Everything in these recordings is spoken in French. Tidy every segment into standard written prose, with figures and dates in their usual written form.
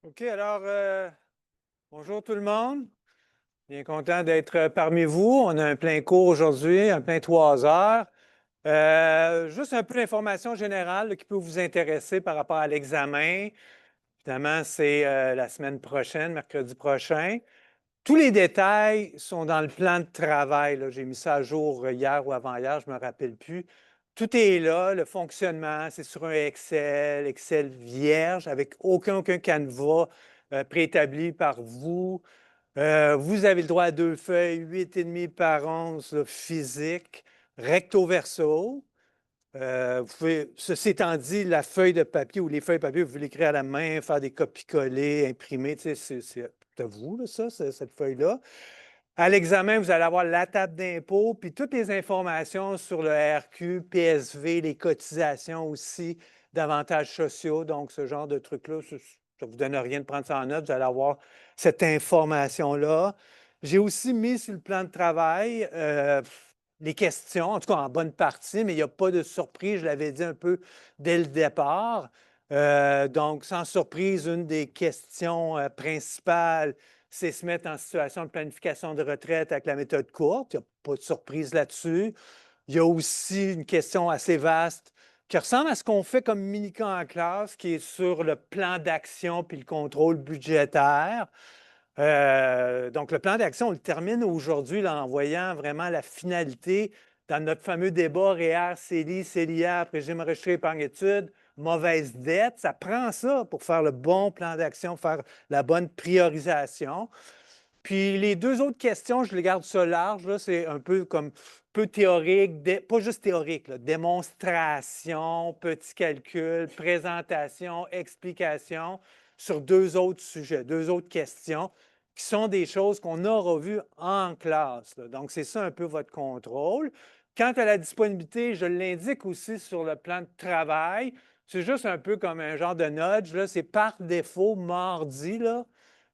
OK, alors, bonjour tout le monde. Bien content d'être parmi vous. On a un plein cours aujourd'hui, un plein 3 heures. Juste un peu d'informations générales là, qui peut vous intéresser par rapport à l'examen. Évidemment, c'est la semaine prochaine, mercredi prochain. Tous les détails sont dans le plan de travail, là. J'ai mis ça à jour hier ou avant-hier, je ne me rappelle plus. Tout est là, le fonctionnement, c'est sur un Excel, Excel vierge, avec aucun canevas préétabli par vous. Vous avez le droit à 2 feuilles, 8,5 par 11 là, physique, recto verso. Ceci étant dit, la feuille de papier ou les feuilles de papier, vous voulez l'écrire à la main, faire des copies-coller, imprimer, tu sais, c'est à vous, là, ça, cette feuille-là. À l'examen, vous allez avoir la table d'impôt, puis toutes les informations sur le RQ, PSV, les cotisations aussi, d'avantages sociaux, donc ce genre de trucs-là. Ça ne vous donne rien de prendre ça en note, vous allez avoir cette information-là. J'ai aussi mis sur le plan de travail les questions, en tout cas en bonne partie, mais il n'y a pas de surprise, je l'avais dit un peu dès le départ. Donc, sans surprise, une des questions principales, c'est se mettre en situation de planification de retraite avec la méthode courte. Il n'y a pas de surprise là-dessus. Il y a aussi une question assez vaste qui ressemble à ce qu'on fait comme mini-cas en classe, qui est sur le plan d'action puis le contrôle budgétaire. Donc, le plan d'action, on le termine aujourd'hui en voyant vraiment la finalité dans notre fameux débat REER, CELI, CELIA, régime enregistré épargne-études, mauvaise dette. Ça prend ça pour faire le bon plan d'action, faire la bonne priorisation. Puis les deux autres questions, je les garde ça large, là, c'est un peu comme peu théorique, pas juste théorique, là, démonstration, petit calcul, présentation, explication sur deux autres sujets, deux autres questions qui sont des choses qu'on aura vues en classe, là. Donc, c'est ça un peu votre contrôle. Quant à la disponibilité, je l'indique aussi sur le plan de travail. C'est juste un peu comme un genre de nudge, là. C'est par défaut mardi, là.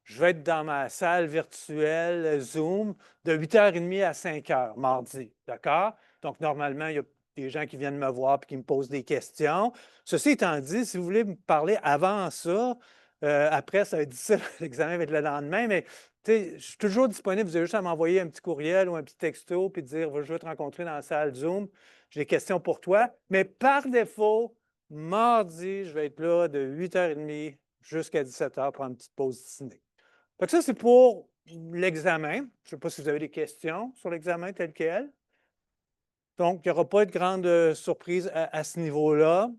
Je vais être dans ma salle virtuelle Zoom de 8h30 à 5h mardi, d'accord? Donc, normalement, il y a des gens qui viennent me voir et qui me posent des questions. Ceci étant dit, si vous voulez me parler avant ça, après, ça va être difficile, l'examen va être le lendemain, mais je suis toujours disponible. Vous avez juste à m'envoyer un petit courriel ou un petit texto puis dire je veux te rencontrer dans la salle Zoom. J'ai des questions pour toi. Mais par défaut, mardi, je vais être là de 8h30 jusqu'à 17h pour une petite pause dîner. Fait que ça, c'est pour l'examen. Je ne sais pas si vous avez des questions sur l'examen tel quel. Donc, il n'y aura pas de grande surprise à ce niveau-là.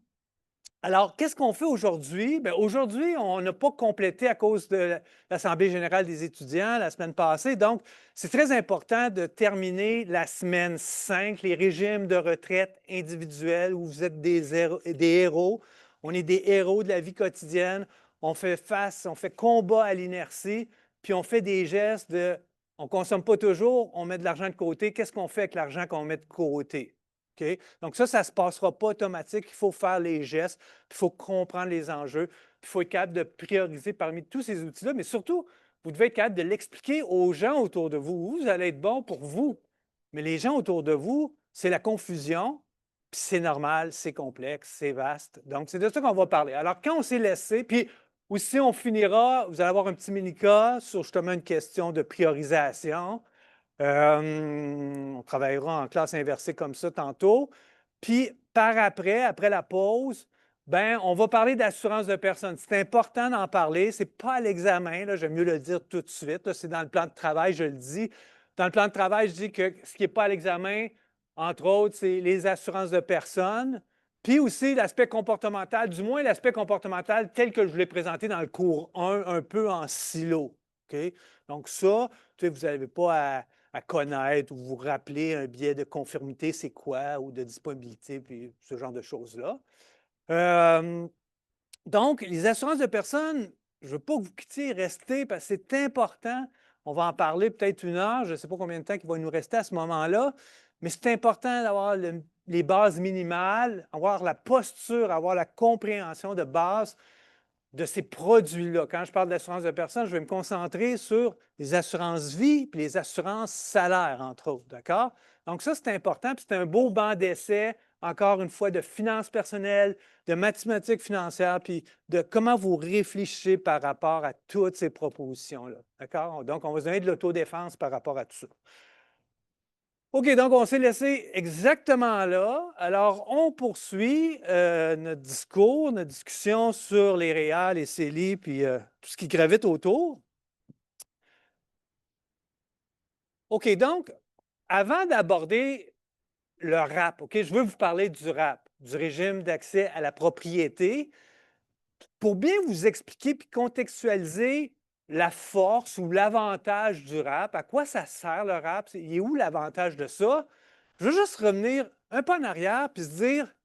Alors, qu'est-ce qu'on fait aujourd'hui? Bien, aujourd'hui, on n'a pas complété à cause de l'Assemblée générale des étudiants la semaine passée. Donc, c'est très important de terminer la semaine 5, les régimes de retraite individuels où vous êtes des héros. On est des héros de la vie quotidienne. On fait face, on fait combat à l'inertie, puis on fait des gestes de on ne consomme pas toujours, on met de l'argent de côté. Qu'est-ce qu'on fait avec l'argent qu'on met de côté? OK? Donc, ça ne se passera pas automatique. Il faut faire les gestes, il faut comprendre les enjeux, il faut être capable de prioriser parmi tous ces outils-là, mais surtout, vous devez être capable de l'expliquer aux gens autour de vous. Vous allez être bon pour vous, mais les gens autour de vous, c'est la confusion, puis c'est normal, c'est complexe, c'est vaste. Donc, c'est de ça qu'on va parler. Alors, quand on s'est laissé, puis aussi, on finira, vous allez avoir un petit mini-cas sur justement une question de priorisation. On travaillera en classe inversée comme ça tantôt. Puis par après, après la pause, ben, on va parler d'assurance de personne. C'est important d'en parler. Ce n'est pas à l'examen, là, j'aime mieux le dire tout de suite. C'est dans le plan de travail, je le dis. Dans le plan de travail, je dis que ce qui n'est pas à l'examen, entre autres, c'est les assurances de personnes, puis aussi l'aspect comportemental, du moins l'aspect comportemental tel que je vous l'ai présenté dans le cours 1, un peu en silo. OK? Donc ça, vous n'avez pas à connaître ou vous rappeler un biais de conformité, c'est quoi, ou de disponibilité, puis ce genre de choses-là. Donc, les assurances de personnes, je ne veux pas que vous quittiez, restez, parce que c'est important. On va en parler peut-être 1 heure, je ne sais pas combien de temps il va nous rester à ce moment-là, mais c'est important d'avoir les bases minimales, avoir la posture, avoir la compréhension de base de ces produits-là. Quand je parle d'assurance de personnes, je vais me concentrer sur les assurances vie et les assurances salaires, entre autres. D'accord? Donc, ça, c'est important. Puis c'est un beau banc d'essai encore une fois, de finances personnelles, de mathématiques financières, puis de comment vous réfléchissez par rapport à toutes ces propositions-là. D'accord? Donc, on va se donner de l'autodéfense par rapport à tout ça. OK, donc on s'est laissé exactement là. Alors, on poursuit notre discours, notre discussion sur les REER, les CELI, puis tout ce qui gravite autour. OK, donc, avant d'aborder le RAP, OK, je veux vous parler du RAP, du régime d'accès à la propriété, pour bien vous expliquer puis contextualiser la force ou l'avantage du RAP, à quoi ça sert le RAP, il est où l'avantage de ça? Je veux juste revenir un peu en arrière puis se dire,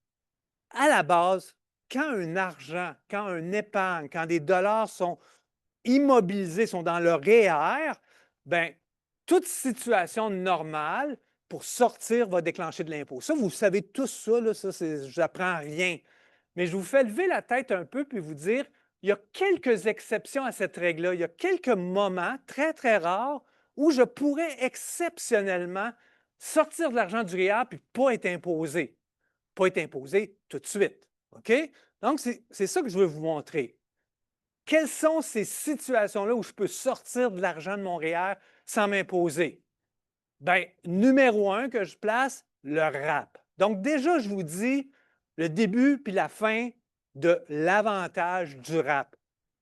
à la base, quand un argent, quand un épargne, quand des dollars sont immobilisés, sont dans le REER, bien, toute situation normale pour sortir va déclencher de l'impôt. Ça, vous savez tous ça, là, ça j'apprends rien. Mais je vous fais lever la tête un peu puis vous dire, il y a quelques exceptions à cette règle-là. Il y a quelques moments très, très rares où je pourrais exceptionnellement sortir de l'argent du REER puis pas être imposé. Pas être imposé tout de suite. OK? Donc, c'est ça que je veux vous montrer. Quelles sont ces situations-là où je peux sortir de l'argent de mon REER sans m'imposer? Bien, numéro un que je place, le RAP. Donc, déjà, je vous dis le début puis la fin de l'avantage du RAP.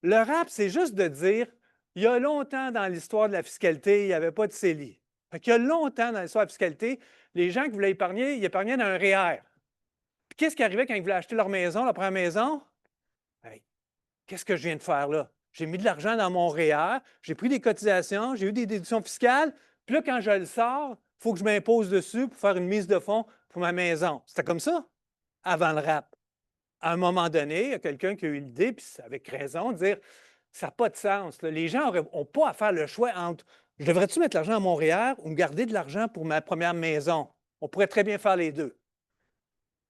Le RAP, c'est juste de dire, il y a longtemps dans l'histoire de la fiscalité, il n'y avait pas de CELI. Fait qu'il y a longtemps dans l'histoire de la fiscalité, les gens qui voulaient épargner, ils épargnaient dans un REER. Puis qu'est-ce qui arrivait quand ils voulaient acheter leur maison, leur première maison? Hey, qu'est-ce que je viens de faire là? J'ai mis de l'argent dans mon REER, j'ai pris des cotisations, j'ai eu des déductions fiscales, puis là, quand je le sors, il faut que je m'impose dessus pour faire une mise de fonds pour ma maison. C'était comme ça avant le RAP. À un moment donné, il y a quelqu'un qui a eu l'idée, puis avec raison, de dire ça n'a pas de sens. Là. Les gens n'ont pas à faire le choix entre je devrais-tu mettre l'argent à mon REER ou me garder de l'argent pour ma première maison? On pourrait très bien faire les deux.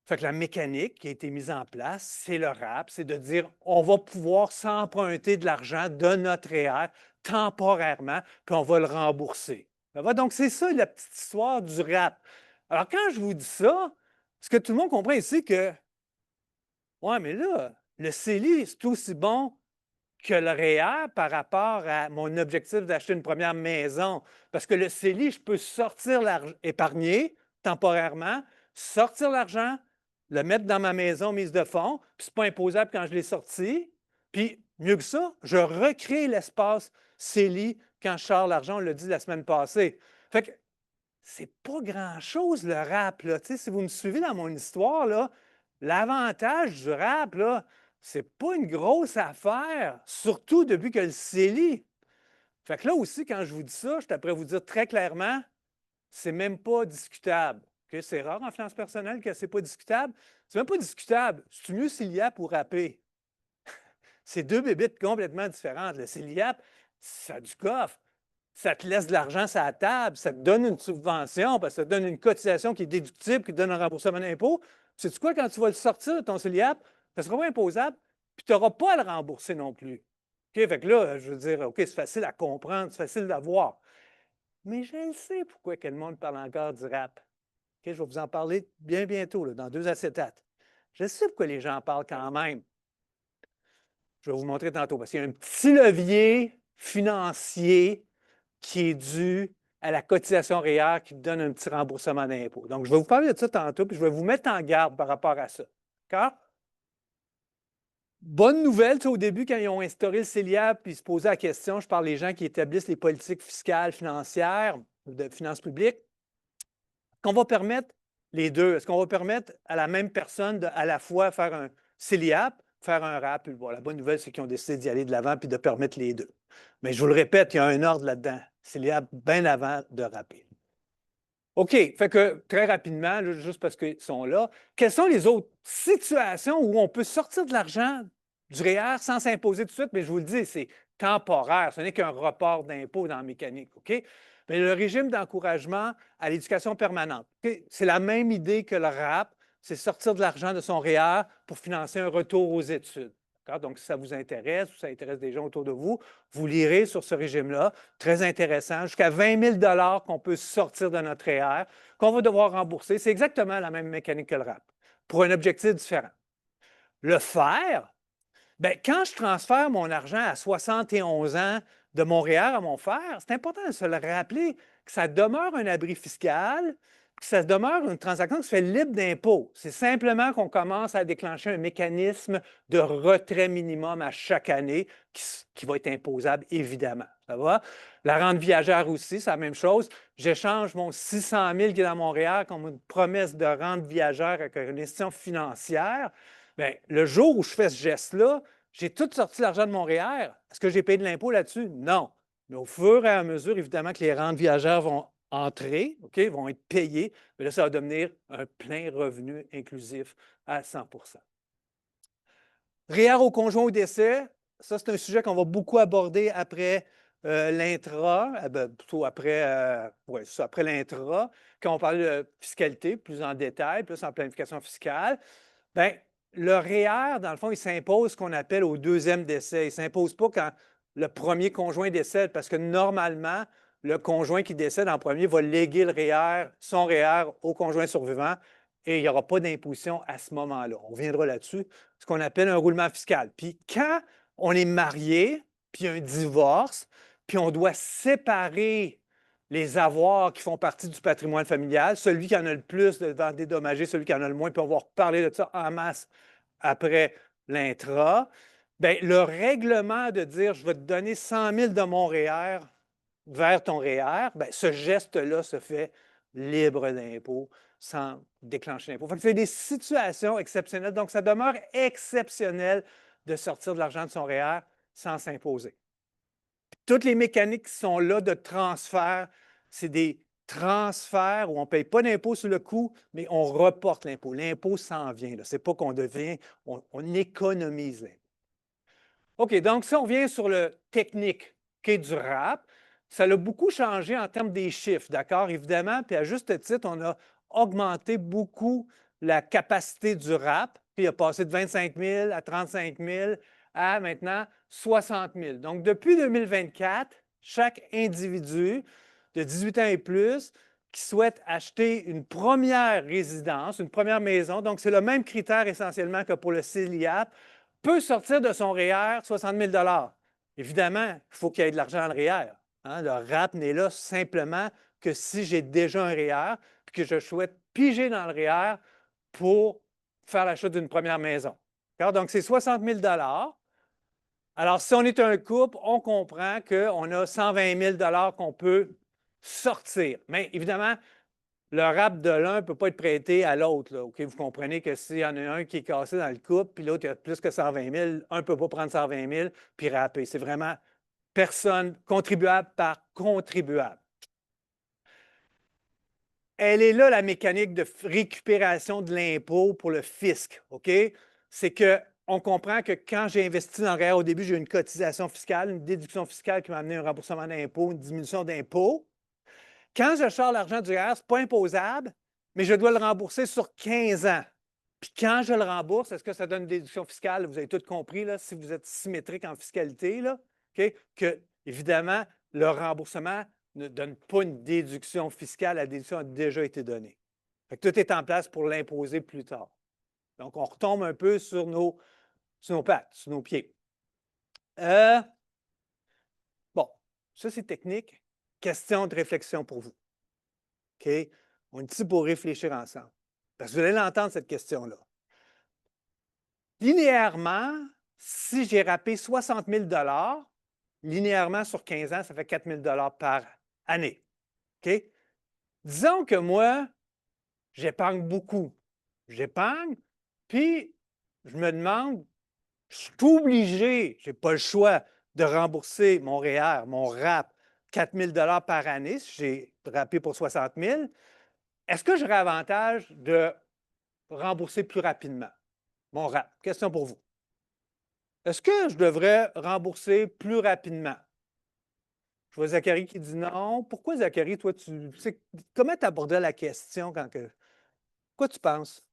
Fait que la mécanique qui a été mise en place, c'est le RAP, c'est de dire on va pouvoir s'emprunter de l'argent de notre REER temporairement, puis on va le rembourser. Donc, c'est ça la petite histoire du RAP. Alors, quand je vous dis ça, est-ce que tout le monde comprend ici que, ouais, mais là, le CELI, c'est aussi bon que le REER par rapport à mon objectif d'acheter une première maison. Parce que le CELI, je peux sortir l'argent, épargner temporairement, sortir l'argent, le mettre dans ma maison mise de fonds, puis ce n'est pas imposable quand je l'ai sorti. Puis, mieux que ça, je recrée l'espace CELI quand je sors l'argent, on l'a dit la semaine passée. Fait que c'est pas grand-chose le RAP. Là. Si vous me suivez dans mon histoire, là, l'avantage du RAP, là, c'est pas une grosse affaire, surtout depuis que le CELI. Fait que là aussi, quand je vous dis ça, je suis après vous dire très clairement, c'est même pas discutable. Okay? C'est rare en finance personnelle que c'est pas discutable. C'est même pas discutable. C'est mieux CELIAP ou RAPé. C'est deux bébites complètement différentes. Le CELIAP, ça a du coffre. Ça te laisse de l'argent sur la table, ça te donne une subvention, parce que ça te donne une cotisation qui est déductible, qui te donne un remboursement d'impôt. Sais-tu quoi, quand tu vas le sortir de ton CELIAP, ça ne sera pas imposable, puis tu n'auras pas à le rembourser non plus. OK, fait que là, je veux dire, OK, c'est facile à comprendre, c'est facile à voir. Mais je sais pourquoi que le monde parle encore du RAP. OK, je vais vous en parler bien bientôt, là, dans 2 acétates. Je sais pourquoi les gens en parlent quand même. Je vais vous montrer tantôt, parce qu'il y a un petit levier financier qui est dû à la cotisation REER qui donne un petit remboursement d'impôt. Donc, je vais vous parler de ça tantôt, puis je vais vous mettre en garde par rapport à ça. D'accord? Bonne nouvelle, au début, quand ils ont instauré le CELIAP, puis ils se posaient la question, je parle des gens qui établissent les politiques fiscales, financières, de finances publiques, est-ce qu'on va permettre les deux? Est-ce qu'on va permettre à la même personne de, à la fois faire un CELIAP, faire un RAP? Puis, bon, la bonne nouvelle, c'est qu'ils ont décidé d'y aller de l'avant puis de permettre les deux. Mais je vous le répète, il y a un ordre là-dedans. CELIAP bien avant de RAPer. OK, fait que très rapidement, là, juste parce qu'ils sont là, quelles sont les autres situations où on peut sortir de l'argent du REER sans s'imposer tout de suite? Mais je vous le dis, c'est temporaire, ce n'est qu'un report d'impôt dans la mécanique. OK? Mais le régime d'encouragement à l'éducation permanente, okay? C'est la même idée que le RAP, c'est sortir de l'argent de son REER pour financer un retour aux études. Donc, si ça vous intéresse ou ça intéresse des gens autour de vous, vous lirez sur ce régime-là. Très intéressant. Jusqu'à 20 000 qu'on peut sortir de notre REER, qu'on va devoir rembourser. C'est exactement la même mécanique que le RAP. pour un objectif différent. Le faire, bien, quand je transfère mon argent à 71 ans de mon REER à mon FER, c'est important de se le rappeler que ça demeure un abri fiscal, que ça demeure une transaction qui se fait libre d'impôt. C'est simplement qu'on commence à déclencher un mécanisme de retrait minimum à chaque année qui va être imposable, évidemment. Ça va? La rente viagère aussi, c'est la même chose. J'échange mon 600 000 qui est dans mon REER comme une promesse de rente viagère avec une institution financière. Bien, le jour où je fais ce geste-là, j'ai tout sorti l'argent de mon REER. Est-ce que j'ai payé de l'impôt là-dessus? Non. Mais au fur et à mesure, évidemment, que les rentes viagères vont entrer, OK, vont être payées, mais là, ça va devenir un plein revenu inclusif à 100 REER au conjoint au décès, ça, c'est un sujet qu'on va beaucoup aborder après l'intra, plutôt après, après l'intra, quand on parle de fiscalité plus en détail, plus en planification fiscale. Bien, le REER, dans le fond, il s'impose ce qu'on appelle au deuxième décès. Il ne s'impose pas quand le premier conjoint décède, parce que normalement, le conjoint qui décède en premier va léguer le REER, son REER au conjoint survivant, et il n'y aura pas d'imposition à ce moment-là. On reviendra là-dessus, ce qu'on appelle un roulement fiscal. Puis quand on est marié, puis un divorce, puis on doit séparer les avoirs qui font partie du patrimoine familial, celui qui en a le plus va dédommager celui qui en a le moins, puis on va reparler de ça en masse après l'intra. Bien, le règlement de dire je vais te donner 100 000 de mon REER vers ton REER, bien, ce geste-là se fait libre d'impôt sans déclencher l'impôt. C'est des situations exceptionnelles. Donc, ça demeure exceptionnel de sortir de l'argent de son REER sans s'imposer. Toutes les mécaniques qui sont là de transfert, c'est des transferts où on ne paye pas d'impôt sur le coût, mais on reporte l'impôt. L'impôt s'en vient. Ce n'est pas qu'on devient, on économise l'impôt. OK, donc si on revient sur le technique qui est du RAP, ça a beaucoup changé en termes des chiffres, d'accord, évidemment, puis à juste titre, on a augmenté beaucoup la capacité du RAP, puis il a passé de 25 000 à 35 000 à maintenant 60 000. Donc, depuis 2024, chaque individu de 18 ans et plus qui souhaite acheter une première résidence, une première maison, donc c'est le même critère essentiellement que pour le CELIAP, peut sortir de son REER 60 000 $. Évidemment, il faut qu'il y ait de l'argent dans le REER. Hein? Le RAP n'est là simplement que si j'ai déjà un REER et que je souhaite piger dans le REER pour faire l'achat d'une première maison. Donc, c'est 60 000 $. Alors, si on est un couple, on comprend qu'on a 120 000 $ qu'on peut sortir. Mais évidemment, le RAP de l'un ne peut pas être prêté à l'autre. Okay? Vous comprenez que s'il y en a un qui est cassé dans le couple, puis l'autre a plus que 120 000, un ne peut pas prendre 120 000 puis rapper. C'est vraiment personne contribuable par contribuable. Elle est là, la mécanique de récupération de l'impôt pour le fisc. OK? C'est qu'on comprend que quand j'ai investi dans le REER au début, j'ai eu une cotisation fiscale, une déduction fiscale qui m'a amené un remboursement d'impôt, une diminution d'impôt. Quand je sors l'argent du REER, ce n'est pas imposable, mais je dois le rembourser sur 15 ans. Puis quand je le rembourse, est-ce que ça donne une déduction fiscale? Vous avez tout compris, là, si vous êtes symétrique en fiscalité, là, okay? Que, évidemment, le remboursement ne donne pas une déduction fiscale. La déduction a déjà été donnée. Fait que tout est en place pour l'imposer plus tard. Donc, on retombe un peu sur nos pattes, sur nos pieds. Bon, ça, c'est technique. Question de réflexion pour vous. OK? On est ici pour réfléchir ensemble. Parce que vous allez l'entendre, cette question-là. Linéairement, si j'ai râpé 60 000 $, linéairement sur 15 ans, ça fait 4 000 $ par année. OK? Disons que moi, j'épargne beaucoup. J'épargne, puis je me demande, je suis obligé, je n'ai pas le choix de rembourser mon REER, mon RAP, 4 000 $ par année si j'ai râpé pour 60 000. Est-ce que j'aurais avantage de rembourser plus rapidement mon RAP? Question pour vous. Est-ce que je devrais rembourser plus rapidement? Je vois Zachary qui dit non. Pourquoi, Zachary, toi, comment tu abordais la question quand que. Quoi tu penses?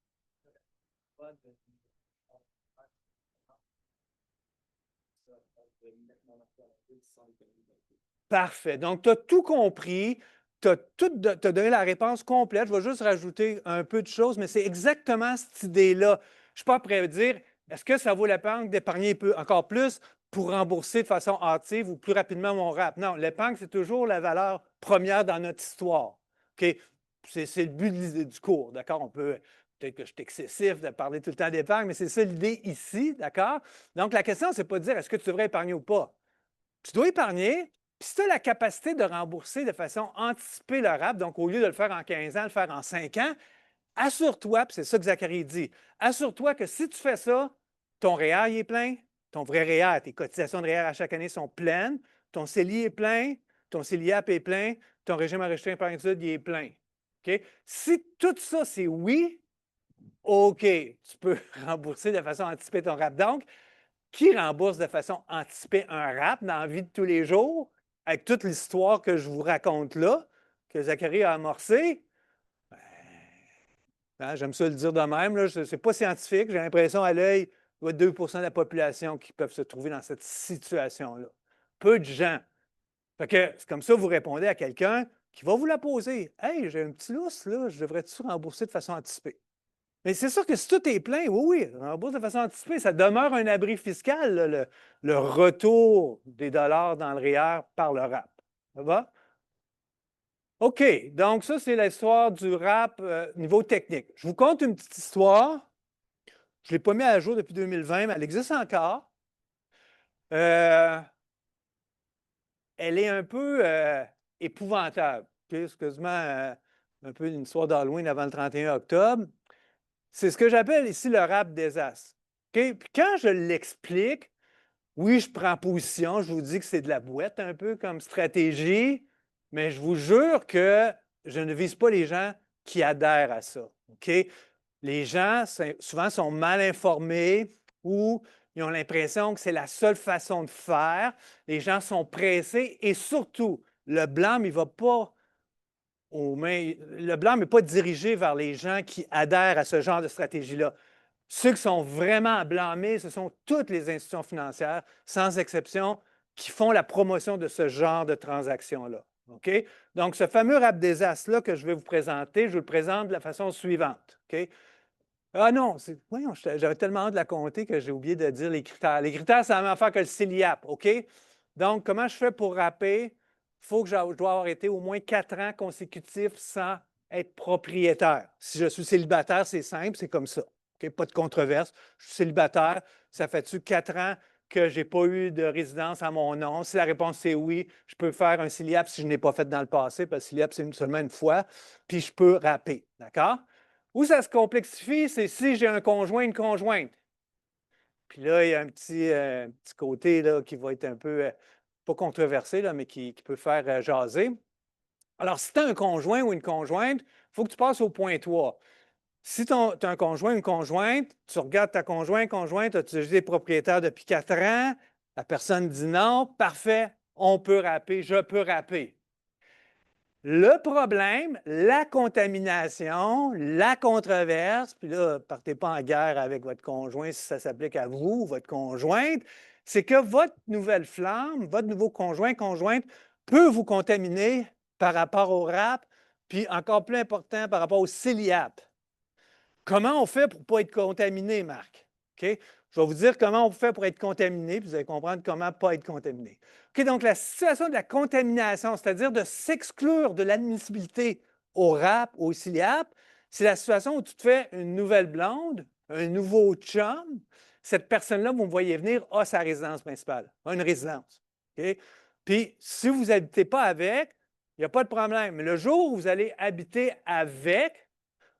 Parfait. Donc, tu as tout compris. tu as donné la réponse complète. Je vais juste rajouter un peu de choses, mais c'est exactement cette idée-là. Je ne suis pas prêt à dire, est-ce que ça vaut la peine d'épargner encore plus pour rembourser de façon hâtive ou plus rapidement mon rap? Non, l'épargne, c'est toujours la valeur première dans notre histoire. OK? C'est le but du cours, d'accord? Peut-être que je suis excessif de parler tout le temps d'épargne, mais c'est ça l'idée ici, d'accord? Donc, la question, c'est pas de dire est-ce que tu devrais épargner ou pas. Tu dois épargner, puis si tu as la capacité de rembourser de façon anticipée le RAP, donc au lieu de le faire en 15 ans, le faire en 5 ans, assure-toi, puis c'est ça que Zachary dit, assure-toi que si tu fais ça, ton REER il est plein, ton vrai REER, tes cotisations de REER à chaque année sont pleines, ton CELI est plein, ton CELIAP est plein, ton régime enregistré épargne-études il est plein. OK? Si tout ça, c'est oui, OK, tu peux rembourser de façon anticipée ton RAP. Donc, qui rembourse de façon anticipée un rap dans la vie de tous les jours, avec toute l'histoire que je vous raconte là, que Zachary a amorcée? Ben, j'aime ça le dire de même, ce n'est pas scientifique. J'ai l'impression à l'œil, il doit y avoir 2 de la population qui peuvent se trouver dans cette situation-là. Peu de gens. Fait que c'est comme ça que vous répondez à quelqu'un qui va vous la poser. Hey, j'ai un petit lousse, là, je devrais-tu rembourser de façon anticipée? Mais c'est sûr que si tout est plein, oui, rembourse de façon anticipée, ça demeure un abri fiscal, là, le retour des dollars dans le REER par le RAP. Ça va? OK, donc ça, c'est l'histoire du RAP niveau technique. Je vous conte une petite histoire. Je ne l'ai pas mis à jour depuis 2020, mais elle existe encore. Elle est un peu épouvantable. Okay? Excuse-moi, un peu une histoire d'Halloween avant le 31 octobre. C'est ce que j'appelle ici le rap désastre. Okay? Puis quand je l'explique, oui, je prends position, je vous dis que c'est de la boîte un peu comme stratégie, mais je vous jure que je ne vise pas les gens qui adhèrent à ça. OK? Les gens, souvent, sont mal informés ou ils ont l'impression que c'est la seule façon de faire. Les gens sont pressés et surtout, le blâme, il ne va pas le blâme n'est pas dirigé vers les gens qui adhèrent à ce genre de stratégie-là. Ceux qui sont vraiment à blâmer, ce sont toutes les institutions financières, sans exception, qui font la promotion de ce genre de transactions-là. OK? Donc, ce fameux rap désastre-là que je vais vous présenter, je vous le présente de la façon suivante. OK? Ah non, voyons, j'avais tellement hâte de la compter que j'ai oublié de dire les critères. Les critères, c'est la même affaire que le CELIAP. OK? Donc, comment je fais pour rapper? Il faut que je dois avoir été au moins 4 ans consécutifs sans être propriétaire. Si je suis célibataire, c'est simple, c'est comme ça. Okay? Pas de controverse. Je suis célibataire. Ça fait-tu 4 ans que je n'ai pas eu de résidence à mon nom? Si la réponse est oui, je peux faire un CELIAP si je n'ai pas fait dans le passé, parce que CELIAP, c'est seulement une fois, puis je peux rapper. D'accord? Où ça se complexifie, c'est si j'ai un conjoint, une conjointe. Puis là, il y a un petit côté là, qui va être un peu, pas controversé, là, mais qui peut faire jaser. Alors, si tu as un conjoint ou une conjointe, il faut que tu passes au point 3. Si tu as un conjoint ou une conjointe, tu regardes ta conjointe, as-tu été propriétaire depuis 4 ans? La personne dit non, parfait, on peut rapper, je peux rapper. Le problème, la contamination, la controverse, puis là, partez pas en guerre avec votre conjoint si ça s'applique à vous, votre conjointe, c'est que votre nouvelle flamme, votre nouveau conjoint, conjointe peut vous contaminer par rapport au RAP, puis encore plus important, par rapport au CELIAP. Comment on fait pour ne pas être contaminé, Marc? OK? Je vais vous dire comment on fait pour être contaminé, puis vous allez comprendre comment ne pas être contaminé. OK, donc la situation de la contamination, c'est-à-dire de s'exclure de l'admissibilité au RAP, au CELIAP, c'est la situation où tu te fais une nouvelle blonde, un nouveau chum. Cette personne-là, vous me voyez venir, a sa résidence principale, a une résidence. OK? Puis, si vous n'habitez pas avec, il n'y a pas de problème. Mais le jour où vous allez habiter avec,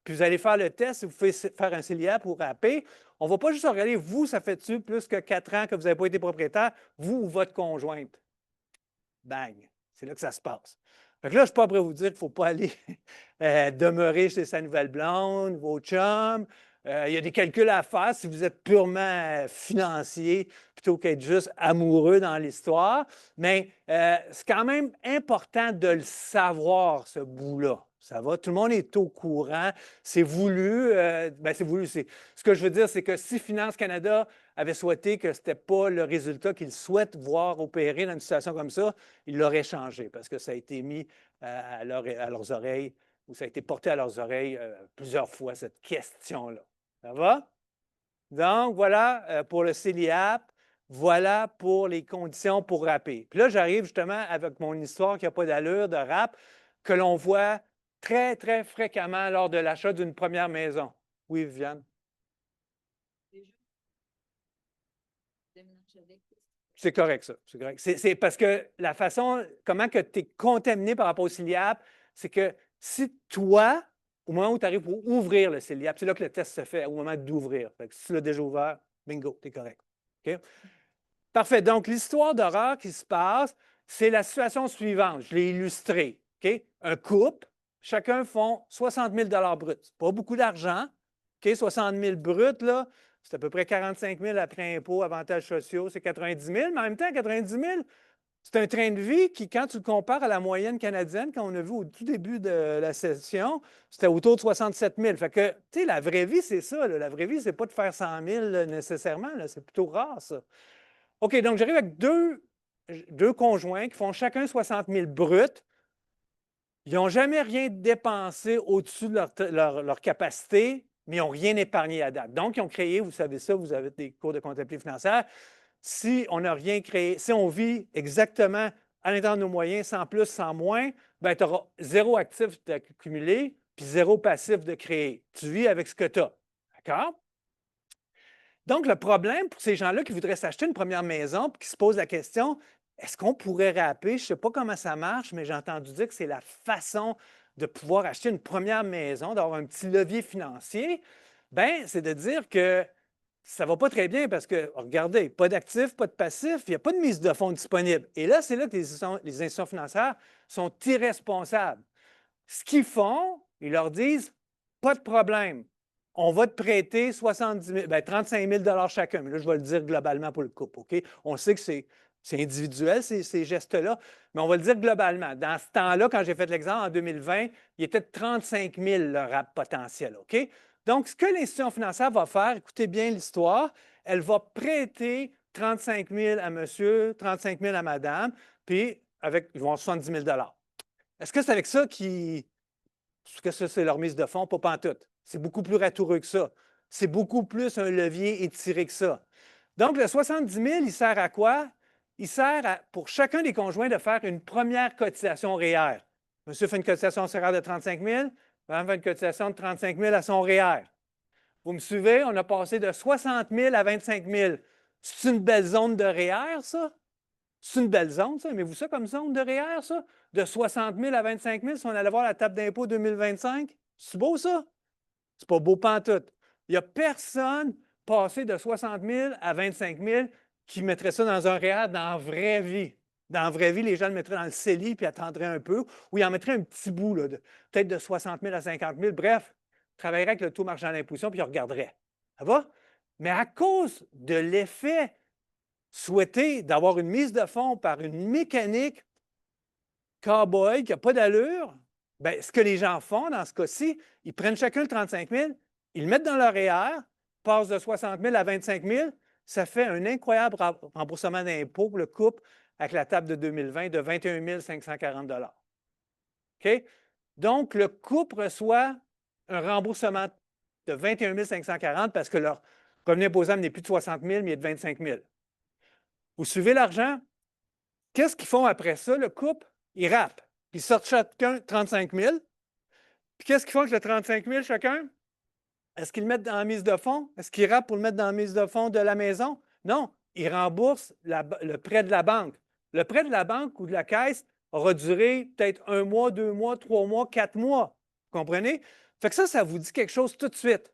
puis vous allez faire le test, si vous pouvez faire un CELIAP ou rapper, on ne va pas juste regarder, vous, ça fait-tu plus que 4 ans que vous n'avez pas été propriétaire, vous ou votre conjointe. Bang! C'est là que ça se passe. Fait que là, je ne suis pas prêt à vous dire qu'il ne faut pas aller demeurer chez sa nouvelle blonde, vos chums. Il y a des calculs à faire si vous êtes purement financier plutôt qu'être juste amoureux dans l'histoire. Mais c'est quand même important de le savoir, ce bout-là. Ça va? Tout le monde est au courant. C'est voulu. C'est voulu. Ce que je veux dire, c'est que si Finance Canada avait souhaité que ce n'était pas le résultat qu'ils souhaitent voir opérer dans une situation comme ça, ils l'auraient changé parce que ça a été mis à leurs oreilles ou ça a été porté à leurs oreilles plusieurs fois, cette question-là. Ça va? Donc, voilà pour le CELIAP. Voilà pour les conditions pour rapper. Puis là, j'arrive justement avec mon histoire qui n'a pas d'allure de rap, que l'on voit très, très fréquemment lors de l'achat d'une première maison. Oui, Viviane? C'est correct, ça. C'est correct. C'est parce que la façon, comment que tu es contaminé par rapport au CELIAP, c'est que si toi, au moment où tu arrives pour ouvrir le CELIAP, c'est là que le test se fait, au moment d'ouvrir. Si tu l'as déjà ouvert, bingo, tu es correct. OK? Parfait. Donc, l'histoire d'horreur qui se passe, c'est la situation suivante. Je l'ai illustrée. OK? Un couple, chacun font 60 000 bruts. Pas beaucoup d'argent. OK? 60 000 bruts, là, c'est à peu près 45 000 après impôts, avantages sociaux, c'est 90 000. Mais en même temps, 90 000, c'est un train de vie qui, quand tu le compares à la moyenne canadienne, qu'on a vu au tout début de la session, c'était autour de 67 000. Fait que, tu sais, la vraie vie, c'est ça. Là. La vraie vie, c'est pas de faire 100 000 nécessairement. C'est plutôt rare, ça. OK, donc j'arrive avec deux conjoints qui font chacun 60 000 bruts. Ils n'ont jamais rien dépensé au-dessus de leur capacité, mais ils n'ont rien épargné à date. Donc, ils ont créé, vous savez ça, vous avez des cours de comptabilité financière. Si on n'a rien créé, si on vit exactement à l'intérieur de nos moyens, sans plus, sans moins, bien, tu auras zéro actif d'accumuler puis zéro passif de créer. Tu vis avec ce que tu as. D'accord? Donc, le problème pour ces gens-là qui voudraient s'acheter une première maison et qui se posent la question, est-ce qu'on pourrait rapper? Je ne sais pas comment ça marche, mais j'ai entendu dire que c'est la façon de pouvoir acheter une première maison, d'avoir un petit levier financier. Bien, c'est de dire que ça ne va pas très bien parce que, regardez, pas d'actifs, pas de passifs, il n'y a pas de mise de fonds disponible. Et là, c'est là que les institutions financières sont irresponsables. Ce qu'ils font, ils leur disent, pas de problème, on va te prêter 35 000 chacun. Mais là, je vais le dire globalement pour le couple. OK? On sait que c'est individuel, ces gestes-là, mais on va le dire globalement. Dans ce temps-là, quand j'ai fait l'exemple en 2020, il était de 35 000 le RAP potentiel. OK? Donc, ce que l'institution financière va faire, écoutez bien l'histoire, elle va prêter 35 000 à monsieur, 35 000 à madame, puis ils vont avoir 70 000 Est-ce que c'est avec ça que c'est leur mise de fonds? Pas pantoute. C'est beaucoup plus ratoureux que ça. C'est beaucoup plus un levier étiré que ça. Donc, le 70 000, il sert à quoi? Il sert pour chacun des conjoints de faire une première cotisation REER. Monsieur fait une cotisation REER de 35 000, madame fait une cotisation de 35 000 à son REER. Vous me suivez? On a passé de 60 000 à 25 000. C'est une belle zone de REER, ça? C'est une belle zone, ça. Aimez-vous ça comme zone de REER, ça? De 60 000 à 25 000, si on allait voir la table d'impôt 2025? C'est beau, ça? C'est pas beau pantoute. Il n'y a personne passé de 60 000 à 25 000 qui mettrait ça dans un REER dans la vraie vie. Dans la vraie vie, les gens le mettraient dans le CELI puis attendraient un peu, ou ils en mettraient un petit bout, peut-être de 60 000 à 50 000. Bref, ils travailleraient avec le taux marchand d'imposition puis ils regarderaient. Ça va? Mais à cause de l'effet souhaité d'avoir une mise de fonds par une mécanique cow-boy qui n'a pas d'allure, bien, ce que les gens font dans ce cas-ci, ils prennent chacun le 35 000, ils le mettent dans leur REER, passent de 60 000 à 25 000, ça fait un incroyable remboursement d'impôt pour le couple avec la table de 2020 de 21 540 OK? Donc, le couple reçoit un remboursement de 21 540 parce que leur revenu imposable n'est plus de 60 000, mais il est de 25 000. Vous suivez l'argent? Qu'est-ce qu'ils font après ça, le couple? Ils rappent. Ils sortent chacun 35 000. Puis qu'est-ce qu'ils font avec le 35 000 chacun? Est-ce qu'ils le mettent dans la mise de fonds? Est-ce qu'ils rappent pour le mettre dans la mise de fonds de la maison? Non, ils remboursent le prêt de la banque. Le prêt de la banque ou de la caisse aura duré peut-être 1 mois, 2 mois, 3 mois, 4 mois. Vous comprenez? Fait que ça vous dit quelque chose tout de suite.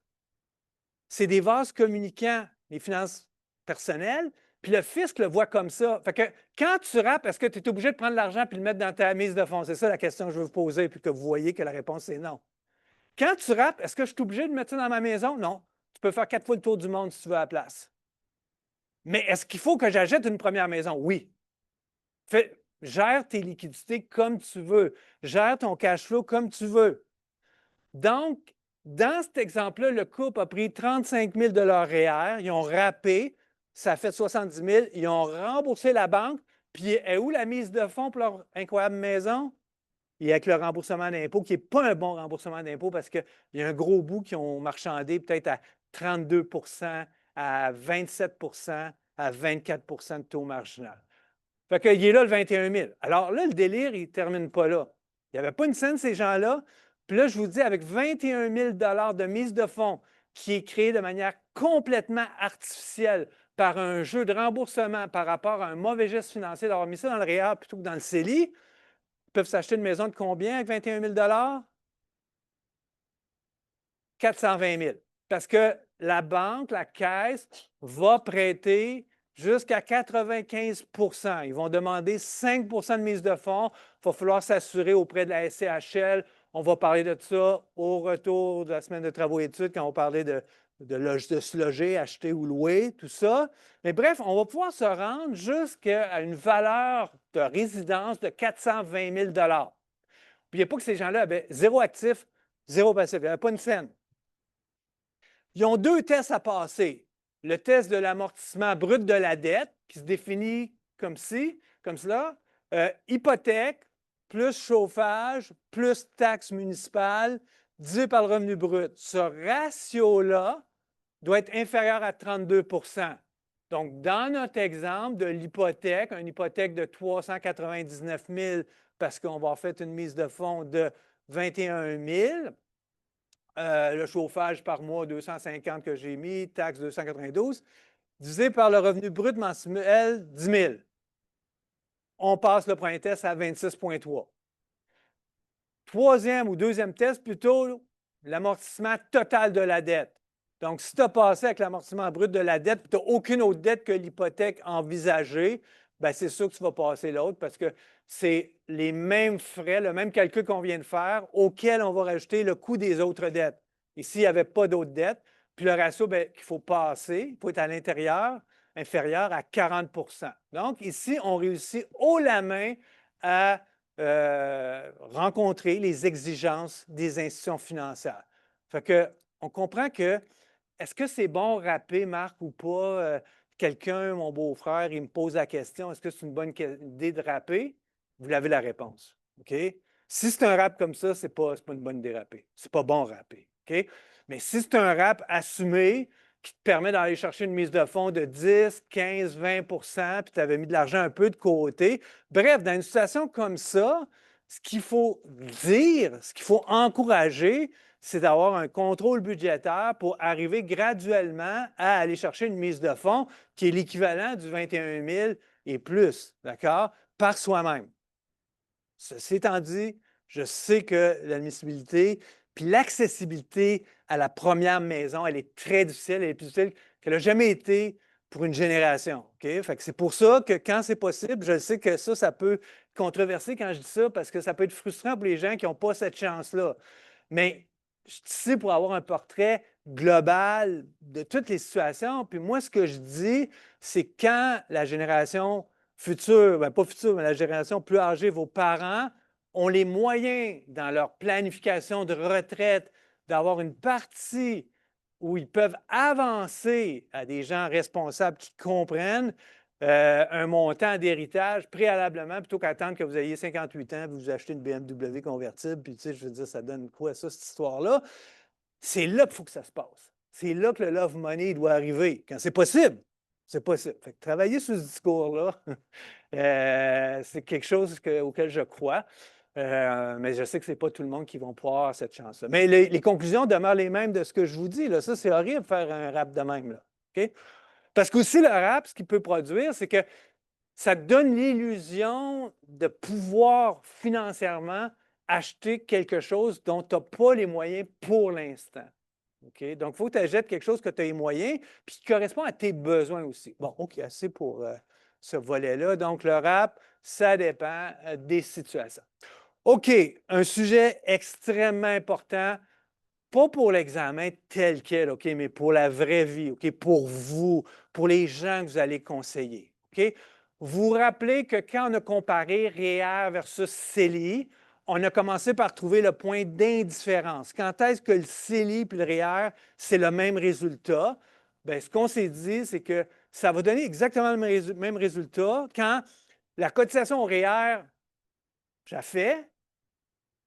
C'est des vases communicants, les finances personnelles, puis le fisc le voit comme ça. Fait que quand tu rappes, est-ce que tu es obligé de prendre l'argent et le mettre dans ta mise de fonds? C'est ça la question que je veux vous poser, puis que vous voyez que la réponse est non. Quand tu rappes, est-ce que je suis obligé de mettre ça dans ma maison? Non. Tu peux faire 4 fois le tour du monde si tu veux à la place. Mais est-ce qu'il faut que j'achète une première maison? Oui. Gère tes liquidités comme tu veux. Gère ton cash flow comme tu veux. Donc, dans cet exemple-là, le couple a pris 35 000 de leur REER, ils ont rappé ça a fait 70 000. Ils ont remboursé la banque. Puis, est où la mise de fonds pour leur incroyable maison? Et avec le remboursement d'impôt, qui n'est pas un bon remboursement d'impôt parce qu'il y a un gros bout qui ont marchandé peut-être à 32 à 27 à 24 de taux marginal. Fait qu'il est là le 21 000. Alors là, le délire, il ne termine pas là. Il n'y avait pas une scène, ces gens-là. Puis là, je vous dis, avec 21 000 de mise de fonds qui est créé de manière complètement artificielle par un jeu de remboursement par rapport à un mauvais geste financier d'avoir mis ça dans le REER plutôt que dans le CELI, ils peuvent s'acheter une maison de combien avec 21 000 420 000. Parce que la banque, la caisse, va prêter jusqu'à 95 %. Ils vont demander 5 % de mise de fonds. Il va falloir s'assurer auprès de la SCHL. On va parler de ça au retour de la semaine de travaux et études quand on parlait de se loger, acheter ou louer, tout ça. Mais bref, on va pouvoir se rendre jusqu'à une valeur de résidence de 420 000 N'oubliez pas que ces gens-là avaient zéro actif, zéro passif. Il n'y avait pas une scène. Ils ont deux tests à passer. Le test de l'amortissement brut de la dette, qui se définit comme cela, hypothèque, plus chauffage, plus taxes municipales, divisé par le revenu brut. Ce ratio-là doit être inférieur à 32 %. Donc, dans notre exemple de l'hypothèque, une hypothèque de 399 000 parce qu'on va faire une mise de fonds de 21 000, le chauffage par mois, 250 que j'ai mis, taxe 292, divisé par le revenu brut mensuel, 10 000. On passe le premier test à 26,3. Troisième ou deuxième test, plutôt, l'amortissement total de la dette. Donc, si tu as passé avec l'amortissement brut de la dette, tu n'as aucune autre dette que l'hypothèque envisagée, bien, c'est sûr que tu vas passer l'autre parce que c'est les mêmes frais, le même calcul qu'on vient de faire, auquel on va rajouter le coût des autres dettes. Ici, il n'y avait pas d'autres dettes. Puis le ratio qu'il faut passer, il faut être à l'intérieur, inférieur à 40 % Donc, ici, on réussit haut la main à rencontrer les exigences des institutions financières. Fait que, on comprend que, est-ce que c'est bon rapper, Marc, ou pas? Quelqu'un, mon beau-frère, il me pose la question, est-ce que c'est une bonne idée de rapper? Vous avez la réponse. OK? Si c'est un rap comme ça, c'est pas une bonne idée de rapper. C'est pas bon rapper. OK? Mais si c'est un rap assumé, qui te permet d'aller chercher une mise de fonds de 10, 15, 20 puis tu avais mis de l'argent un peu de côté. Bref, dans une situation comme ça, ce qu'il faut dire, ce qu'il faut encourager, c'est d'avoir un contrôle budgétaire pour arriver graduellement à aller chercher une mise de fonds qui est l'équivalent du 21 000 et plus, d'accord, par soi-même. Ceci étant dit, je sais que l'admissibilité puis l'accessibilité à la première maison, elle est très difficile, elle est plus difficile qu'elle n'a jamais été pour une génération. OK? Fait que c'est pour ça que quand c'est possible, je sais que ça peut controverser quand je dis ça parce que ça peut être frustrant pour les gens qui n'ont pas cette chance-là. Mais je suis ici pour avoir un portrait global de toutes les situations. Puis moi, ce que je dis, c'est quand la génération future, bien, pas future, mais la génération plus âgée, vos parents, ont les moyens dans leur planification de retraite d'avoir une partie où ils peuvent avancer à des gens responsables qui comprennent un montant d'héritage préalablement, plutôt qu'attendre que vous ayez 58 ans, vous achetez une BMW convertible, puis tu sais, je veux dire, ça donne quoi ça, cette histoire-là? C'est là qu'il faut que ça se passe. C'est là que le love money doit arriver, quand c'est possible. C'est possible. Fait que travailler sur ce discours-là, c'est quelque chose auquel je crois. Mais je sais que ce n'est pas tout le monde qui va pouvoir avoir cette chance-là. Mais les conclusions demeurent les mêmes de ce que je vous dis. Là. Ça, c'est horrible de faire un rap de même. Là. OK? Parce qu'aussi, le rap, ce qu'il peut produire, c'est que ça donne l'illusion de pouvoir financièrement acheter quelque chose dont tu n'as pas les moyens pour l'instant. OK? Donc, il faut que tu achètes quelque chose que tu as les moyens puis qui correspond à tes besoins aussi. Bon, OK, assez pour ce volet-là. Donc, le rap, ça dépend des situations. OK, un sujet extrêmement important, pas pour l'examen tel quel, OK, mais pour la vraie vie, OK, pour vous, pour les gens que vous allez conseiller. OK? Vous vous rappelez que quand on a comparé REER versus CELI, on a commencé par trouver le point d'indifférence. Quand est-ce que le CELI et le REER, c'est le même résultat? Bien, ce qu'on s'est dit, c'est que ça va donner exactement le même résultat quand la cotisation au REER, je la fais,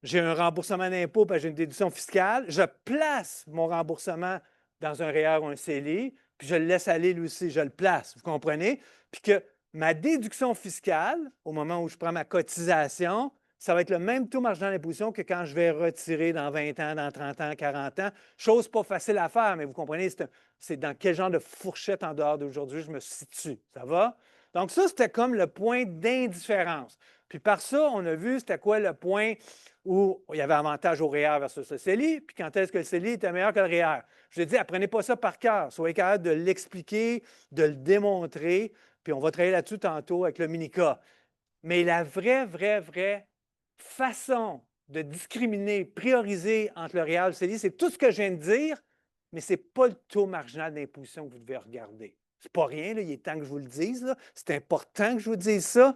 j'ai un remboursement d'impôt parce que j'ai une déduction fiscale, je place mon remboursement dans un REER ou un CELI, puis je le laisse aller lui aussi, je le place, vous comprenez? Puis que ma déduction fiscale, au moment où je prends ma cotisation, ça va être le même taux marginal d'imposition que quand je vais retirer dans 20 ans, dans 30 ans, 40 ans. Chose pas facile à faire, mais vous comprenez, c'est dans quel genre de fourchette en dehors d'aujourd'hui je me situe. Ça va? Donc ça, c'était comme le point d'indifférence. Puis par ça, on a vu c'était quoi le point où il y avait avantage au REER versus le CELI, puis quand est-ce que le CELI était meilleur que le REER. Je l'ai dit, apprenez pas ça par cœur. Soyez capable de l'expliquer, de le démontrer, puis on va travailler là-dessus tantôt avec le mini-cas. Mais la vraie façon de discriminer, prioriser entre le REER et le CELI, c'est tout ce que je viens de dire, mais ce n'est pas le taux marginal d'imposition que vous devez regarder. C'est pas rien, là, il est temps que je vous le dise. C'est important que je vous dise ça.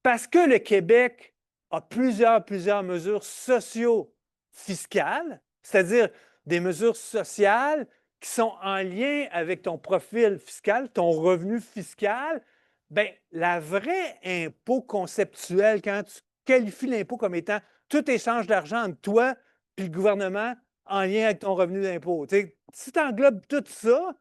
Parce que le Québec a plusieurs mesures socio-fiscales, c'est-à-dire des mesures sociales qui sont en lien avec ton profil fiscal, ton revenu fiscal, bien, la vraie impôt conceptuel, quand tu qualifies l'impôt comme étant tout échange d'argent entre toi et le gouvernement en lien avec ton revenu d'impôt. Si tu englobes tout ça,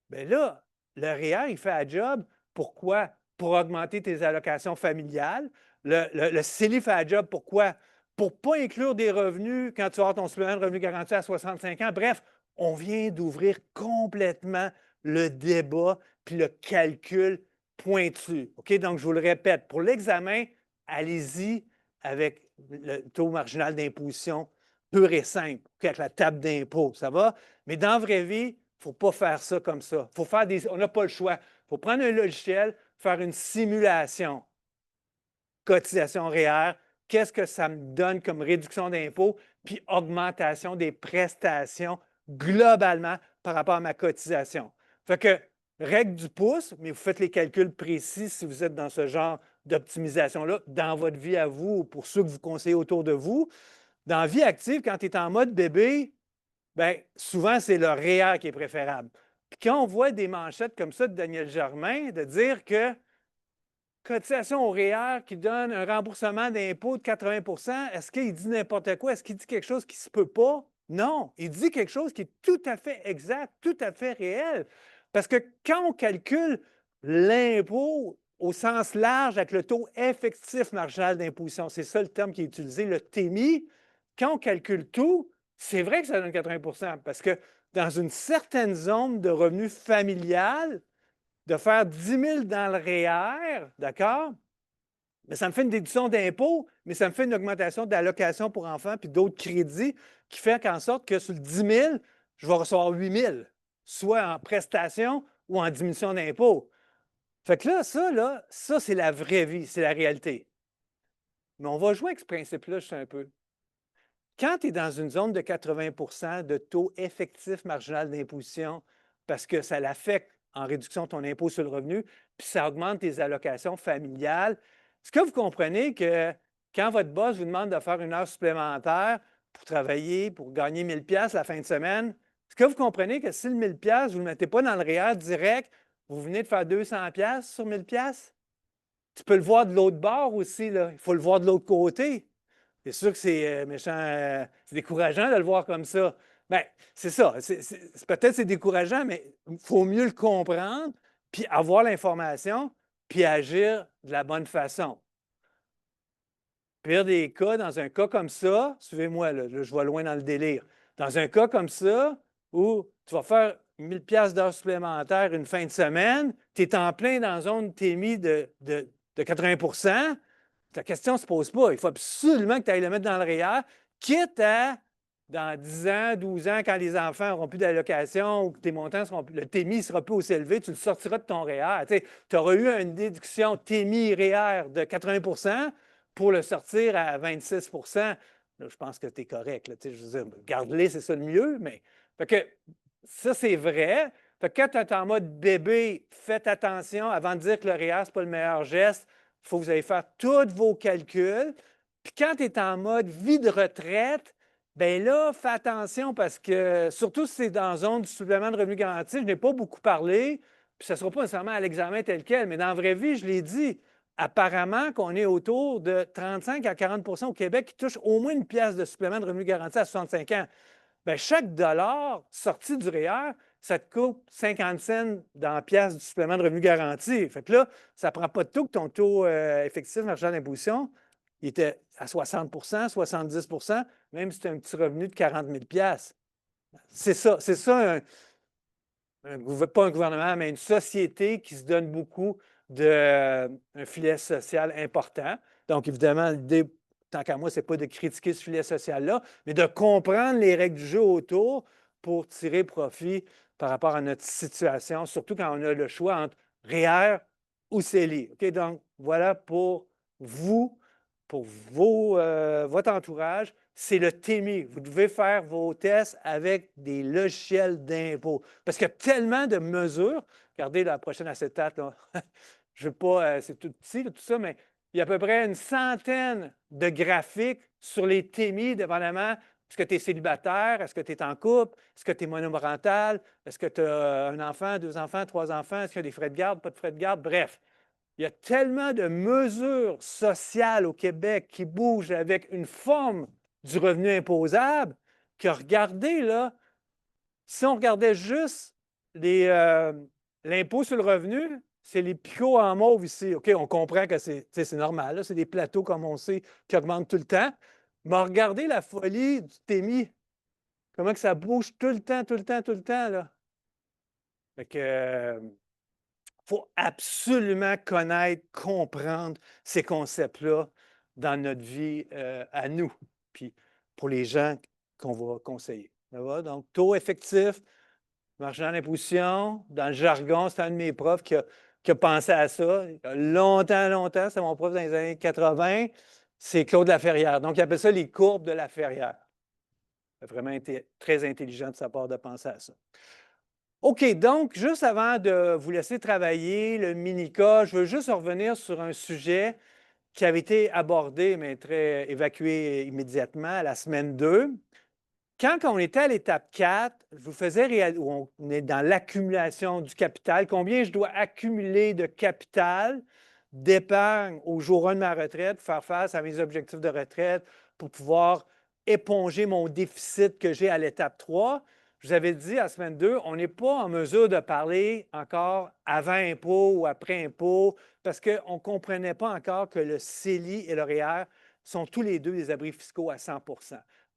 bien là, le REER, il fait la job. Pourquoi? Pour augmenter tes allocations familiales. Le CELI fait la job. Pourquoi? Pour ne pas inclure des revenus quand tu as ton supplément de revenu garanti à 65 ans. Bref, on vient d'ouvrir complètement le débat puis le calcul pointu. OK? Donc, je vous le répète, pour l'examen, allez-y avec le taux marginal d'imposition pur et simple, avec la table d'impôt. Ça va? Mais dans la vraie vie, il ne faut pas faire ça comme ça. Faut faire on n'a pas le choix. Il faut prendre un logiciel, faire une simulation. Cotisation REER, qu'est-ce que ça me donne comme réduction d'impôt, puis augmentation des prestations globalement par rapport à ma cotisation. Fait que, règle du pouce, mais vous faites les calculs précis si vous êtes dans ce genre d'optimisation-là, dans votre vie à vous ou pour ceux que vous conseillez autour de vous. Dans la vie active, quand tu es en mode bébé, bien, souvent, c'est le REER qui est préférable. Puis quand on voit des manchettes comme ça de Daniel Germain, de dire que cotisation au REER qui donne un remboursement d'impôt de 80 est-ce qu'il dit n'importe quoi? Est-ce qu'il dit quelque chose qui ne se peut pas? Non, il dit quelque chose qui est tout à fait exact, tout à fait réel. Parce que quand on calcule l'impôt au sens large avec le taux effectif marginal d'imposition, c'est ça le terme qui est utilisé, le TEMI, quand on calcule tout, c'est vrai que ça donne 80 parce que dans une certaine zone de revenu familial, de faire 10 000 dans le REER, d'accord? Mais ça me fait une déduction d'impôt, mais ça me fait une augmentation d'allocation pour enfants puis d'autres crédits qui fait qu'en sorte que sur le 10 000, je vais recevoir 8 000, soit en prestation ou en diminution d'impôt. Fait que ça, c'est la vraie vie, c'est la réalité. Mais on va jouer avec ce principe-là juste un peu. Quand tu es dans une zone de 80 de taux effectif marginal d'imposition, parce que ça l'affecte en réduction de ton impôt sur le revenu, puis ça augmente tes allocations familiales, est-ce que vous comprenez que quand votre boss vous demande de faire une heure supplémentaire pour travailler, pour gagner 1 000 $ la fin de semaine, est-ce que vous comprenez que si le 1 000 $, vous ne le mettez pas dans le REER direct, vous venez de faire 200 $ sur 1 000 $? Tu peux le voir de l'autre bord aussi, là. Il faut le voir de l'autre côté. C'est sûr que c'est méchant, c'est décourageant de le voir comme ça. Bien, c'est ça. Peut-être c'est décourageant, mais il faut mieux le comprendre, puis avoir l'information, puis agir de la bonne façon. Pire des cas, dans un cas comme ça, suivez-moi, là, je vais loin dans le délire. Dans un cas comme ça, où tu vas faire 1 000 $ d'heures supplémentaires une fin de semaine, tu es en plein dans une zone TMI de 80 la question ne se pose pas. Il faut absolument que tu ailles le mettre dans le REER, quitte à, dans 10 ans, 12 ans, quand les enfants n'auront plus d'allocation ou que tes montants seront plus, le TMI sera plus aussi élevé, tu le sortiras de ton REER. Tu auras eu une déduction TMI-REER de 80 pour le sortir à 26 là, je pense que tu es correct. Là, je veux dire, garde-les, c'est ça le mieux, mais fait que, ça, c'est vrai. Fait que quand tu es en mode bébé, faites attention avant de dire que le REER, ce n'est pas le meilleur geste. Il faut que vous allez faire tous vos calculs. Puis quand tu es en mode vie de retraite, bien là, fais attention parce que, surtout si c'est dans la zone du supplément de revenu garanti, je n'ai pas beaucoup parlé, puis ce ne sera pas nécessairement à l'examen tel quel, mais dans la vraie vie, je l'ai dit, apparemment qu'on est autour de 35 à 40 au Québec qui touchent au moins une pièce de supplément de revenu garanti à 65 ans. Bien, chaque dollar sorti du REER, ça te coûte 50 cents dans la pièce du supplément de revenu garanti. Fait que là, ça ne prend pas de tout que ton taux effectif marginal d'imposition, il était à 60 70 même si tu as un petit revenu de 40 000 C'est ça, pas un gouvernement, mais une société qui se donne beaucoup d'un filet social important. Donc, évidemment, l'idée, tant qu'à moi, ce n'est pas de critiquer ce filet social-là, mais de comprendre les règles du jeu autour pour tirer profit par rapport à notre situation, surtout quand on a le choix entre REER ou CELI. OK? Donc, voilà pour vous, pour votre entourage, c'est le TMI. Vous devez faire vos tests avec des logiciels d'impôt. Parce qu'il y a tellement de mesures. Regardez la prochaine acétate, là. Je ne veux pas, c'est tout petit, là, tout ça, mais il y a à peu près une centaine de graphiques sur les TMI, dépendamment. Est-ce que tu es célibataire? Est-ce que tu es en couple? Est-ce que tu es monoparental? Est-ce que tu as un enfant, deux enfants, trois enfants? Est-ce qu'il y a des frais de garde, pas de frais de garde? Bref, il y a tellement de mesures sociales au Québec qui bougent avec une forme du revenu imposable que regardez, là, si on regardait juste l'impôt sur le revenu, c'est les picots en mauve ici. OK, on comprend que c'est normal, c'est des plateaux, comme on sait, qui augmentent tout le temps. Mais regardez la folie du TMI. Comment que ça bouge tout le temps, tout le temps, tout le temps, là. Fait que, faut absolument connaître, comprendre ces concepts-là dans notre vie à nous, puis pour les gens qu'on va conseiller. Ça va? Donc, taux effectif, marginal d'imposition, dans le jargon, c'est un de mes profs qui a pensé à ça. Il y a longtemps, longtemps, c'est mon prof dans les années 80, c'est Claude Laferrière. Donc, il appelle ça les courbes de Laferrière. Il a vraiment été très intelligent de sa part de penser à ça. OK, donc, juste avant de vous laisser travailler le mini-cas, je veux juste revenir sur un sujet qui avait été abordé, mais très évacué immédiatement à la semaine 2. Quand on était à l'étape 4, je vous faisais où on est dans l'accumulation du capital, combien je dois accumuler de capital, d'épargne au jour 1 de ma retraite, pour faire face à mes objectifs de retraite, pour pouvoir éponger mon déficit que j'ai à l'étape 3. Je vous avais dit à la semaine 2, on n'est pas en mesure de parler encore avant impôt ou après impôt parce qu'on ne comprenait pas encore que le CELI et le REER sont tous les deux des abris fiscaux à 100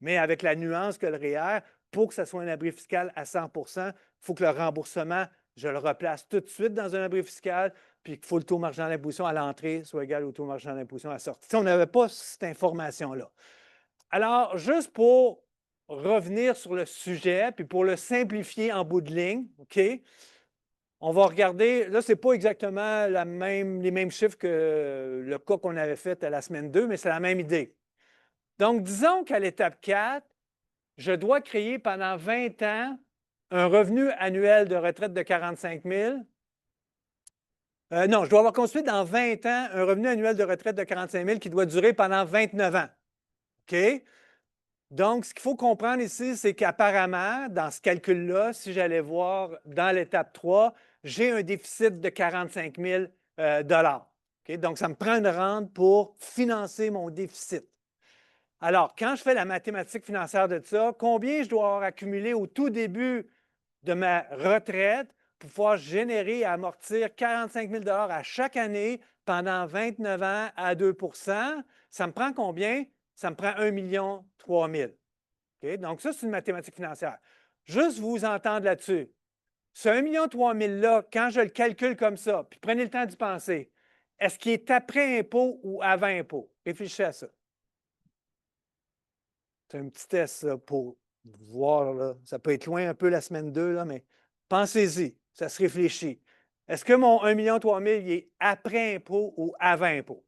mais avec la nuance que le REER, pour que ce soit un abri fiscal à 100 il faut que le remboursement, je le replace tout de suite dans un abri fiscal, puis qu'il faut le taux marginal d'imposition à l'entrée soit égal au taux marginal d'imposition à la sortie. Si on n'avait pas cette information-là. Alors, juste pour revenir sur le sujet, puis pour le simplifier en bout de ligne, OK? On va regarder, là, ce n'est pas exactement les mêmes chiffres que le cas qu'on avait fait à la semaine 2, mais c'est la même idée. Donc, disons qu'à l'étape 4, je dois créer pendant 20 ans un revenu annuel de retraite de 45 000. Non, je dois avoir construit dans 20 ans un revenu annuel de retraite de 45 000 qui doit durer pendant 29 ans. OK? Donc, ce qu'il faut comprendre ici, c'est qu'apparemment, dans ce calcul-là, si j'allais voir dans l'étape 3, j'ai un déficit de 45 000 OK? Donc, ça me prend une rente pour financer mon déficit. Alors, quand je fais la mathématique financière de ça, combien je dois avoir accumulé au tout début de ma retraite pour pouvoir générer et amortir 45 000 à chaque année pendant 29 ans à 2 ça me prend combien? Ça me prend 1 300 000. Okay? Donc, ça, c'est une mathématique financière. Juste vous entendre là-dessus. Ce 1 300 000-là, quand je le calcule comme ça, puis prenez le temps d'y penser, est-ce qu'il est après impôt ou avant impôt? Réfléchissez à ça. C'est un petit test là, pour voir. Là. Ça peut être loin un peu la semaine 2, là, mais pensez-y, ça se réfléchit. Est-ce que mon 1 300 000 il est après impôt ou avant impôt?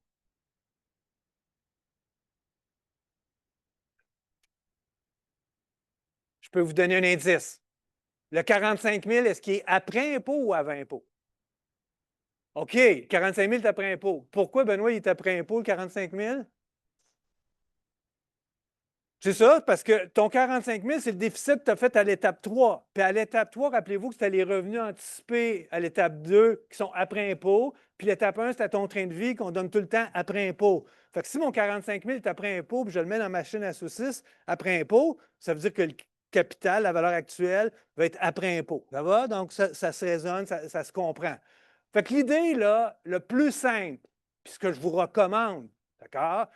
Je peux vous donner un indice. Le 45 000, est-ce qu'il est après impôt ou avant impôt? OK, 45 000 est après impôt. Pourquoi, Benoît, il est après impôt, le 45 000? C'est ça, parce que ton 45 000, c'est le déficit que tu as fait à l'étape 3. Puis à l'étape 3, rappelez-vous que c'était les revenus anticipés à l'étape 2 qui sont après impôt. Puis l'étape 1, c'était ton train de vie qu'on donne tout le temps après impôt. Fait que si mon 45 000 est après impôt, puis je le mets dans ma machine à saucisses après impôt, ça veut dire que le capital, la valeur actuelle, va être après impôt. Ça va? Donc, ça se raisonne, ça se comprend. Fait que l'idée, là, le plus simple, puis ce que je vous recommande, d'accord?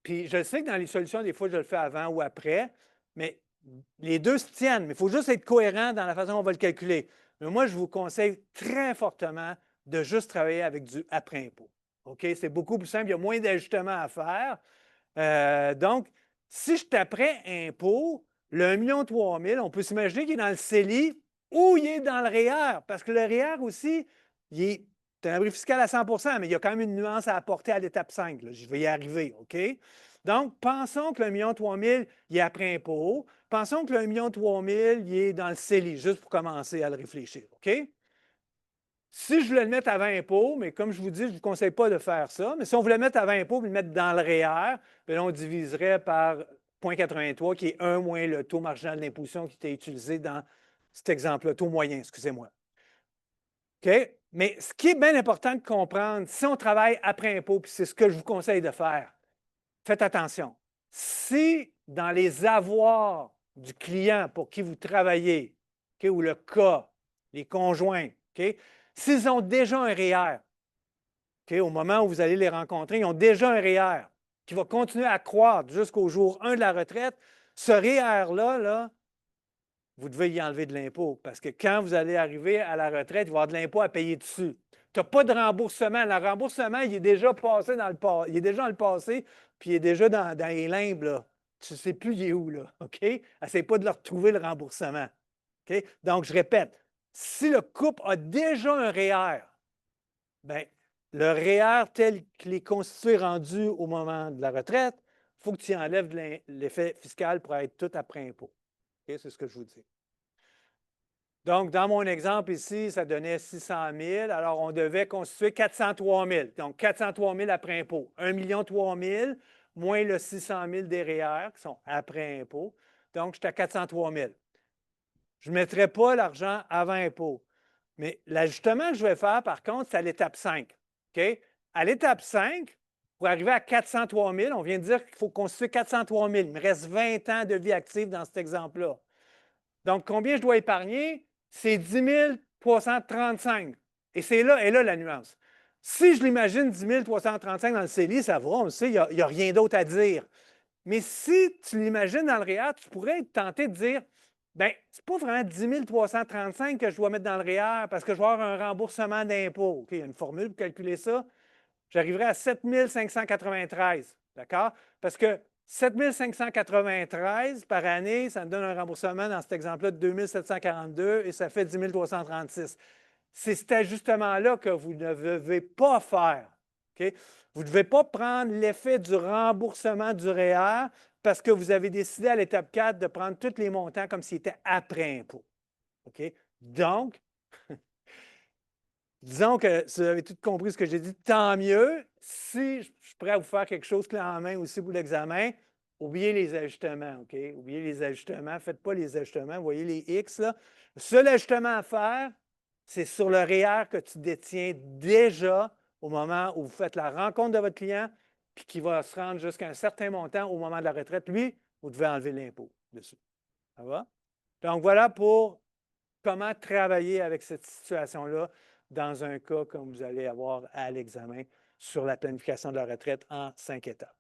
Puis je sais que dans les solutions, des fois, je le fais avant ou après, mais les deux se tiennent. Mais il faut juste être cohérent dans la façon dont on va le calculer. Mais moi, je vous conseille très fortement de juste travailler avec du après-impôt. OK? C'est beaucoup plus simple, il y a moins d'ajustements à faire. Donc, si je t'apprends impôt, le 1 300 000, on peut s'imaginer qu'il est dans le CELI ou il est dans le REER, parce que le REER aussi, il est un abri fiscal à 100 mais il y a quand même une nuance à apporter à l'étape 5. Là. Je vais y arriver, OK? Donc, pensons que le 1 300 000, il est après impôt. Pensons que le 1 300 000, il est dans le CELI, juste pour commencer à le réfléchir, OK? Si je voulais le mettre avant impôt, mais comme je vous dis, je ne vous conseille pas de faire ça, mais si on voulait le mettre avant impôt et le mettre dans le REER, bien, on diviserait par 0,83, qui est 1 moins le taux marginal d'imposition qui était utilisé dans cet exemple-là, taux moyen, excusez-moi. OK? Mais ce qui est bien important de comprendre, si on travaille après impôt, puis c'est ce que je vous conseille de faire, faites attention. Si dans les avoirs du client pour qui vous travaillez, OK, ou le cas, les conjoints, OK, s'ils ont déjà un REER, OK, au moment où vous allez les rencontrer, ils ont déjà un REER qui va continuer à croître jusqu'au jour 1 de la retraite, ce REER-là, là, vous devez y enlever de l'impôt parce que quand vous allez arriver à la retraite, il va y avoir de l'impôt à payer dessus. Tu n'as pas de remboursement. Le remboursement, il est déjà passé dans le passé. Il est déjà dans le passé, puis il est déjà dans les limbes, là. Tu ne sais plus il est où, là. OK? Essaye pas de le retrouver, le remboursement. OK? Donc, je répète, si le couple a déjà un REER, bien, le REER tel qu'il est constitué rendu au moment de la retraite, il faut que tu enlèves l'effet fiscal pour être tout après impôt. OK? C'est ce que je vous dis. Donc, dans mon exemple ici, ça donnait 600 000. Alors, on devait constituer 403 000. Donc, 403 000 après impôt. 1 300 000 moins le 600 000 des REER qui sont après impôt. Donc, j'étais à 403 000. Je ne mettrai pas l'argent avant impôt. Mais l'ajustement que je vais faire, par contre, c'est à l'étape 5. OK? À l'étape 5, pour arriver à 403 000, on vient de dire qu'il faut constituer 403 000. Il me reste 20 ans de vie active dans cet exemple-là. Donc, combien je dois épargner? C'est 10 335. Et c'est là, et là la nuance. Si je l'imagine 10 335 dans le CELI, ça va, on le sait, il n'y a rien d'autre à dire. Mais si tu l'imagines dans le REER, tu pourrais être tenté de dire, bien, c'est pas vraiment 10 335 que je dois mettre dans le REER parce que je vais avoir un remboursement d'impôt. OK, il y a une formule pour calculer ça. J'arriverai à 7 593. D'accord? Parce que 7 593 par année, ça me donne un remboursement dans cet exemple-là de 2 742 et ça fait 10 336. C'est cet ajustement-là que vous ne devez pas faire. OK? Vous ne devez pas prendre l'effet du remboursement du REER parce que vous avez décidé à l'étape 4 de prendre tous les montants comme s'ils étaient après impôt. OK? Donc, disons que si vous avez tout compris ce que j'ai dit, tant mieux. Si je suis prêt à vous faire quelque chose clé en main aussi pour l'examen, oubliez les ajustements, OK? Oubliez les ajustements, faites pas les ajustements, vous voyez les X, là. Le seul ajustement à faire, c'est sur le REER que tu détiens déjà au moment où vous faites la rencontre de votre client, puis qui va se rendre jusqu'à un certain montant au moment de la retraite. Lui, vous devez enlever l'impôt dessus. Ça va? Donc, voilà pour comment travailler avec cette situation-là dans un cas comme vous allez avoir à l'examen sur la planification de la retraite en 5 étapes.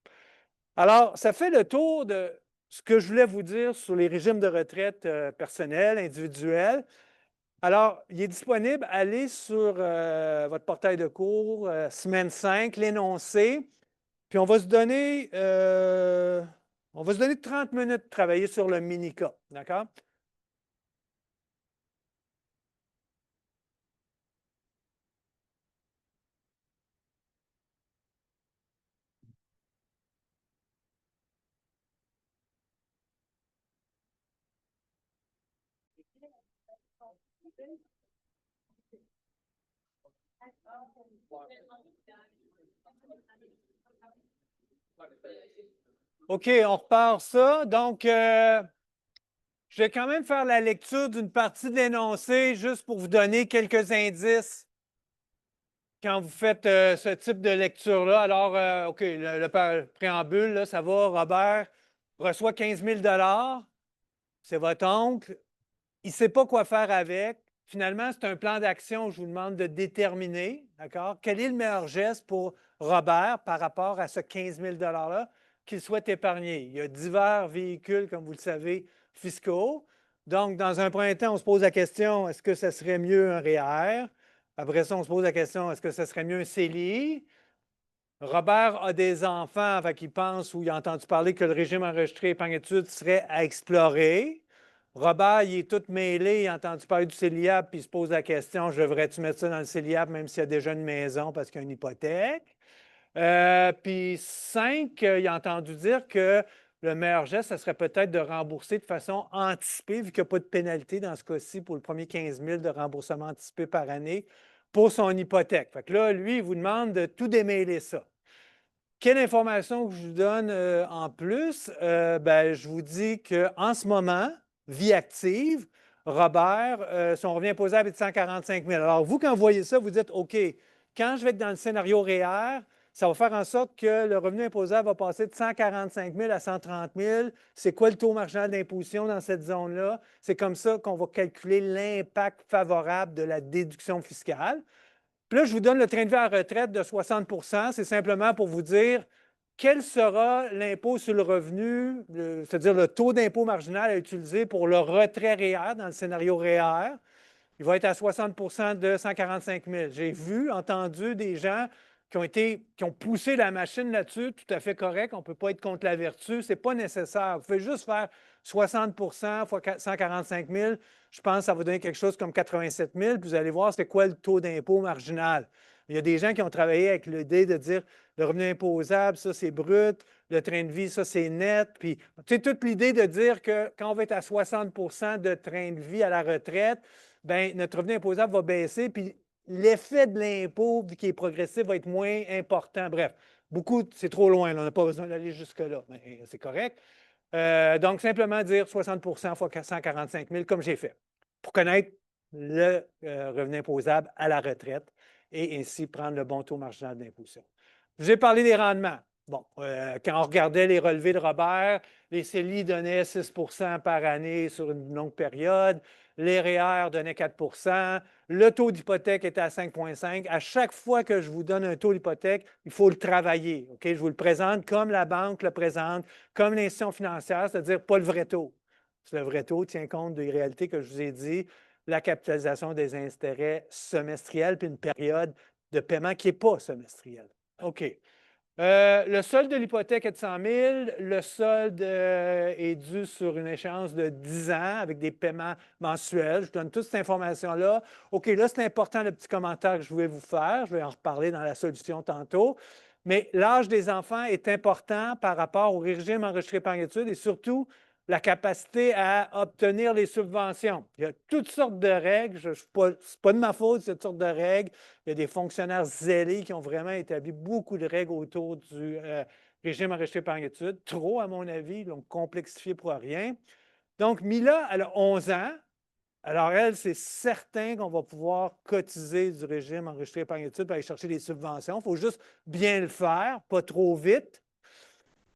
Alors, ça fait le tour de ce que je voulais vous dire sur les régimes de retraite personnels, individuels. Alors, il est disponible, allez sur votre portail de cours, semaine 5, l'énoncé, puis on va se donner 30 minutes de travailler sur le mini-cas, d'accord? OK, on repart ça. Donc, je vais quand même faire la lecture d'une partie de l'énoncé juste pour vous donner quelques indices quand vous faites ce type de lecture-là. Alors, OK, le préambule, là, ça va. Robert reçoit 15 000 c'est votre oncle. Il ne sait pas quoi faire avec. Finalement, c'est un plan d'action, je vous demande de déterminer, d'accord? Quel est le meilleur geste pour Robert par rapport à ce 15 000 $-là qu'il souhaite épargner? Il y a divers véhicules, comme vous le savez, fiscaux. Donc, dans un premier temps, on se pose la question, est-ce que ce serait mieux un REER? Après ça, on se pose la question, est-ce que ce serait mieux un CELI? Robert a des enfants, fait qu'il pense ou il a entendu parler que le régime enregistré épargne-études serait à explorer. Robert, il est tout mêlé, il a entendu parler du CELIAP, puis il se pose la question, je devrais-tu mettre ça dans le CELIAP même s'il y a déjà une maison parce qu'il y a une hypothèque? Puis 5, il a entendu dire que le meilleur geste, ce serait peut-être de rembourser de façon anticipée, vu qu'il n'y a pas de pénalité dans ce cas-ci pour le premier 15 000 de remboursement anticipé par année pour son hypothèque. Fait que là, lui, il vous demande de tout démêler ça. Quelle information que je vous donne en plus? Ben, je vous dis qu'en ce moment, vie active, Robert, son revenu imposable est de 145 000. Alors, vous, quand vous voyez ça, vous dites, OK, quand je vais être dans le scénario REER, ça va faire en sorte que le revenu imposable va passer de 145 000 à 130 000. C'est quoi le taux marginal d'imposition dans cette zone-là? C'est comme ça qu'on va calculer l'impact favorable de la déduction fiscale. Puis là, je vous donne le train de vie à la retraite de 60 %. C'est simplement pour vous dire quel sera l'impôt sur le revenu, c'est-à-dire le taux d'impôt marginal à utiliser pour le retrait REER dans le scénario REER. Il va être à 60 % de 145 000. J'ai vu, entendu des gens qui ont poussé la machine là-dessus, tout à fait correct. On ne peut pas être contre la vertu. Ce n'est pas nécessaire. Vous pouvez juste faire 60 fois 145 000. Je pense que ça va donner quelque chose comme 87 000. Puis vous allez voir c'est quoi le taux d'impôt marginal. Il y a des gens qui ont travaillé avec l'idée de dire le revenu imposable, ça c'est brut, le train de vie, ça c'est net. Puis, tu sais, toute l'idée de dire que quand on va être à 60 % de train de vie à la retraite, bien, notre revenu imposable va baisser, puis l'effet de l'impôt, vu qu'il est progressif, va être moins important. Bref, c'est trop loin, là, on n'a pas besoin d'aller jusque-là, mais c'est correct. Donc, simplement dire 60 % fois 145 000, comme j'ai fait, pour connaître le revenu imposable à la retraite et ainsi prendre le bon taux marginal d'imposition. Je vous ai parlé des rendements. Bon, quand on regardait les relevés de Robert, les CELI donnaient 6 % par année sur une longue période, les REER donnaient 4 % le taux d'hypothèque était à 5,5. À chaque fois que je vous donne un taux d'hypothèque, il faut le travailler. OK? Je vous le présente comme la banque le présente, comme l'institution financière, c'est-à-dire pas le vrai taux. Le vrai taux tient compte des réalités que je vous ai dit, la capitalisation des intérêts semestriels, puis une période de paiement qui n'est pas semestrielle. OK. Le solde de l'hypothèque est de 100 000. Le solde est dû sur une échéance de 10 ans avec des paiements mensuels. Je donne toute cette information-là. OK, là, c'est important le petit commentaire que je voulais vous faire. Je vais en reparler dans la solution tantôt. Mais l'âge des enfants est important par rapport au régime enregistré par études et surtout la capacité à obtenir les subventions. Il y a toutes sortes de règles. Ce n'est pas de ma faute, c'est toutes sortes de règles. Il y a des fonctionnaires zélés qui ont vraiment établi beaucoup de règles autour du régime enregistré par études. Trop, à mon avis, ils l'ont complexifié pour rien. Donc, Mila, elle a 11 ans. Alors, elle, c'est certain qu'on va pouvoir cotiser du régime enregistré par études pour aller chercher des subventions. Il faut juste bien le faire, pas trop vite.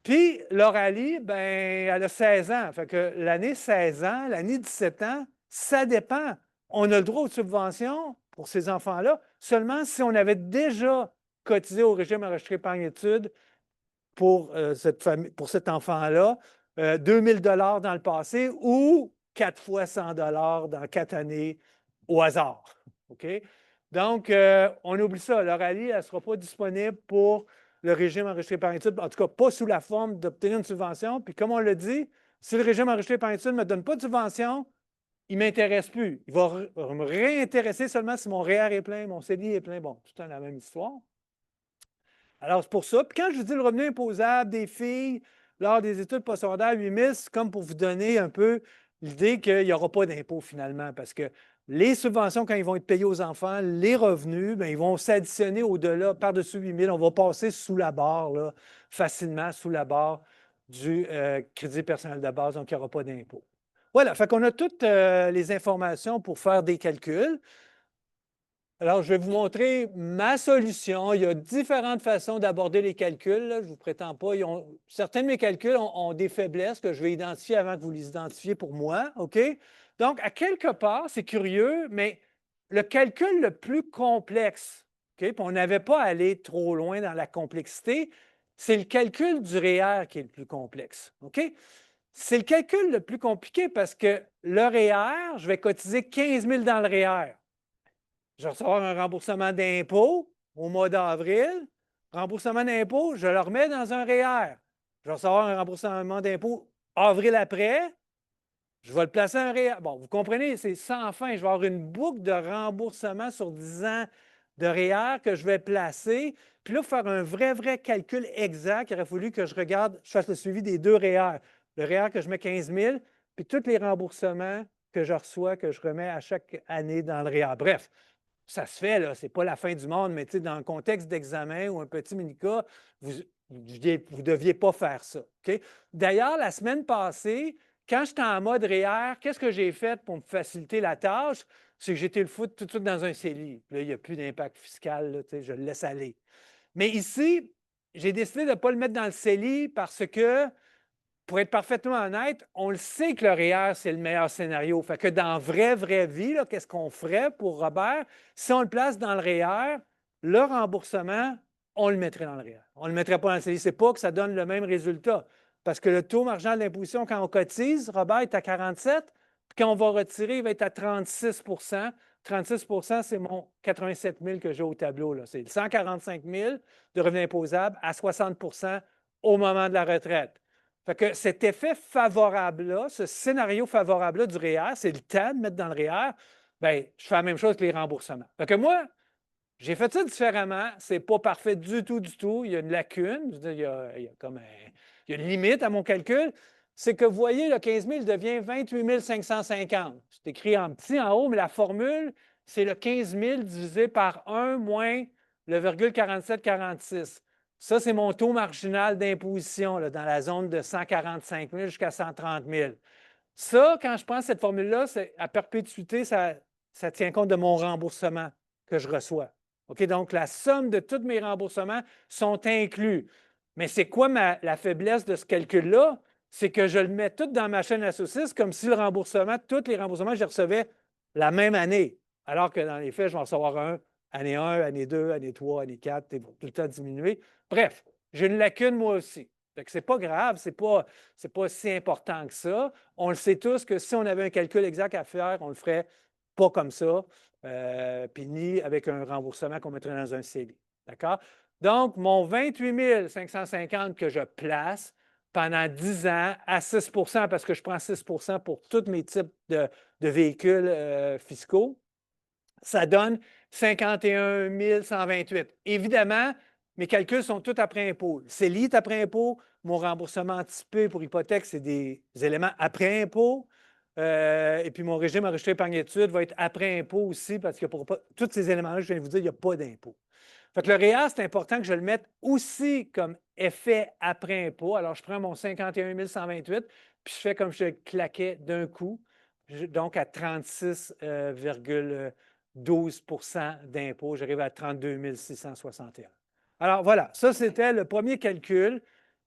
Puis, Lauralie, ben, elle a 16 ans. Fait que l'année 16 ans, l'année 17 ans, ça dépend. On a le droit aux subventions pour ces enfants-là seulement si on avait déjà cotisé au régime enregistré épargne études pour, pour cet enfant-là, 2 000 $ dans le passé ou 4 fois 100 $ dans 4 années au hasard. OK? Donc, on oublie ça. L'Oralie, elle ne sera pas disponible pour le régime enregistré par études, en tout cas pas sous la forme d'obtenir une subvention. Puis comme on le dit, si le régime enregistré par études ne me donne pas de subvention, il ne m'intéresse plus. Il va me réintéresser seulement si mon REER est plein, mon CELI est plein. Bon, tout le temps la même histoire. Alors, c'est pour ça. Puis quand je vous dis le revenu imposable des filles lors des études postsecondaires 8 000, c'est comme pour vous donner un peu l'idée qu'il n'y aura pas d'impôt finalement, parce que les subventions, quand ils vont être payés aux enfants, les revenus, bien, ils vont s'additionner au-delà, par-dessus 8 000. On va passer sous la barre, là, facilement sous la barre du crédit personnel de base, donc il n'y aura pas d'impôt. Voilà, fait qu'on a toutes les informations pour faire des calculs. Alors, je vais vous montrer ma solution. Il y a différentes façons d'aborder les calculs. Là. Je ne vous prétends pas. Certains de mes calculs ont des faiblesses que je vais identifier avant que vous les identifiez pour moi. OK? Donc, à quelque part, c'est curieux, mais le calcul le plus complexe, OK? Puis on n'avait pas à aller trop loin dans la complexité, c'est le calcul du REER qui est le plus complexe. OK? C'est le calcul le plus compliqué parce que le REER, je vais cotiser 15 000 dans le REER. Je vais recevoir un remboursement d'impôt au mois d'avril. Remboursement d'impôt, je le remets dans un REER. Je vais recevoir un remboursement d'impôt avril après. Je vais le placer en REER. Bon, vous comprenez, c'est sans fin. Je vais avoir une boucle de remboursement sur 10 ans de REER que je vais placer. Puis là, pour faire un vrai calcul exact, il aurait fallu que je regarde, je fasse le suivi des deux REER. Le REER que je mets 15 000, puis tous les remboursements que je reçois, que je remets à chaque année dans le REER. Bref, ça se fait, là, ce n'est pas la fin du monde, mais dans le contexte d'examen ou un petit mini-cas, vous ne deviez pas faire ça. Okay? D'ailleurs, la semaine passée, quand j'étais en mode REER, qu'est-ce que j'ai fait pour me faciliter la tâche? C'est que j'ai été le foutre tout de suite dans un CELI. Là, il n'y a plus d'impact fiscal, là, je le laisse aller. Mais ici, j'ai décidé de ne pas le mettre dans le CELI parce que, pour être parfaitement honnête, on le sait que le REER, c'est le meilleur scénario. Fait que dans vraie vie, qu'est-ce qu'on ferait pour Robert? Si on le place dans le REER, le remboursement, on le mettrait dans le REER. On ne le mettrait pas dans le CELI. Ce n'est pas que ça donne le même résultat. Parce que le taux marginal d'imposition, quand on cotise, Robert est à 47, puis quand on va retirer, il va être à 36 36 c'est mon 87 000 que j'ai au tableau. C'est 145 000 de revenus imposables à 60 au moment de la retraite. Fait que cet effet favorable-là, ce scénario favorable-là du REER, c'est le temps de mettre dans le REER, bien, je fais la même chose que les remboursements. Fait que moi, j'ai fait ça différemment. Ce n'est pas parfait du tout. Il y a une lacune. Je veux dire, il y a comme il y a une limite à mon calcul. C'est que vous voyez, le 15 000 devient 28 550. C'est écrit en petit en haut, mais la formule, c'est le 15 000 divisé par 1 moins le 0,4746. Ça, c'est mon taux marginal d'imposition dans la zone de 145 000 jusqu'à 130 000. Ça, quand je prends cette formule-là, à perpétuité, ça tient compte de mon remboursement que je reçois. OK? Donc, la somme de tous mes remboursements sont inclus. Mais c'est quoi la faiblesse de ce calcul-là? C'est que je le mets tout dans ma chaîne à saucisses comme si tous les remboursements, je les recevais la même année. Alors que dans les faits, je vais en recevoir année 1, année 2, année 3, année 4, tout le temps diminuer. Bref, j'ai une lacune moi aussi. Ce n'est pas grave, ce n'est pas si important que ça. On le sait tous que si on avait un calcul exact à faire, on ne le ferait pas comme ça, puis ni avec un remboursement qu'on mettrait dans un CELI. D'accord? Donc, mon 28 550 que je place pendant 10 ans à 6 parce que je prends 6 pour tous mes types de véhicules fiscaux, ça donne 51 128. Évidemment, mes calculs sont tous après impôt. Le CELI est après impôt. Mon remboursement anticipé pour hypothèque, c'est des éléments après impôt. Et puis, mon régime enregistré épargne-études va être après impôt aussi parce que pour tous ces éléments-là, je viens de vous dire, il n'y a pas d'impôt. Fait que le REER, c'est important que je le mette aussi comme effet après impôt. Alors, je prends mon 51 128, puis je fais comme je le claquais d'un coup, donc à 36,12 d'impôt. J'arrive à 32 661. Alors, voilà, ça, c'était le premier calcul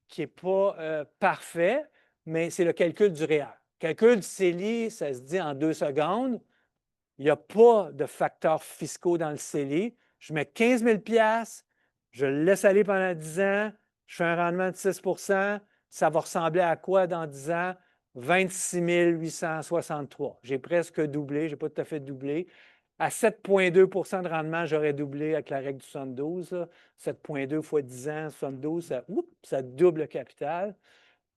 qui n'est pas parfait, mais c'est le calcul du REER. Le calcul du CELI, ça se dit en 2 secondes. Il n'y a pas de facteurs fiscaux dans le CELI. Je mets 15 000 je le laisse aller pendant 10 ans, je fais un rendement de 6 ça va ressembler à quoi dans 10 ans? 26 863. J'ai presque doublé, je n'ai pas tout à fait doublé. À 7,2 de rendement, j'aurais doublé avec la règle du 72. 7,2 fois 10 ans, 72, ça double le capital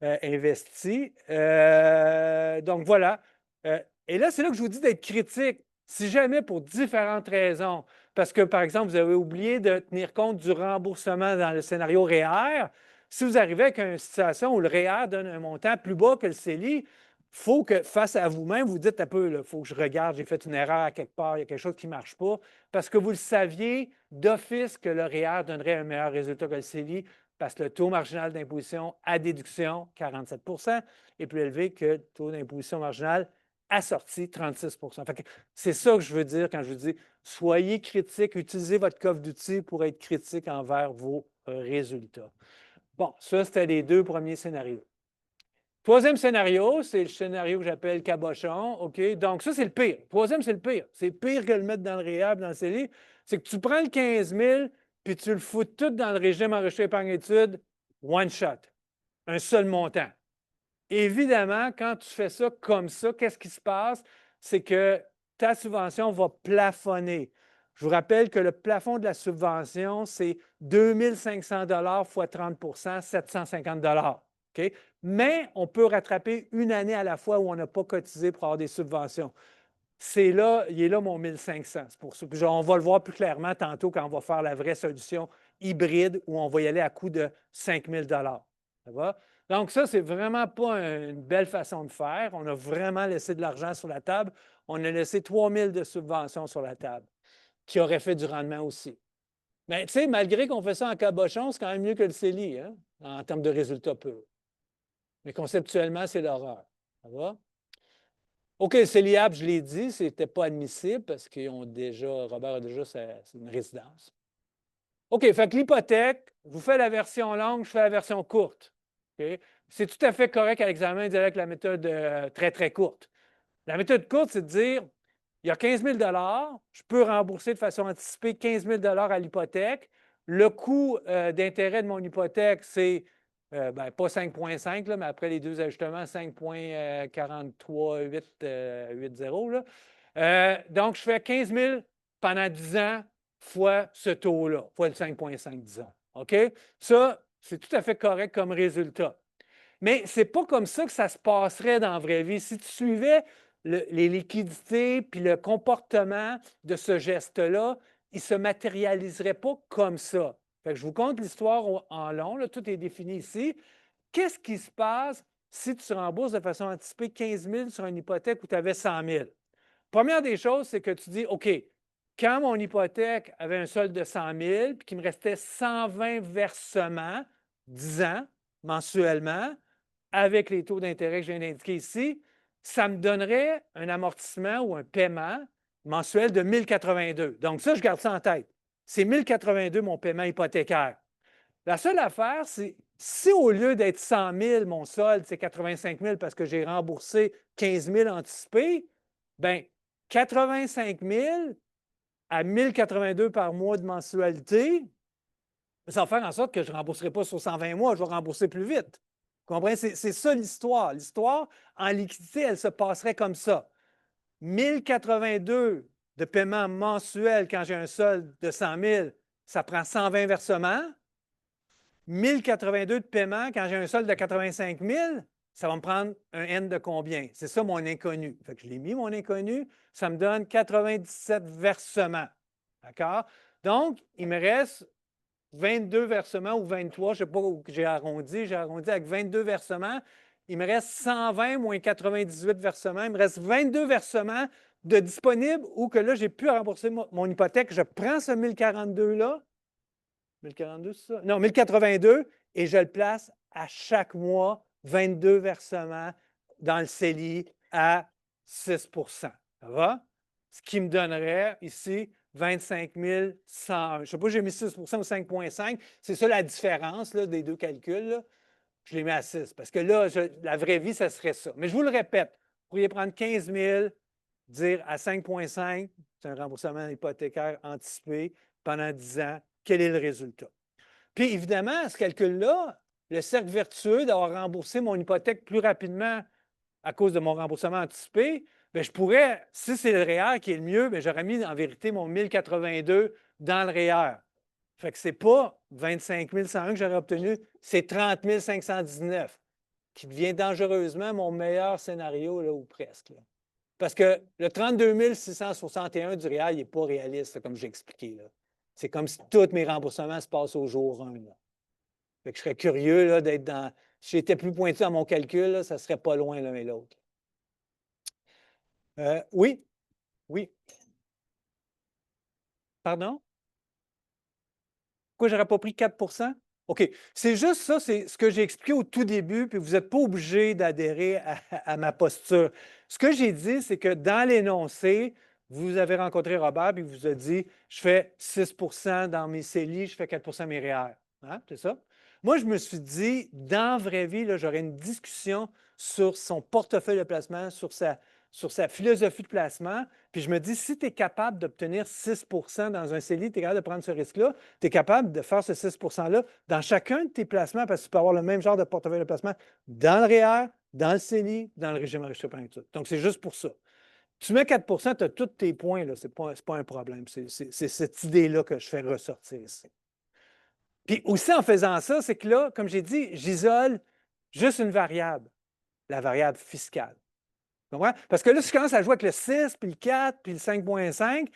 investi. Donc voilà. Et là, c'est là que je vous dis d'être critique. Si jamais, pour différentes raisons, parce que, par exemple, vous avez oublié de tenir compte du remboursement dans le scénario REER, si vous arrivez avec une situation où le REER donne un montant plus bas que le CELI, il faut que, face à vous-même, vous dites un peu, il faut que je regarde, j'ai fait une erreur à quelque part, il y a quelque chose qui ne marche pas, parce que vous le saviez d'office que le REER donnerait un meilleur résultat que le CELI. parce que le taux marginal d'imposition à déduction, 47 est plus élevé que le taux d'imposition marginal assorti, 36 c'est ça que je veux dire quand je vous dis soyez critique, utilisez votre coffre d'outils pour être critique envers vos résultats. Bon, ça, c'était les deux premiers scénarios. Troisième scénario, c'est le scénario que j'appelle cabochon. OK? Donc, ça, c'est le pire. Troisième, c'est le pire. C'est pire que le mettre dans le réhab, dans le CELI. C'est que tu prends le 15 000 puis tu le fous tout dans le régime enregistré épargne-études, one shot, un seul montant. Évidemment, quand tu fais ça comme ça, qu'est-ce qui se passe? C'est que ta subvention va plafonner. Je vous rappelle que le plafond de la subvention, c'est 2 500 fois 30 750 OK? Mais on peut rattraper une année à la fois où on n'a pas cotisé pour avoir des subventions. C'est là, il est là mon 1500. C'est pour ça. Puis on va le voir plus clairement tantôt quand on va faire la vraie solution hybride où on va y aller à coût de 5 000 Ça va? Donc, ça, c'est vraiment pas une belle façon de faire. On a vraiment laissé de l'argent sur la table. On a laissé 3 000 de subventions sur la table, qui auraient fait du rendement aussi. Mais tu sais, malgré qu'on fait ça en cabochon, c'est quand même mieux que le CELI, hein, en termes de résultats purs. Mais conceptuellement, c'est l'horreur. Ça va? OK, le CELIAP, je l'ai dit, ce n'était pas admissible parce qu'ils ont déjà, Robert a déjà une résidence. OK, fait que l'hypothèque, je vous fais la version longue, je fais la version courte. OK? C'est tout à fait correct à l'examen d'y aller avec la méthode très, très courte. La méthode courte, c'est de dire, il y a 15 000 je peux rembourser de façon anticipée 15 000 à l'hypothèque. Le coût d'intérêt de mon hypothèque, c'est pas 5,5, mais après les deux ajustements, 5,43880. Donc, je fais 15 000 pendant 10 ans fois ce taux-là, fois le 5,5, disons. OK? Ça, c'est tout à fait correct comme résultat. Mais ce n'est pas comme ça que ça se passerait dans la vraie vie. Si tu suivais les liquidités puis le comportement de ce geste-là, il ne se matérialiserait pas comme ça. Fait que je vous conte l'histoire en long, là, tout est défini ici. Qu'est-ce qui se passe si tu rembourses de façon anticipée 15 000 sur une hypothèque où tu avais 100 000? Première des choses, c'est que tu dis, OK, quand mon hypothèque avait un solde de 100 000 puis qu'il me restait 120 versements, 10 ans, mensuellement, avec les taux d'intérêt que je viens d'indiquer ici, ça me donnerait un amortissement ou un paiement mensuel de 1082. Donc, ça, je garde ça en tête. C'est 1082 mon paiement hypothécaire. La seule affaire, c'est si au lieu d'être 100 000, mon solde, c'est 85 000 parce que j'ai remboursé 15 000 anticipés, bien, 85 000 à 1082 par mois de mensualité, ça va faire en sorte que je ne rembourserai pas sur 120 mois, je vais rembourser plus vite. Vous comprenez? C'est ça l'histoire. L'histoire, en liquidité, elle se passerait comme ça. 1082 de paiement mensuel quand j'ai un solde de 100 000, ça prend 120 versements. 1082 de paiement quand j'ai un solde de 85 000, ça va me prendre un N de combien? C'est ça mon inconnu. Fait que je l'ai mis, mon inconnu. Ça me donne 97 versements. D'accord? Donc, il me reste 22 versements ou 23, je ne sais pas où j'ai arrondi. J'ai arrondi avec 22 versements. Il me reste 120 moins 98 versements. Il me reste 22 versements de disponibles ou que là, j'ai pu rembourser mon hypothèque. Je prends ce 1042-là. 1042, c'est ça? Non, 1082 et je le place à chaque mois, 22 versements dans le CELI à 6 Ça va? Ce qui me donnerait ici 25 101. Je ne sais pas si j'ai mis 6 ou 5,5. C'est ça la différence là, des deux calculs. Là. Je les mets à 6 parce que là, la vraie vie, ça serait ça. Mais je vous le répète, vous pourriez prendre 15 000, dire à 5,5, c'est un remboursement hypothécaire anticipé pendant 10 ans. Quel est le résultat? Puis évidemment, ce calcul-là, le cercle vertueux d'avoir remboursé mon hypothèque plus rapidement à cause de mon remboursement anticipé, bien, je pourrais, si c'est le REER qui est le mieux, bien, j'aurais mis en vérité mon 1082 dans le REER. Fait que ce n'est pas 25 101 que j'aurais obtenu, c'est 30 519, qui devient dangereusement mon meilleur scénario, là, ou presque. Là. Parce que le 32 661 du REER, il n'est pas réaliste, comme j'ai expliqué. C'est comme si tous mes remboursements se passent au jour 1. Là. Fait que je serais curieux là, d'être dans. Si j'étais plus pointu dans mon calcul, là, ça ne serait pas loin l'un et l'autre. Oui, oui. Pardon? Pourquoi je n'aurais pas pris 4 OK. C'est juste ça, c'est ce que j'ai expliqué au tout début, puis vous n'êtes pas obligé d'adhérer à ma posture. Ce que j'ai dit, c'est que dans l'énoncé, vous avez rencontré Robert, puis il vous a dit je fais 6 dans mes CELI, je fais 4 mes REER. Hein? C'est ça? Moi, je me suis dit, dans la vraie vie, j'aurais une discussion sur son portefeuille de placement, sur sa philosophie de placement. Puis je me dis, si tu es capable d'obtenir 6 dans un CELI, tu es capable de prendre ce risque-là, tu es capable de faire ce 6 %-là dans chacun de tes placements, parce que tu peux avoir le même genre de portefeuille de placement dans le REER, dans le CELI, dans le régime enrichissement par études. Donc, c'est juste pour ça. Tu mets 4 tu as tous tes points, ce n'est pas un problème. C'est cette idée-là que je fais ressortir ici. Puis aussi, en faisant ça, c'est que là, comme j'ai dit, j'isole juste une variable, la variable fiscale. Parce que là, si je commence à jouer avec le 6, puis le 4, puis le 5,5,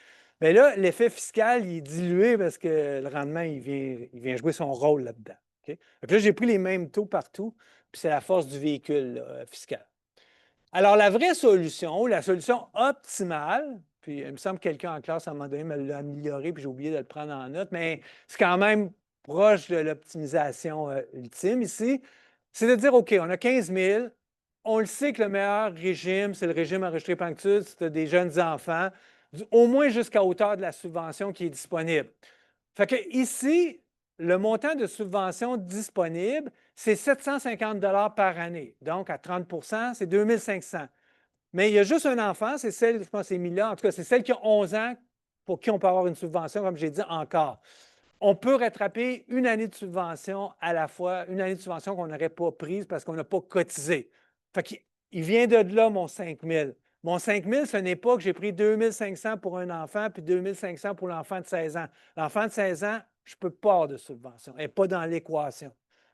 bien là, l'effet fiscal, il est dilué parce que le rendement, il vient jouer son rôle là-dedans. OK? Donc là, j'ai pris les mêmes taux partout, puis c'est la force du véhicule là, fiscal. Alors, la vraie solution, la solution optimale, puis il me semble que quelqu'un en classe, à un moment donné, me l'a amélioré, puis j'ai oublié de le prendre en note, mais c'est quand même proche de l'optimisation ultime ici, c'est de dire, OK, on a 15 000, on le sait que le meilleur régime, c'est le régime enregistré Panctude, si tu as des jeunes enfants, au moins jusqu'à hauteur de la subvention qui est disponible. Fait que ici, le montant de subvention disponible, c'est 750 par année. Donc, à 30 c'est 2500. Mais il y a juste un enfant, c'est celle, je pense que c'est Mila, en tout cas, c'est celle qui a 11 ans pour qui on peut avoir une subvention, comme j'ai dit encore. On peut rattraper une année de subvention à la fois, une année de subvention qu'on n'aurait pas prise parce qu'on n'a pas cotisé. Fait qu'il vient de là, mon 5 000. Mon 5 000, ce n'est pas que j'ai pris 2 500 pour un enfant puis 2 500 pour l'enfant de 16 ans. L'enfant de 16 ans, je ne peux pas avoir de subvention. Elle n'est pas dans l'équation.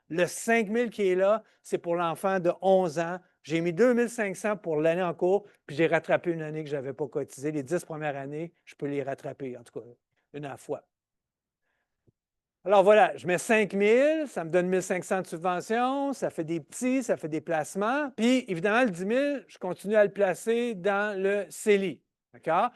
Le 5 000 qui est là, c'est pour l'enfant de 11 ans. J'ai mis 2 500 pour l'année en cours, puis j'ai rattrapé une année que je n'avais pas cotisé. Les 10 premières années, je peux les rattraper, en tout cas, une à la fois. Alors voilà, je mets 5 000, ça me donne 1 500 de subvention, ça fait des petits, ça fait des placements. Puis, évidemment, le 10 000, je continue à le placer dans le CELI. D'accord?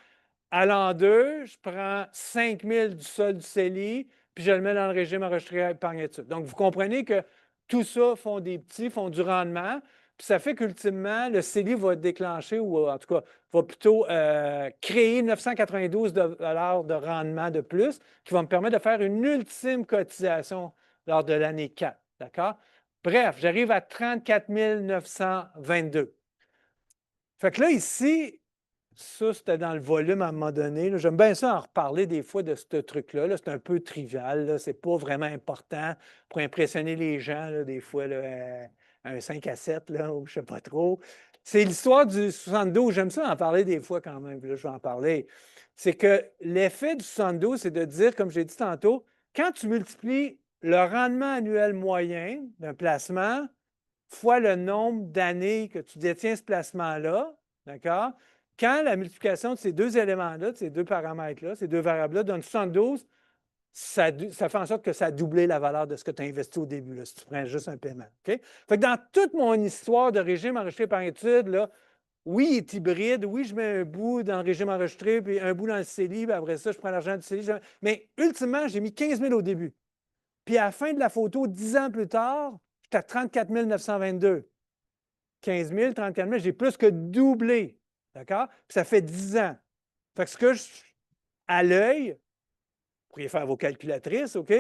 À l'an 2, je prends 5 000 du sol du CELI, puis je le mets dans le régime enregistré épargne études. Donc, vous comprenez que tout ça font des petits, font du rendement. Puis ça fait qu'ultimement, le CELI va déclencher, ou en tout cas, va plutôt créer 992 $ de rendement de plus, qui va me permettre de faire une ultime cotisation lors de l'année 4. D'accord? Bref, j'arrive à 34 922. Fait que là, ici, ça, c'était dans le volume à un moment donné. J'aime bien ça en reparler des fois de ce truc-là. C'est un peu trivial. Ce n'est pas vraiment important pour impressionner les gens, là, des fois, là, un 5 à 7, là, ou je ne sais pas trop. C'est l'histoire du 72. J'aime ça en parler des fois quand même. Là, je vais en parler. C'est que l'effet du 72, c'est de dire, comme j'ai dit tantôt, quand tu multiplies le rendement annuel moyen d'un placement fois le nombre d'années que tu détiens ce placement-là, d'accord? Quand la multiplication de ces deux éléments-là, de ces deux paramètres-là, ces deux variables-là, donne 72, ça fait en sorte que ça a doublé la valeur de ce que tu as investi au début, là, si tu prends juste un paiement. OK? Fait que dans toute mon histoire de régime enregistré par étude, là, oui, il est hybride. Oui, je mets un bout dans le régime enregistré, puis un bout dans le CELI, puis après ça, je prends l'argent du CELI. Mais ultimement, j'ai mis 15 000 au début. Puis à la fin de la photo, 10 ans plus tard, j'étais à 34 922. 15 000, 34 000, j'ai plus que doublé. D'accord? Puis ça fait 10 ans. Fait que ce que à l'œil, vous pourriez faire vos calculatrices, OK?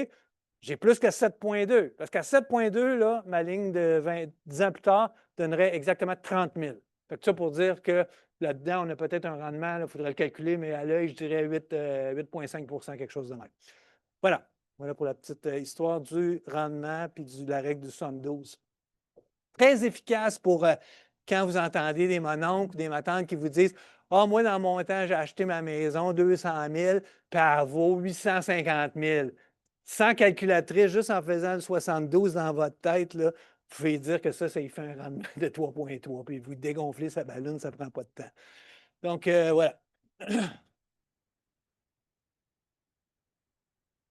J'ai plus que 7,2. Parce qu'à 7,2, là, ma ligne de 10 ans plus tard donnerait exactement 30 000. Fait que ça pour dire que là-dedans, on a peut-être un rendement, il faudrait le calculer, mais à l'œil, je dirais 8,5 quelque chose de même. Voilà. Voilà pour la petite histoire du rendement puis de la règle du 72. Très efficace pour quand vous entendez des mononcles, des matantes qui vous disent ah, moi, dans mon temps, j'ai acheté ma maison 200 000, puis elle vaut 850 000. Sans calculatrice, juste en faisant le 72 dans votre tête, là, vous pouvez dire que ça y fait un rendement de 3,3. Puis vous dégonflez sa ballonne, ça ne prend pas de temps. Donc, voilà.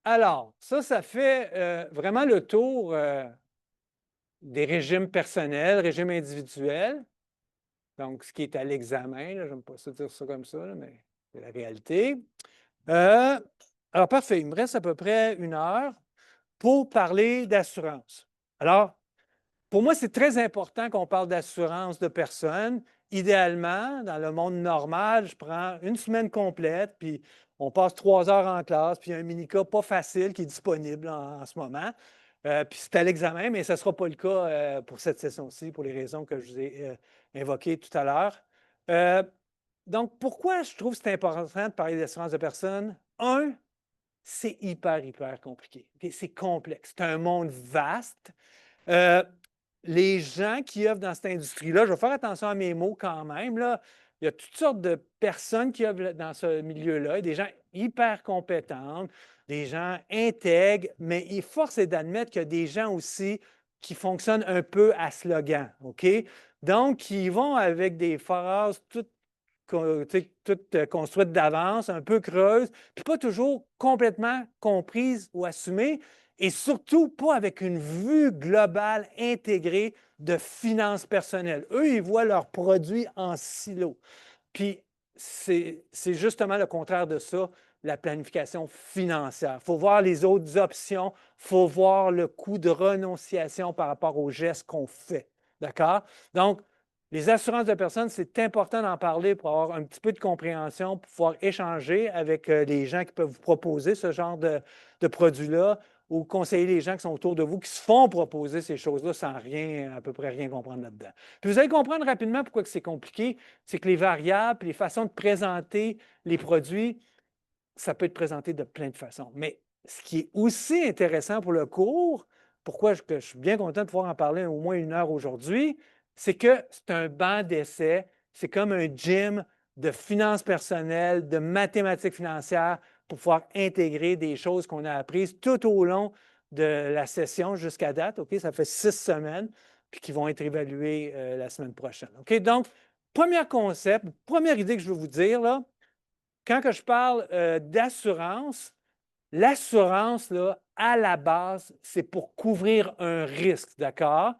Alors, ça fait vraiment le tour des régimes personnels, régimes individuels. Donc, ce qui est à l'examen, je n'aime pas ça dire ça comme ça, là, mais c'est la réalité. Alors, parfait. Il me reste à peu près 1 heure. pour parler d'assurance. Alors, pour moi, c'est très important qu'on parle d'assurance de personnes. Idéalement, dans le monde normal, je prends une semaine complète, puis on passe 3 heures en classe, puis il y a un mini-cas pas facile qui est disponible en ce moment. Puis c'est à l'examen, mais ce ne sera pas le cas pour cette session-ci, pour les raisons que je vous ai invoquées tout à l'heure. Donc, pourquoi je trouve que c'est important de parler d'assurance de personnes? Un, c'est hyper, hyper compliqué. Okay? C'est complexe. C'est un monde vaste. Les gens qui œuvrent dans cette industrie-là, je vais faire attention à mes mots quand même, là. Il y a toutes sortes de personnes qui œuvrent dans ce milieu-là, des gens hyper compétents, des gens intègres, mais il force est d'admettre qu'il y a des gens aussi qui fonctionnent un peu à slogan, OK? Donc, ils vont avec des phrases toutes construites d'avance, un peu creuses, puis pas toujours complètement comprises ou assumées, et surtout pas avec une vue globale intégrée de finances personnelles. Eux, ils voient leurs produits en silo. Puis c'est justement le contraire de ça, la planification financière. Il faut voir les autres options, il faut voir le coût de renonciation par rapport aux gestes qu'on fait. D'accord? Donc, les assurances de personnes, c'est important d'en parler pour avoir un petit peu de compréhension, pour pouvoir échanger avec les gens qui peuvent vous proposer ce genre de produits-là ou conseiller les gens qui sont autour de vous, qui se font proposer ces choses-là sans rien, à peu près rien comprendre là-dedans. Puis vous allez comprendre rapidement pourquoi c'est compliqué, c'est que les variables, les façons de présenter les produits, ça peut être présenté de plein de façons. Mais ce qui est aussi intéressant pour le cours, pourquoi je suis bien content de pouvoir en parler au moins 1 heure aujourd'hui, c'est que c'est un banc d'essai, c'est comme un gym de finances personnelles, de mathématiques financières pour pouvoir intégrer des choses qu'on a apprises tout au long de la session jusqu'à date. OK? Ça fait 6 semaines, puis qui vont être évaluées la semaine prochaine. OK? Donc, premier concept, première idée que je veux vous dire, là, quand que je parle d'assurance, l'assurance, là, à la base, c'est pour couvrir un risque, d'accord?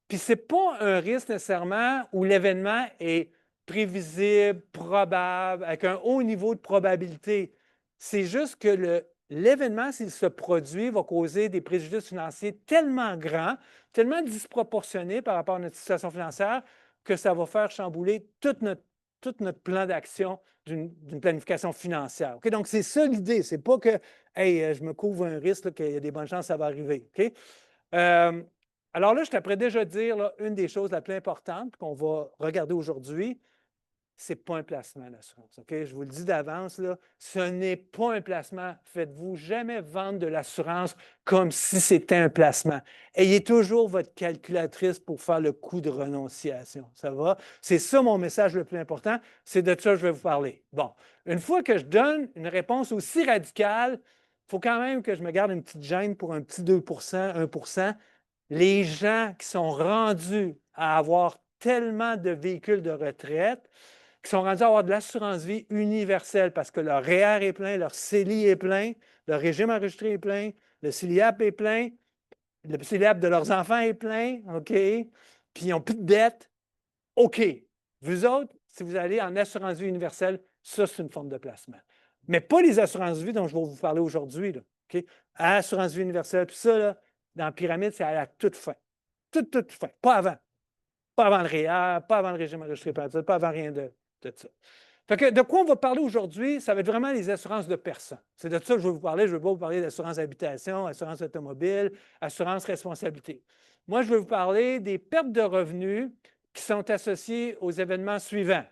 Puis ce n'est pas un risque nécessairement où l'événement est prévisible, probable, avec un haut niveau de probabilité. C'est juste que l'événement, s'il se produit, va causer des préjudices financiers tellement grands, tellement disproportionnés par rapport à notre situation financière, que ça va faire chambouler tout notre plan d'action d'une planification financière. Okay? Donc, c'est ça l'idée. Ce n'est pas que, hey, je me couvre un risque, qu'il y a des bonnes chances que ça va arriver. Okay? Alors là, je t'apprends déjà à dire là, une des choses la plus importante qu'on va regarder aujourd'hui, ce n'est pas un placement d'assurance. Okay? Je vous le dis d'avance, là, ce n'est pas un placement. Faites-vous jamais vendre de l'assurance comme si c'était un placement. Ayez toujours votre calculatrice pour faire le coût de renonciation. Ça va? C'est ça mon message le plus important. C'est de ça que je vais vous parler. Bon, une fois que je donne une réponse aussi radicale, il faut quand même que je me garde une petite gêne pour un petit 2 1 les gens qui sont rendus à avoir tellement de véhicules de retraite, qui sont rendus à avoir de l'assurance vie universelle parce que leur REER est plein, leur CELI est plein, leur régime enregistré est plein, le CELIAP est plein, le CELIAP de leurs enfants est plein, OK? Puis ils n'ont plus de dettes. OK. Vous autres, si vous allez en assurance vie universelle, ça, c'est une forme de placement. Mais pas les assurances vie dont je vais vous parler aujourd'hui. OK? Assurance vie universelle, puis ça, là, dans la pyramide, c'est à la toute fin. Toute fin. Pas avant. Pas avant le REER, pas avant le régime enregistré parental, pas avant rien de ça. Fait que de quoi on va parler aujourd'hui? Ça va être vraiment les assurances de personnes. C'est de ça que je vais vous parler. Je ne vais pas vous parler d'assurance habitation, assurance automobile, assurance responsabilité. Moi, je vais vous parler des pertes de revenus qui sont associées aux événements suivants.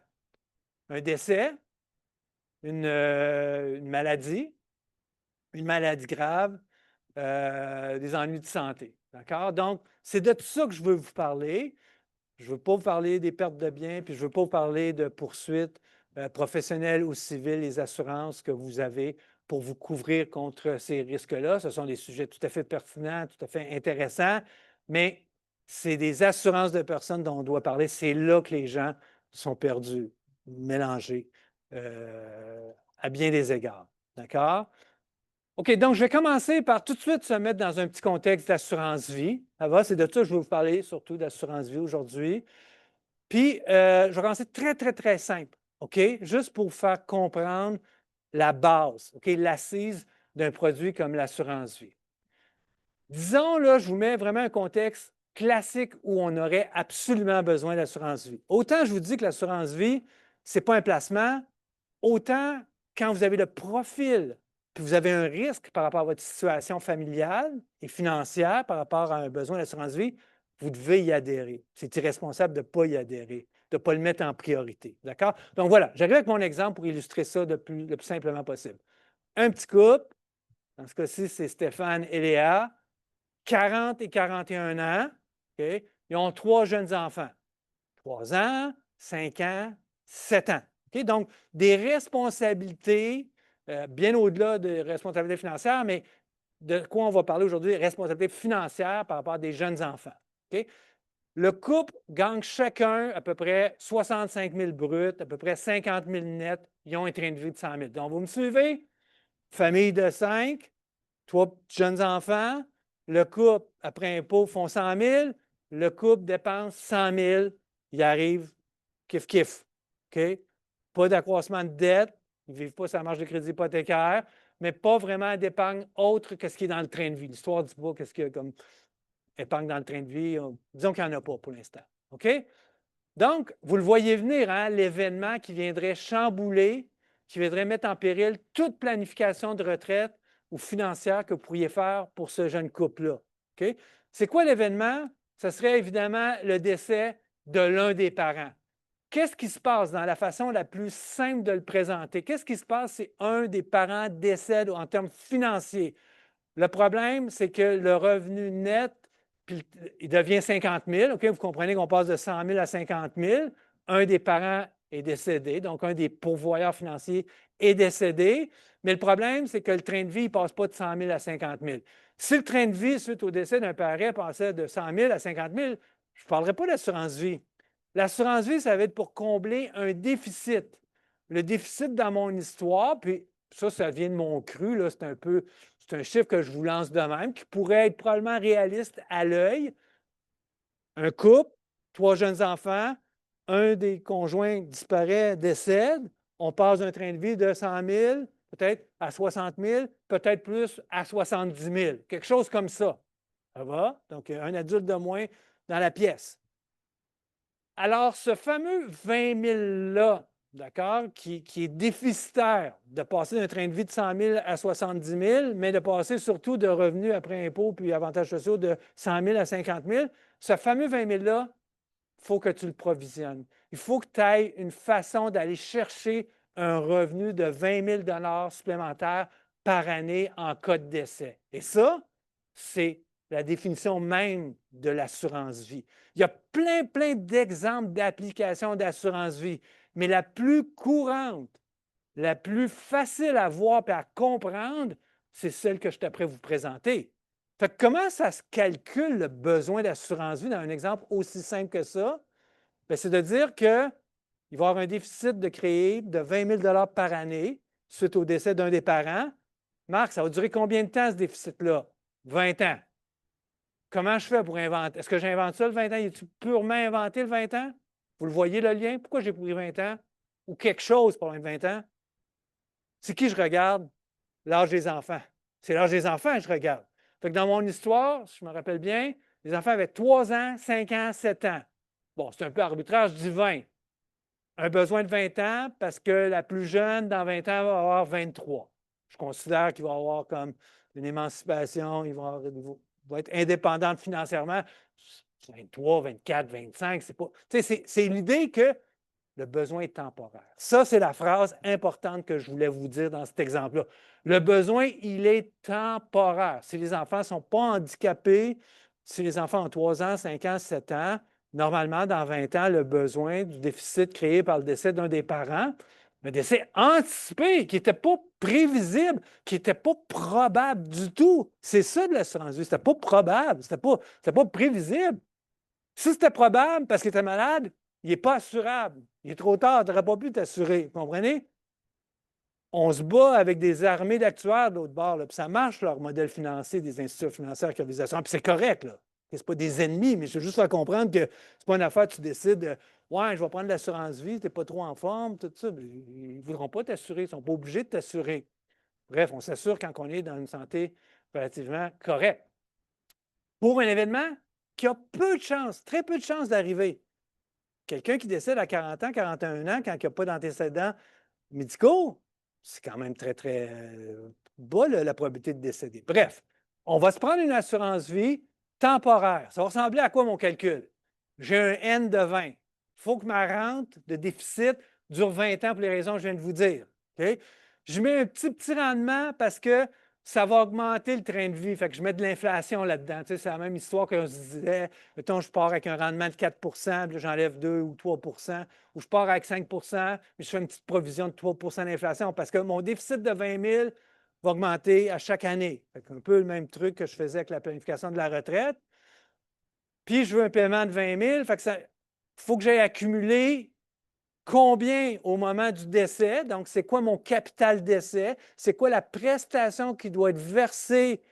Un décès, une maladie grave, des ennuis de santé. D'accord? Donc, c'est de tout ça que je veux vous parler. Je ne veux pas vous parler des pertes de biens, puis je ne veux pas vous parler de poursuites professionnelles ou civiles, les assurances que vous avez pour vous couvrir contre ces risques-là. Ce sont des sujets tout à fait pertinents, tout à fait intéressants, mais c'est des assurances de personnes dont on doit parler. C'est là que les gens sont perdus, mélangés à bien des égards. D'accord? OK, donc je vais commencer par tout de suite se mettre dans un petit contexte d'assurance vie. Ça va? C'est de ça que je vais vous parler, surtout d'assurance vie aujourd'hui. Puis, je vais commencer très, très, très simple, OK? Juste pour vous faire comprendre la base, OK? L'assise d'un produit comme l'assurance vie. Disons, là, je vous mets vraiment un contexte classique où on aurait absolument besoin d'assurance vie. Autant je vous dis que l'assurance vie, ce n'est pas un placement, autant quand vous avez le profil, puis vous avez un risque par rapport à votre situation familiale et financière par rapport à un besoin d'assurance vie, vous devez y adhérer. C'est irresponsable de ne pas y adhérer, de ne pas le mettre en priorité. D'accord? Donc voilà, j'arrive avec mon exemple pour illustrer ça le plus simplement possible. Un petit couple, dans ce cas-ci, c'est Stéphane et Léa, 40 et 41 ans. Okay? Ils ont 3 jeunes enfants. 3 ans, 5 ans, 7 ans. Okay? Donc, des responsabilités bien au-delà des responsabilités financières, mais de quoi on va parler aujourd'hui? Responsabilités financières par rapport à des jeunes enfants. Okay? Le couple gagne chacun à peu près 65 000 bruts, à peu près 50 000 nets. Ils ont un train de vie de 100 000. Donc, vous me suivez? Famille de 5, 3 jeunes enfants. Le couple, après impôt, font 100 000. Le couple dépense 100 000. Il arrive kiff-kiff. OK? Pas d'accroissement de dette. Ils ne vivent pas sur la marge de crédit hypothécaire, mais pas vraiment d'épargne autre que ce qui est dans le train de vie. L'histoire ne dit pas qu'est-ce qu'il y a comme épargne dans le train de vie. Disons qu'il n'y en a pas pour l'instant. OK? Donc, vous le voyez venir, hein, l'événement qui viendrait chambouler, qui viendrait mettre en péril toute planification de retraite ou financière que vous pourriez faire pour ce jeune couple-là. OK? C'est quoi l'événement? Ce serait évidemment le décès de l'un des parents. Qu'est-ce qui se passe dans la façon la plus simple de le présenter? Qu'est-ce qui se passe si un des parents décède en termes financiers? Le problème, c'est que le revenu net, puis il devient 50 000. OK? Vous comprenez qu'on passe de 100 000 à 50 000. Un des parents est décédé, donc un des pourvoyeurs financiers est décédé. Mais le problème, c'est que le train de vie ne passe pas de 100 000 à 50 000. Si le train de vie, suite au décès d'un parent, passait de 100 000 à 50 000, je ne parlerai pas d'assurance vie. L'assurance vie, ça va être pour combler un déficit. Le déficit dans mon histoire, puis ça vient de mon cru, là, c'est un chiffre que je vous lance de même, qui pourrait être probablement réaliste à l'œil. Un couple, 3 jeunes enfants, un des conjoints disparaît, décède, on passe d'un train de vie de 100 000, peut-être à 60 000, peut-être plus à 70 000, quelque chose comme ça. Ça va? Donc, un adulte de moins dans la pièce. Alors, ce fameux 20 000-là, d'accord, qui est déficitaire de passer d'un train de vie de 100 000 à 70 000, mais de passer surtout de revenus après impôts puis avantages sociaux de 100 000 à 50 000, ce fameux 20 000-là, il faut que tu le provisionnes. Il faut que tu aies une façon d'aller chercher un revenu de 20 000 supplémentaires par année en cas de décès. Et ça, c'est la définition même de l'assurance vie. Il y a plein d'exemples d'applications d'assurance vie, mais la plus courante, la plus facile à voir et à comprendre, c'est celle que je suis prêt à vous présenter. Fait que comment ça se calcule le besoin d'assurance vie dans un exemple aussi simple que ça? Bien, c'est de dire qu'il va y avoir un déficit de créer de 20 000 par année suite au décès d'un des parents. Marc, ça va durer combien de temps ce déficit-là? 20 ans. Comment je fais pour inventer? Est-ce que j'invente ça le 20 ans? Est-il purement inventé le 20 ans? Vous le voyez le lien? Pourquoi j'ai pris 20 ans? Ou quelque chose pour 20 ans? C'est qui je regarde? L'âge des enfants. C'est l'âge des enfants que je regarde. Fait que dans mon histoire, si je me rappelle bien, les enfants avaient 3 ans, 5 ans, 7 ans. Bon, c'est un peu arbitraire, je dis 20. Un besoin de 20 ans parce que la plus jeune, dans 20 ans, va avoir 23. Je considère qu'il va avoir comme une émancipation, il va être indépendante financièrement. 23, 24, 25, c'est pas. C'est l'idée que le besoin est temporaire. Ça, c'est la phrase importante que je voulais vous dire dans cet exemple-là. Le besoin, il est temporaire. Si les enfants ne sont pas handicapés, si les enfants ont 3 ans, 5 ans, 7 ans, normalement, dans 20 ans, le besoin du déficit créé par le décès d'un des parents, un décès anticipé, qui n'était pas prévisible, qui n'était pas probable du tout. C'est ça de l'assurance vie. C'était pas probable, c'était pas prévisible. Si c'était probable parce qu'il était malade, il n'est pas assurable. Il est trop tard, tu n'aurais pas pu t'assurer. Vous comprenez? On se bat avec des armées d'actuaires de l'autre bord. Là, puis ça marche, leur modèle financier des institutions financières qui ont des assurances. Puis c'est correct. Là. Ce n'est pas des ennemis, mais je veux juste faire comprendre que ce n'est pas une affaire, tu décides, ouais, je vais prendre l'assurance vie, tu n'es pas trop en forme, tout ça. Ils ne voudront pas t'assurer, ils ne sont pas obligés de t'assurer. Bref, on s'assure quand on est dans une santé relativement correcte. pour un événement qui a peu de chances, très peu de chances d'arriver. Quelqu'un qui décède à 40 ans, 41 ans, quand il n'y a pas d'antécédents médicaux, c'est quand même très, très bas la probabilité de décéder. Bref, on va se prendre une assurance vie temporaire. Ça va ressembler à quoi mon calcul? J'ai un N de 20. Il faut que ma rente de déficit dure 20 ans pour les raisons que je viens de vous dire. Okay? Je mets un petit rendement parce que ça va augmenter le train de vie. Fait que je mets de l'inflation là-dedans. Tu sais, c'est la même histoire qu'on se disait, mettons, je pars avec un rendement de 4 puis j'enlève 2 ou 3 ou je pars avec 5 mais je fais une petite provision de 3 d'inflation parce que mon déficit de 20 000 va augmenter à chaque année. C'est un peu le même truc que je faisais avec la planification de la retraite. Puis je veux un paiement de 20 000, fait que ça, faut que j'aille accumuler combien au moment du décès, donc c'est quoi mon capital décès, c'est quoi la prestation qui doit être versée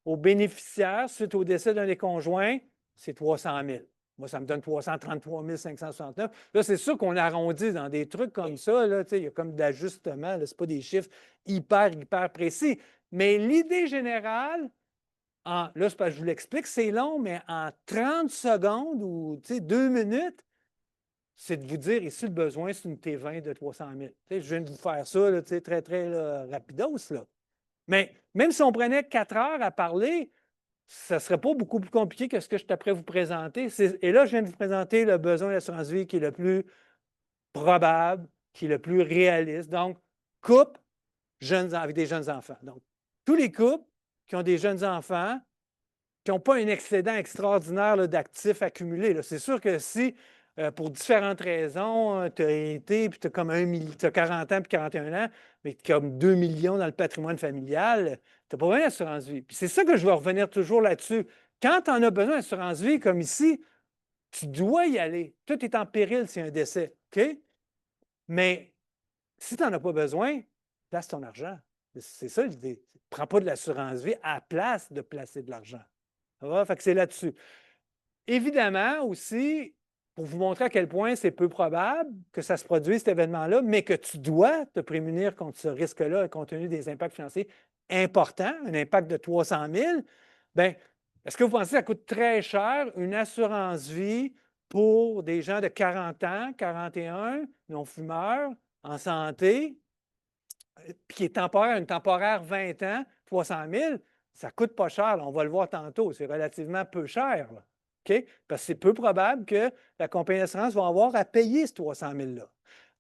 aux bénéficiaires suite au décès d'un des conjoints, c'est 300 000. Moi, ça me donne 333 569. Là, c'est sûr qu'on arrondit dans des trucs comme ça. Là, il y a comme d'ajustements. Ce pas des chiffres hyper précis. Mais l'idée générale, là, c'est parce que je vous l'explique, c'est long, mais en 30 secondes ou 2 minutes, c'est de vous dire ici le besoin, c'est une T20 de 300 000. Je viens de vous faire ça là, très, très là, rapidos. Là. Mais même si on prenait 4 heures à parler, ça ne serait pas beaucoup plus compliqué que ce que je suis prêt à vous présenter. Et là, je viens de vous présenter le besoin d'assurance vie qui est le plus probable, qui est le plus réaliste. Donc, couple avec des jeunes enfants. Donc, tous les couples qui ont des jeunes enfants, qui n'ont pas un excédent extraordinaire d'actifs accumulés. C'est sûr que si, pour différentes raisons, tu as été, puis tu as comme 40 ans puis 41 ans, mais tu as comme 2 millions dans le patrimoine familial, tu n'as pas besoin d'assurance vie. Puis c'est ça que je vais revenir toujours là-dessus. Quand tu en as besoin d'assurance vie, comme ici, tu dois y aller. Tout est en péril s'il y a un décès. OK? Mais si tu n'en as pas besoin, place ton argent. C'est ça l'idée. Ne prends pas de l'assurance vie à la place de placer de l'argent. Ça va? Fait que c'est là-dessus. Évidemment aussi, pour vous montrer à quel point c'est peu probable que ça se produise, cet événement-là, mais que tu dois te prémunir contre ce risque-là, compte tenu des impacts financiers importants, un impact de 300 000, bien, est-ce que vous pensez que ça coûte très cher une assurance vie pour des gens de 40 ans, 41, non-fumeurs, en santé, puis qui est temporaire, une temporaire 20 ans, 300 000, ça ne coûte pas cher. Là, on va le voir tantôt. C'est relativement peu cher. Là. OK? Parce que c'est peu probable que la compagnie d'assurance va avoir à payer ce 300 000-là.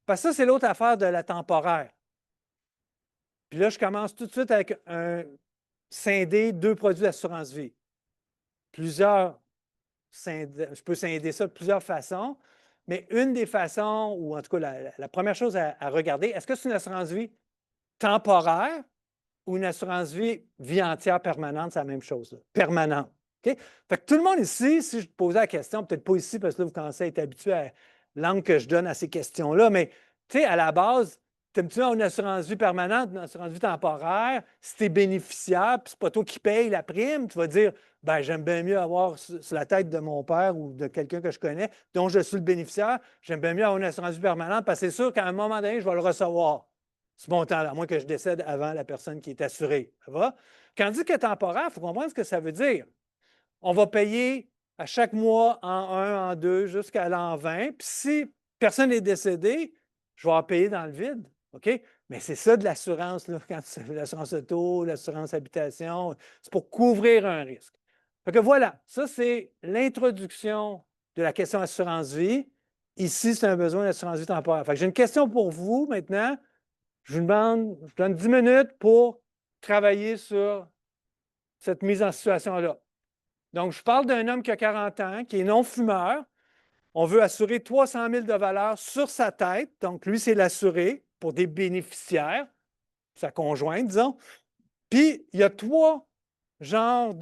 Parce que ça, c'est l'autre affaire de la temporaire. Puis là, je commence tout de suite avec un scindé, 2 produits d'assurance vie. Je peux scinder ça de plusieurs façons, mais une des façons, ou en tout cas la première chose à regarder, est-ce que c'est une assurance vie temporaire ou une assurance vie entière permanente, c'est la même chose, là, permanente. OK? Fait que tout le monde ici, si je te posais la question, peut-être pas ici parce que là, vous commencez à être habitué à l'angle que je donne à ces questions-là, mais tu sais, à la base, t'aimes-tu une assurance vie permanente, une assurance vie temporaire? Si tu es bénéficiaire, puis c'est pas toi qui payes la prime, tu vas dire, ben j'aime bien mieux avoir sur la tête de mon père ou de quelqu'un que je connais, dont je suis le bénéficiaire, j'aime bien mieux avoir une assurance vie permanente parce que c'est sûr qu'à un moment donné, je vais le recevoir. Ce montant-là, à moins que je décède avant la personne qui est assurée. Ça va? Quand on dit que temporaire, il faut comprendre ce que ça veut dire. On va payer à chaque mois en 1, en 2, jusqu'à l'an 20. Puis si personne n'est décédé, je vais en payer dans le vide. OK? Mais c'est ça de l'assurance, là, quand c'est l'assurance auto, l'assurance habitation, c'est pour couvrir un risque. Fait que voilà, ça, c'est l'introduction de la question assurance vie. Ici, c'est un besoin d'assurance vie temporaire. Fait que j'ai une question pour vous maintenant. Je vous donne 10 minutes pour travailler sur cette mise en situation-là. Donc, je parle d'un homme qui a 40 ans, qui est non-fumeur. On veut assurer 300 000 de valeur sur sa tête. Donc, lui, c'est l'assuré pour des bénéficiaires, sa conjointe, disons. Puis, il y a 3 genres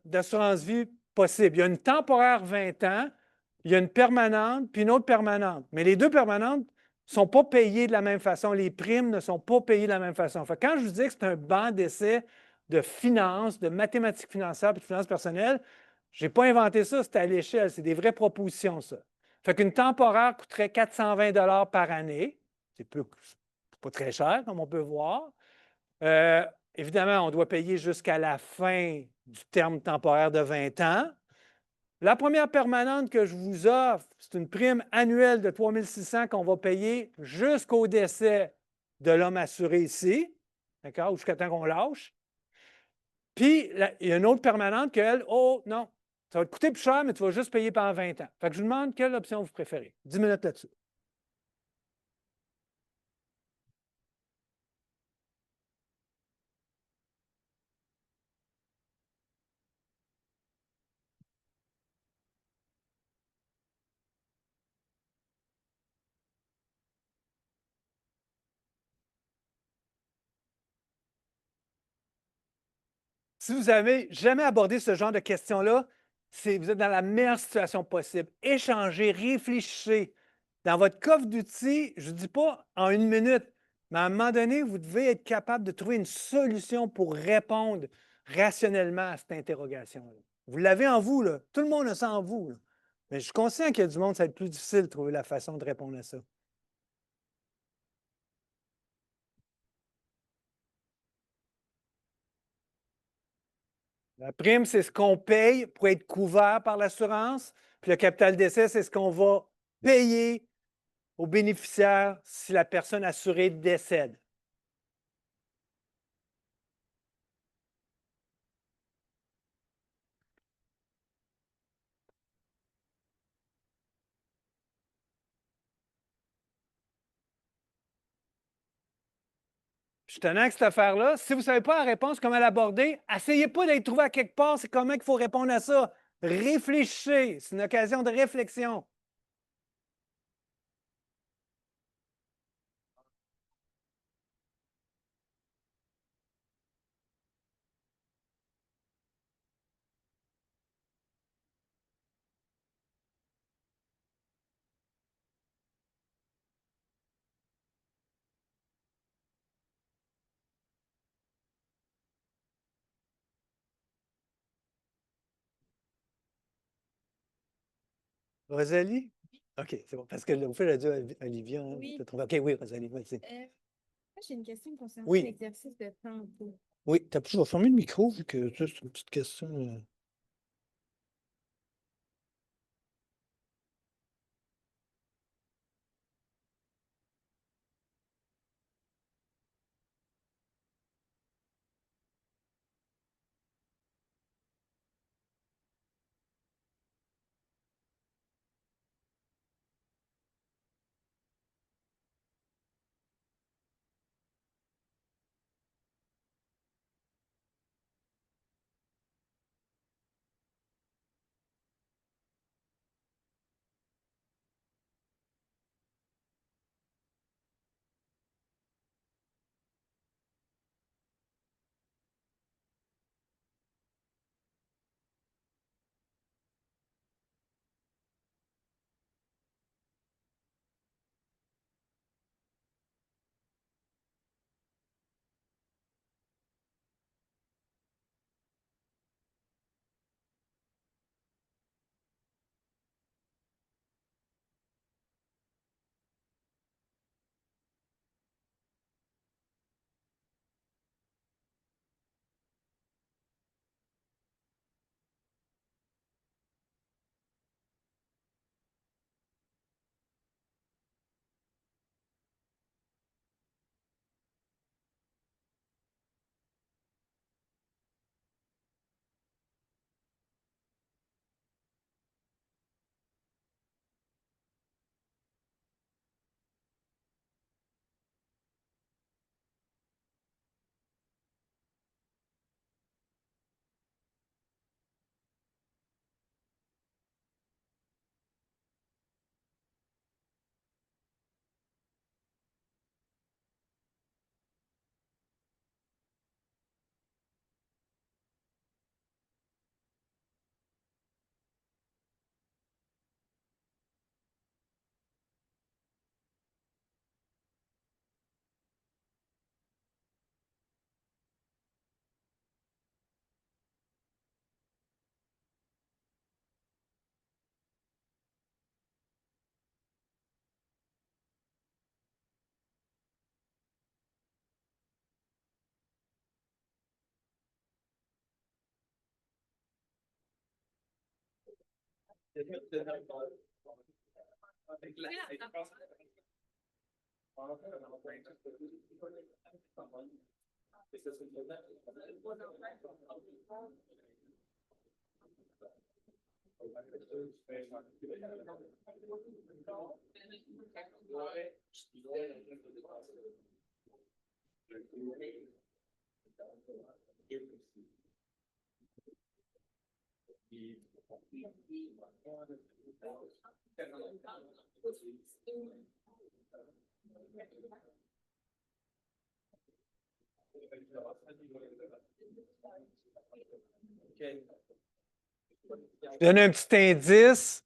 d'assurance vie possibles. Il y a une temporaire 20 ans, il y a une permanente, puis une autre permanente. Mais les 2 permanentes ne sont pas payées de la même façon. Les primes ne sont pas payées de la même façon. Fait que quand je vous dis que c'est un banc d'essai de finances, de mathématiques financières et de finances personnelles, je n'ai pas inventé ça, c'est à l'échelle. C'est des vraies propositions, ça. Fait qu'une temporaire coûterait 420 $ par année. C'est pas très cher, comme on peut voir. évidemment, on doit payer jusqu'à la fin du terme temporaire de 20 ans. La première permanente que je vous offre, c'est une prime annuelle de 3 600 qu'on va payer jusqu'au décès de l'homme assuré ici, d'accord, ou jusqu'à temps qu'on lâche. Puis, il y a une autre permanente qu'elle, oh non, ça va te coûter plus cher, mais tu vas juste payer pendant 20 ans. Fait que je vous demande quelle option vous préférez. 10 minutes là-dessus. Si vous n'avez jamais abordé ce genre de questions-là, vous êtes dans la meilleure situation possible. Échangez, réfléchissez. Dans votre coffre d'outils, je ne dis pas en une minute, mais à un moment donné, vous devez être capable de trouver une solution pour répondre rationnellement à cette interrogation-là. Vous l'avez en vous, là. Tout le monde a ça en vous, là. Mais je suis conscient qu'il y a du monde, ça va être plus difficile de trouver la façon de répondre à ça. La prime, c'est ce qu'on paye pour être couvert par l'assurance. Puis le capital d'essai, c'est ce qu'on va payer aux bénéficiaires si la personne assurée décède. Je suis tenant avec cette affaire-là. Si vous ne savez pas la réponse, comment l'aborder, essayez pas d'être trouvé à quelque part. C'est comment il faut répondre à ça. Réfléchissez. C'est une occasion de réflexion. Rosalie? OK, c'est bon. Parce que au fait, elle a dit Olivia. Hein, Oui. OK, oui, Rosalie, vas-y. Moi, j'ai une question concernant Oui. l'exercice de tantôt. Oui, je vais fermer le micro vu que ça, c'est une petite question. Je donne un petit indice.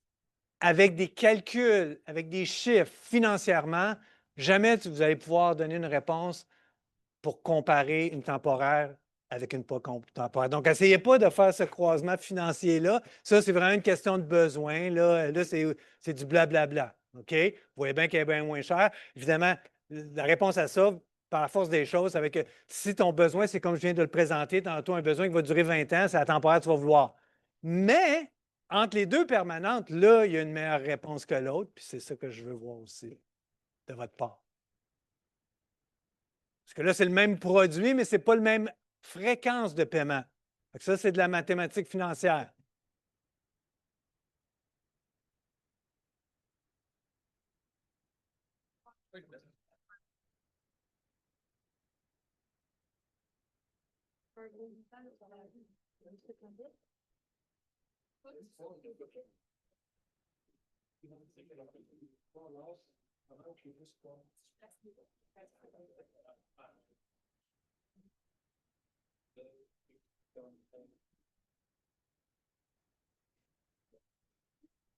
Avec des calculs, avec des chiffres financièrement, jamais vous allez pouvoir donner une réponse pour comparer une temporaire avec une pas temporaire. Donc, n'essayez pas de faire ce croisement financier-là. Ça, c'est vraiment une question de besoin. Là c'est du blablabla. OK? Vous voyez bien qu'elle est bien moins chère. Évidemment, la réponse à ça, par la force des choses, c'est que si ton besoin, c'est comme je viens de le présenter tantôt, un besoin qui va durer 20 ans, c'est la temporaire que tu vas vouloir. Mais, entre les deux permanentes, là, il y a une meilleure réponse que l'autre, puis c'est ça que je veux voir aussi de votre part. Parce que là, c'est le même produit, mais ce n'est pas la même fréquence de paiement. Fait que ça, c'est de la mathématique financière.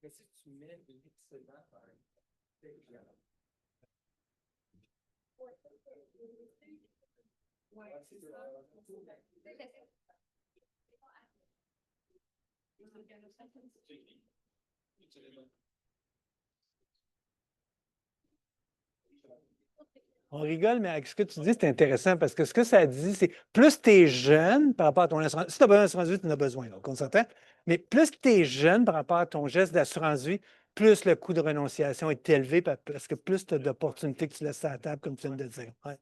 Mais si tu mets l'excédent par exemple, On rigole, mais avec ce que tu dis, c'est intéressant parce que ce que ça dit, c'est plus tu es jeune par rapport à ton assurance. Si tu as besoin d'assurance vie, tu en as besoin, donc on s'entend. Mais plus tu es jeune par rapport à ton geste d'assurance vie, plus le coût de renonciation est élevé parce que plus tu as d'opportunités que tu laisses à la table, comme tu viens de le dire. Ouais.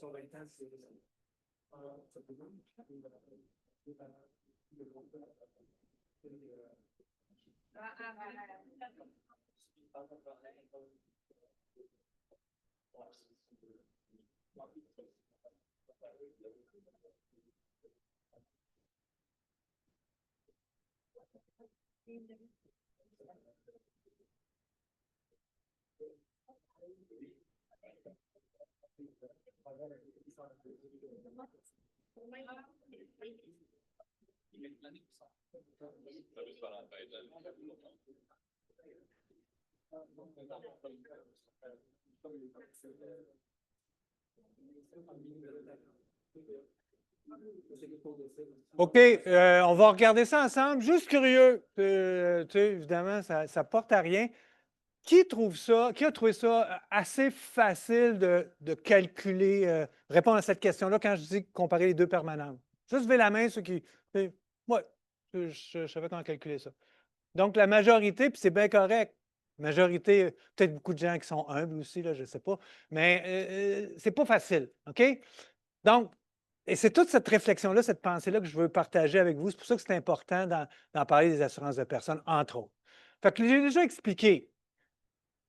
sur 20 ans, c'est OK, on va regarder ça ensemble. Juste curieux, tu sais, évidemment, ça ne porte à rien. Qui a trouvé ça assez facile de calculer, répondre à cette question-là quand je dis comparer les deux permanentes? Juste levez la main, ceux qui. Oui, je savais comment calculer ça. Donc, la majorité, puis c'est bien correct. Majorité, peut-être beaucoup de gens qui sont humbles aussi, là, je ne sais pas, mais ce n'est pas facile. OK? Donc, et c'est toute cette réflexion-là, cette pensée-là que je veux partager avec vous. C'est pour ça que c'est important d'en parler des assurances de personnes, entre autres. Fait que j'ai déjà expliqué.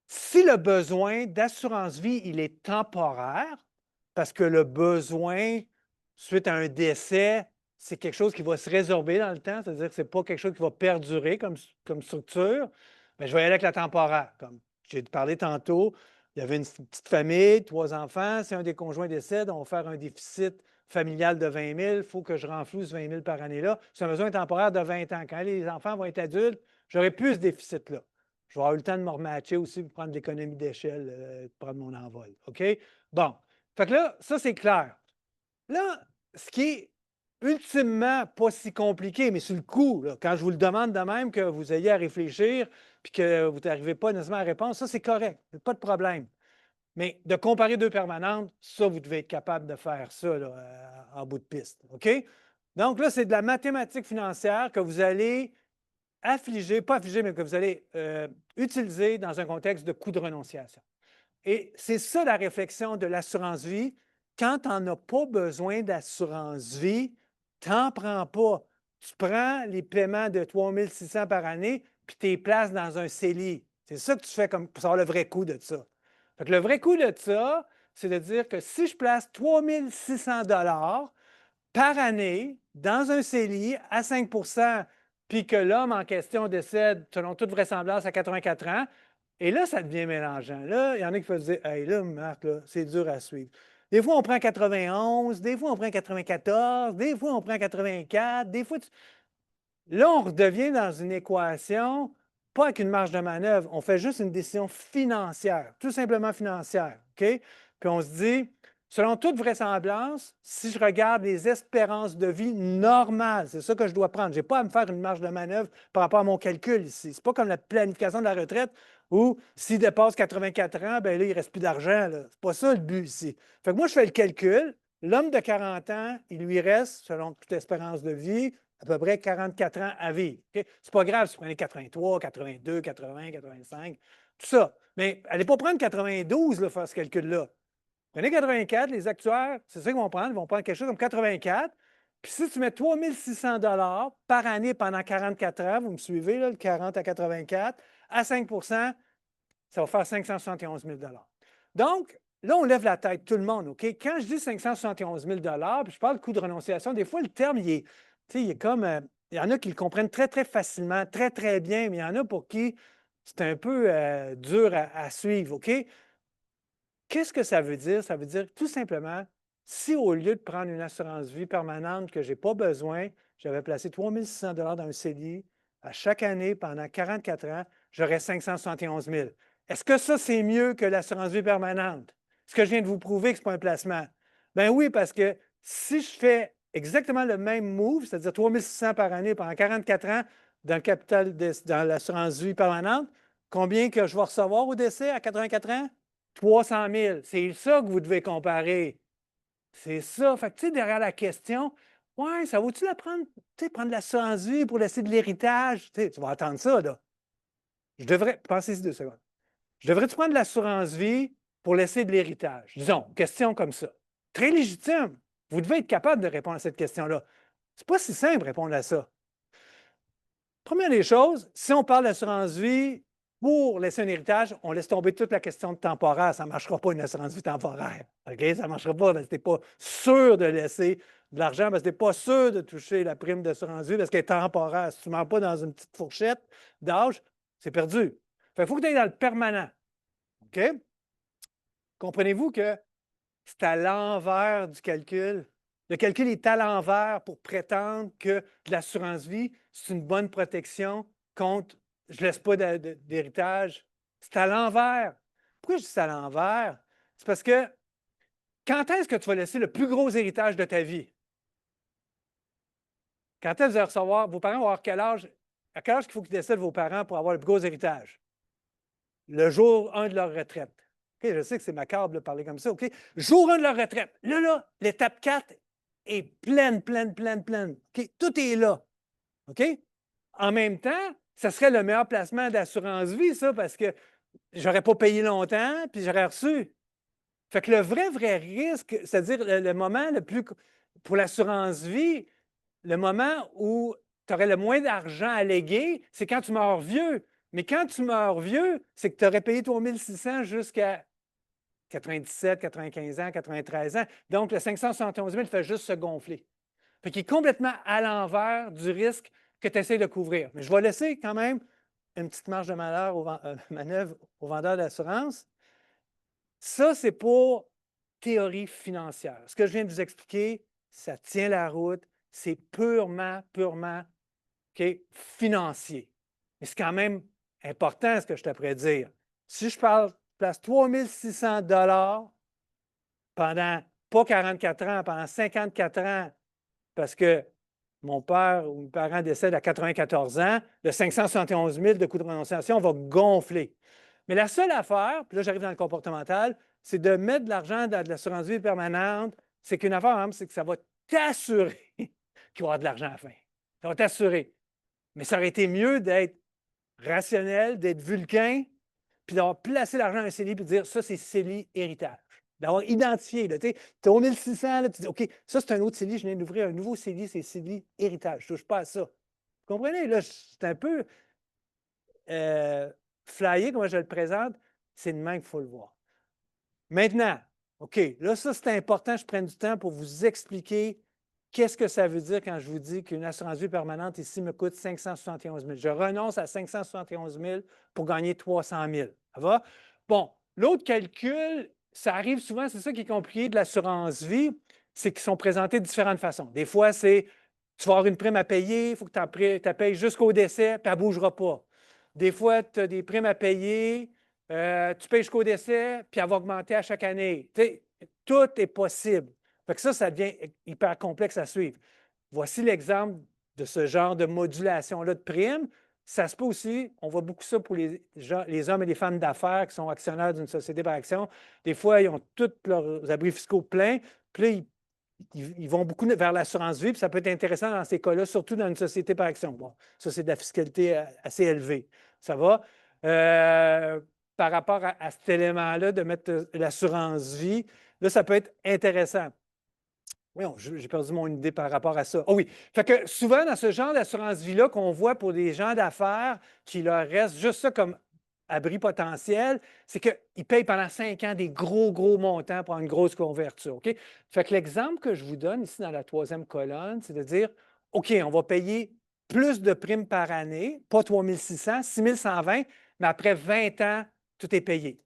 Si le besoin d'assurance vie, il est temporaire, parce que le besoin, suite à un décès, c'est quelque chose qui va se résorber dans le temps, c'est-à-dire que ce n'est pas quelque chose qui va perdurer comme structure, bien, je vais y aller avec la temporaire. Comme j'ai parlé tantôt, il y avait une petite famille, 3 enfants. Si un des conjoints décède, on va faire un déficit familial de 20 000. Il faut que je renfloue ce 20 000 par année-là. C'est un besoin temporaire de 20 ans. Quand les enfants vont être adultes, j'aurai plus ce déficit-là. Je vais avoir eu le temps de me rematcher aussi pour prendre l'économie d'échelle, pour prendre mon envol. OK? Bon. Fait que là, ça, c'est clair. Là, ce qui est ultimement pas si compliqué, mais sur le coup, là, quand je vous le demande de même, que vous ayez à réfléchir puis que vous n'arrivez pas nécessairement à répondre, ça, c'est correct. Pas de problème. Mais de comparer deux permanentes, ça, vous devez être capable de faire ça là, en bout de piste. OK? Donc là, c'est de la mathématique financière que vous allez pas affliger, mais que vous allez utiliser dans un contexte de coût de renonciation. Et c'est ça la réflexion de l'assurance vie. Quand tu n'en as pas besoin d'assurance vie, tu n'en prends pas. Tu prends les paiements de 3 600 par année, puis tu les places dans un CELI. C'est ça que tu fais comme, pour savoir le vrai coût de ça. Fait que le vrai coût de ça, c'est de dire que si je place 3 600 par année dans un CELI à 5 puis que l'homme en question décède, selon toute vraisemblance, à 84 ans, et là, ça devient mélangeant. Là, il y en a qui peuvent se dire, hey, là, Marc, là, c'est dur à suivre. Des fois, on prend 91, des fois, on prend 94, des fois, on prend 84, des fois. Là, on redevient dans une équation, pas avec une marge de manœuvre, on fait juste une décision financière, tout simplement financière. OK? Puis on se dit, selon toute vraisemblance, si je regarde les espérances de vie normales, c'est ça que je dois prendre. Je n'ai pas à me faire une marge de manœuvre par rapport à mon calcul ici. Ce n'est pas comme la planification de la retraite où s'il dépasse 84 ans, bien là, il ne reste plus d'argent. Ce n'est pas ça le but ici. Fait que moi, je fais le calcul. L'homme de 40 ans, il lui reste, selon toute espérance de vie, à peu près 44 ans à vivre. Okay? Ce n'est pas grave si vous prenez 83, 82, 80, 85, tout ça. Mais allez pas prendre 92 là, faire ce calcul-là. Prenez 84, les actuaires, c'est ça qu'ils vont prendre. Ils vont prendre quelque chose comme 84. Puis si tu mets 3 600 par année pendant 44 ans, vous me suivez, là, le 40 à 84, à 5 ça va faire 571 000 Donc, là, on lève la tête, tout le monde, OK? Quand je dis 571 000 puis je parle de coût de renonciation, des fois, le terme, il est comme... il y en a qui le comprennent très, très facilement, très, très bien, mais il y en a pour qui c'est un peu dur à suivre, OK? Qu'est-ce que ça veut dire? Ça veut dire tout simplement, si au lieu de prendre une assurance vie permanente que je n'ai pas besoin, j'avais placé 3 600 dans un CELI à chaque année pendant 44 ans, j'aurais 571 000. Est-ce que ça, c'est mieux que l'assurance vie permanente? Est-ce que je viens de vous prouver que ce n'est pas un placement? Bien oui, parce que si je fais exactement le même move, c'est-à-dire 3 600 par année pendant 44 ans dans le capital dans l'assurance vie permanente, combien que je vais recevoir au décès à 84 ans? 300 000. C'est ça que vous devez comparer. C'est ça. Fait que, tu sais, derrière la question, ouais, ça vaut-tu la prendre, tu sais, prendre l'assurance vie pour laisser de l'héritage? Tu sais, tu vas attendre ça, là. Pensez-y 2 secondes. Je devrais-tu prendre l'assurance vie pour laisser de l'héritage? Disons, question comme ça. Très légitime. Vous devez être capable de répondre à cette question-là. C'est pas si simple de répondre à ça. Première des choses, si on parle d'assurance vie, pour laisser un héritage, on laisse tomber toute la question de temporaire. Ça ne marchera pas une assurance vie temporaire. OK? Ça ne marchera pas parce que tu n'es pas sûr de laisser de l'argent, parce que tu n'es pas sûr de toucher la prime d'assurance vie parce qu'elle est temporaire. Si tu ne mets pas dans une petite fourchette d'âge, c'est perdu. Il faut que tu ailles dans le permanent. OK? Comprenez-vous que c'est à l'envers du calcul? Le calcul est à l'envers pour prétendre que l'assurance vie, c'est une bonne protection contre je ne laisse pas d'héritage. C'est à l'envers. Pourquoi je dis c'est à l'envers? C'est parce que quand est-ce que tu vas laisser le plus gros héritage de ta vie? Quand est-ce que vous allez recevoir, vos parents vont avoir quel âge? À quel âge il faut qu'ils décèdent vos parents pour avoir le plus gros héritage? Le jour 1 de leur retraite. Okay, je sais que c'est macabre de parler comme ça. OK? Jour 1 de leur retraite. Là, l'étape 4 est pleine, pleine, pleine, pleine. OK? Tout est là. OK? En même temps, ça serait le meilleur placement d'assurance vie, ça, parce que je n'aurais pas payé longtemps, puis j'aurais reçu. Fait que le vrai risque, c'est-à-dire le moment le plus, pour l'assurance vie, le moment où tu aurais le moins d'argent à léguer, c'est quand tu meurs vieux. Mais quand tu meurs vieux, c'est que tu aurais payé 3 600 jusqu'à 97, 95 ans, 93 ans. Donc, le 571 000 fait juste se gonfler. Fait qu'il est complètement à l'envers du risque que tu essaies de couvrir. Mais je vais laisser quand même une petite marge de manœuvre aux vendeurs d'assurance. Ça, c'est pour théorie financière. Ce que je viens de vous expliquer, ça tient la route. C'est purement OK, financier. Mais c'est quand même important ce que je t'apprête à dire. Si je place 3 600 pendant, pas 44 ans, pendant 54 ans, parce que mon père ou mes parents décèdent à 94 ans, le 571 000 de coût de renonciation va gonfler. Mais la seule affaire, puis là j'arrive dans le comportemental, c'est de mettre de l'argent dans de l'assurance vie permanente. C'est qu'une affaire, hein, c'est que ça va t'assurer qu'il va y avoir de l'argent à la fin. Ça va t'assurer. Mais ça aurait été mieux d'être rationnel, d'être vulcain, puis d'avoir placé l'argent dans un CELI, puis de dire ça, c'est CELI héritage. D'avoir identifié, tu es au 1600, là, tu dis OK, ça, c'est un autre CELI, je viens d'ouvrir un nouveau CELI, c'est CELI héritage. Je ne touche pas à ça. Vous comprenez? Là, c'est un peu flyé, comment je le présente. C'est de même qu'il faut le voir. Maintenant, OK, là, ça, c'est important, je prenne du temps pour vous expliquer qu'est-ce que ça veut dire quand je vous dis qu'une assurance vie permanente ici me coûte 571 000. Je renonce à 571 000 pour gagner 300 000. Ça va? Bon, l'autre calcul, ça arrive souvent, c'est ça qui est compliqué de l'assurance vie, c'est qu'ils sont présentés de différentes façons. Des fois, c'est tu vas avoir une prime à payer, il faut que tu la payes jusqu'au décès, puis elle ne bougera pas. Des fois, tu as des primes à payer, tu payes jusqu'au décès, puis elle va augmenter à chaque année. Tout est possible. Fait que ça devient hyper complexe à suivre. Voici l'exemple de ce genre de modulation-là de primes. Ça se peut aussi, on voit beaucoup ça pour les hommes et les femmes d'affaires qui sont actionnaires d'une société par action. Des fois, ils ont tous leurs abris fiscaux pleins, puis là, ils vont beaucoup vers l'assurance vie, puis ça peut être intéressant dans ces cas-là, surtout dans une société par action. Bon, ça, c'est de la fiscalité assez élevée. Ça va? Par rapport à cet élément-là, de mettre l'assurance vie, là, ça peut être intéressant. Oui, j'ai perdu mon idée par rapport à ça. Oh oui. Fait que souvent, dans ce genre d'assurance vie-là qu'on voit pour des gens d'affaires qui leur reste juste ça comme abri potentiel, c'est qu'ils payent pendant 5 ans des gros montants pour une grosse couverture. OK? Fait que l'exemple que je vous donne ici dans la 3e colonne, c'est de dire OK, on va payer plus de primes par année, pas 3 600, 6 120, mais après 20 ans, tout est payé.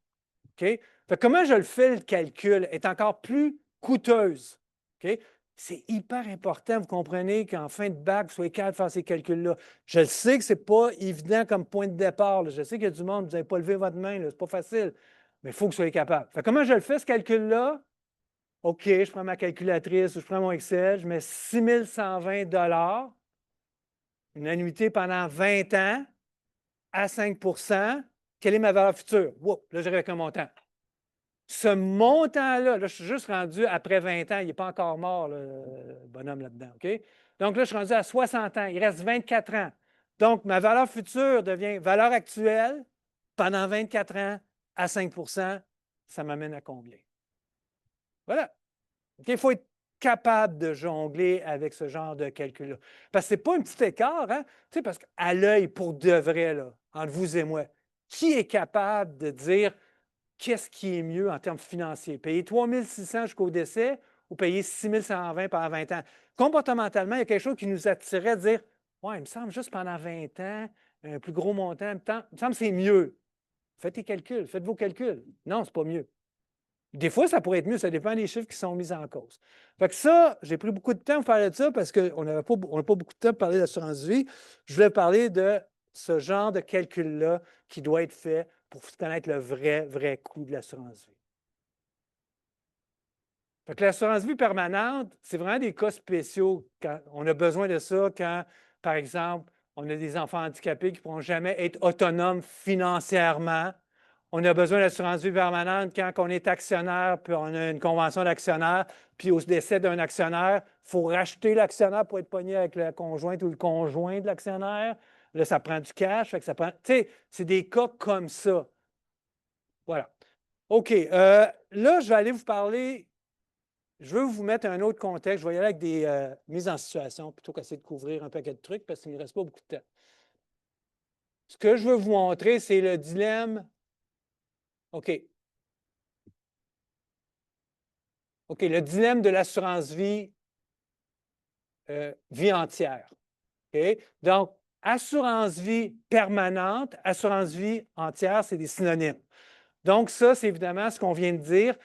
OK? Fait que comment je le fais, le calcul est encore plus coûteuse. OK? C'est hyper important, vous comprenez, qu'en fin de bac, vous soyez capable de faire ces calculs-là. Je le sais que ce n'est pas évident comme point de départ. Là. Je sais qu'il y a du monde, vous n'avez pas levé votre main, ce n'est pas facile, mais il faut que vous soyez capable. Fait, comment je le fais, ce calcul-là? OK, je prends ma calculatrice ou je prends mon Excel, je mets 6 120 une annuité pendant 20 ans à 5 quelle est ma valeur future? Wow, là, j'arrive avec un montant. Ce montant-là, là, je suis juste rendu après 20 ans, il n'est pas encore mort, le bonhomme là-dedans, OK? Donc là, je suis rendu à 60 ans, il reste 24 ans. Donc, ma valeur future devient valeur actuelle pendant 24 ans à 5 ça m'amène à combien? Voilà. OK? Il faut être capable de jongler avec ce genre de calcul-là. Parce que ce n'est pas un petit écart, hein? Tu sais, parce qu'à l'œil, pour de vrai, là, entre vous et moi, qui est capable de dire qu'est-ce qui est mieux en termes financiers? Payer 3 600 jusqu'au décès ou payer 6 120 pendant 20 ans? Comportementalement, il y a quelque chose qui nous attirait de dire ouais, il me semble juste pendant 20 ans, un plus gros montant, il me semble que c'est mieux. Faites tes calculs, faites vos calculs. Non, ce n'est pas mieux. Des fois, ça pourrait être mieux, ça dépend des chiffres qui sont mis en cause. Fait que ça, j'ai pris beaucoup de temps pour parler de ça parce qu'on n'a pas beaucoup de temps pour parler d'assurance vie. Je voulais parler de ce genre de calcul-là qui doit être fait pour connaître le vrai coût de l'assurance vie. Fait que l'assurance vie permanente, c'est vraiment des cas spéciaux. Quand on a besoin de ça quand, par exemple, on a des enfants handicapés qui ne pourront jamais être autonomes financièrement. On a besoin d'assurance vie permanente quand on est actionnaire, puis on a une convention d'actionnaire, puis au décès d'un actionnaire, il faut racheter l'actionnaire pour être pogné avec la conjointe ou le conjoint de l'actionnaire. Là, ça prend du cash. Fait que ça prend. Tu sais, c'est des cas comme ça. Voilà. OK. Là, je vais aller vous parler. Je veux vous mettre un autre contexte. Je vais y aller avec des mises en situation plutôt qu'essayer de couvrir un paquet de trucs parce qu'il ne me reste pas beaucoup de temps. Ce que je veux vous montrer, c'est le dilemme. OK. OK, le dilemme de l'assurance vie, vie entière. OK? Donc, assurance vie permanente, assurance vie entière, c'est des synonymes. Donc, ça, c'est évidemment ce qu'on vient de dire.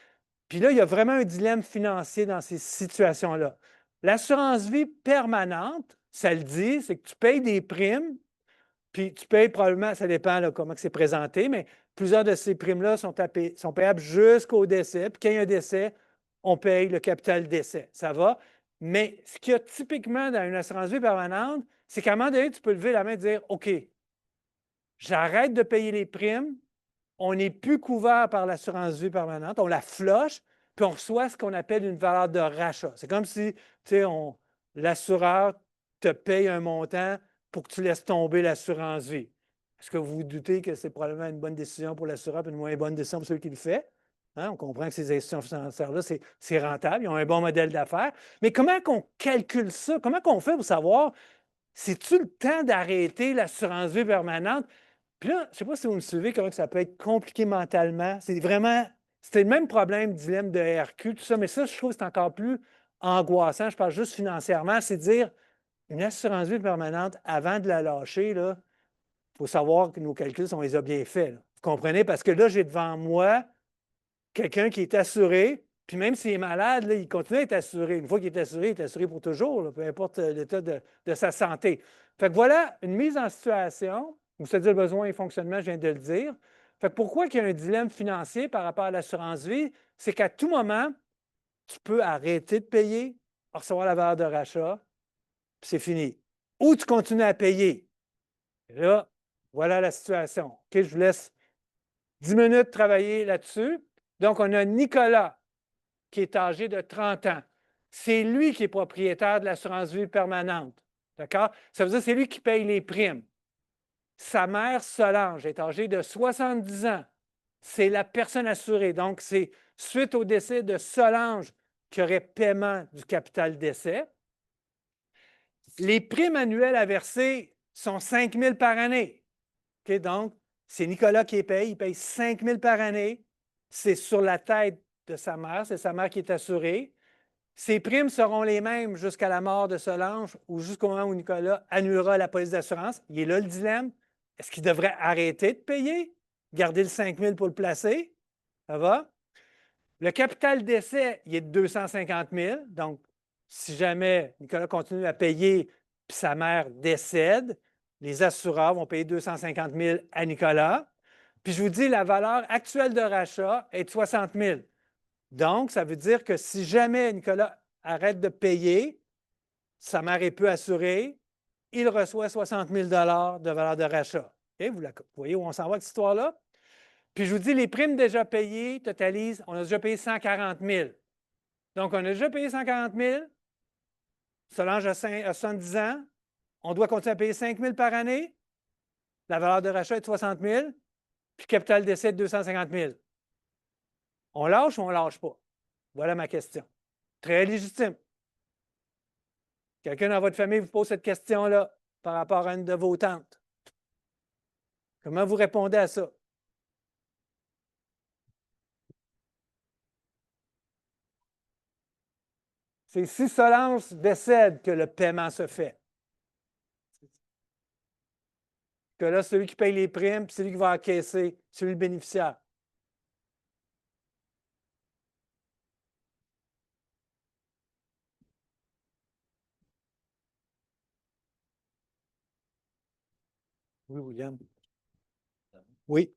Puis là, il y a vraiment un dilemme financier dans ces situations-là. L'assurance vie permanente, ça le dit, c'est que tu payes des primes, puis tu payes probablement, ça dépend là, comment c'est présenté, mais plusieurs de ces primes-là sont payables jusqu'au décès. Puis quand il y a un décès, on paye le capital décès. Ça va? Mais ce qu'il y a typiquement dans une assurance vie permanente, c'est qu'à un moment donné, tu peux lever la main et dire OK, j'arrête de payer les primes, on n'est plus couvert par l'assurance vie permanente, on la flush, puis on reçoit ce qu'on appelle une valeur de rachat. C'est comme si l'assureur te paye un montant pour que tu laisses tomber l'assurance vie. Est-ce que vous vous doutez que c'est probablement une bonne décision pour l'assureur et une moins bonne décision pour celui qui le fait? Hein? On comprend que ces institutions financières-là, c'est rentable, ils ont un bon modèle d'affaires. Mais comment qu'on calcule ça? Comment qu'on fait pour savoir, c'est-tu le temps d'arrêter l'assurance vie permanente? Puis là, je ne sais pas si vous me suivez, comment ça peut être compliqué mentalement. C'était le même problème, dilemme de RQ, tout ça, mais ça, je trouve que c'est encore plus angoissant. Je parle juste financièrement, c'est de dire une assurance vie permanente, avant de la lâcher, il faut savoir que nos calculs, on les a bien faits. Là. Vous comprenez? Parce que là, j'ai devant moi quelqu'un qui est assuré, puis même s'il est malade, là, il continue à être assuré. Une fois qu'il est assuré pour toujours, là, peu importe l'état de sa santé. Fait que voilà une mise en situation, où c'est-à-dire le besoin et fonctionnement, je viens de le dire. Fait que pourquoi il y a un dilemme financier par rapport à l'assurance vie? C'est qu'à tout moment, tu peux arrêter de payer, recevoir la valeur de rachat, puis c'est fini. Ou tu continues à payer. Et là, voilà la situation. OK, je vous laisse 10 minutes travailler là-dessus. Donc, on a Nicolas, qui est âgé de 30 ans. C'est lui qui est propriétaire de l'assurance vie permanente. D'accord? Ça veut dire que c'est lui qui paye les primes. Sa mère, Solange, est âgée de 70 ans. C'est la personne assurée. Donc, c'est suite au décès de Solange qu'il y aurait paiement du capital décès. Les primes annuelles à verser sont 5 000 par année. Okay? Donc, c'est Nicolas qui les paye. Il paye 5 000 par année. C'est sur la tête de sa mère. C'est sa mère qui est assurée. Ces primes seront les mêmes jusqu'à la mort de Solange ou jusqu'au moment où Nicolas annulera la police d'assurance. Il est là le dilemme. Est-ce qu'il devrait arrêter de payer, garder le 5 000 pour le placer? Ça va? Le capital d'essai, il est de 250 000. Donc, si jamais Nicolas continue à payer puis sa mère décède, les assureurs vont payer 250 000 à Nicolas. Puis je vous dis, la valeur actuelle de rachat est de 60 000. Donc, ça veut dire que si jamais Nicolas arrête de payer, sa mère est peu assurée, il reçoit 60 000 de valeur de rachat. Okay? Vous voyez où on s'en va avec cette histoire-là? Puis je vous dis, les primes déjà payées totalisent, on a déjà payé 140 000. Donc, on a déjà payé 140 000. Solange a 70 ans. On doit continuer à payer 5 000 par année. La valeur de rachat est de 60 000. Puis capital d'essai de 250 000. On lâche ou on ne lâche pas? Voilà ma question. Très légitime. Quelqu'un dans votre famille vous pose cette question-là par rapport à une de vos tantes. Comment vous répondez à ça? C'est si Solange décède que le paiement se fait. Que là, celui qui paye les primes, puis celui qui va encaisser, celui le bénéficiaire. Oui, William. Oui.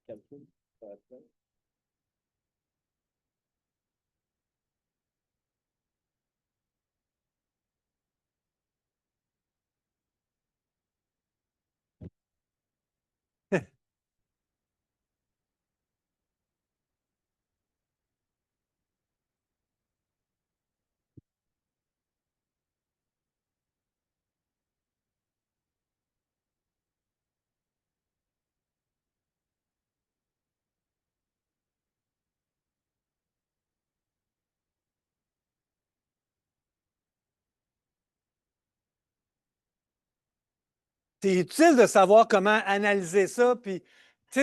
Calcul, C'est utile de savoir comment analyser ça. Puis,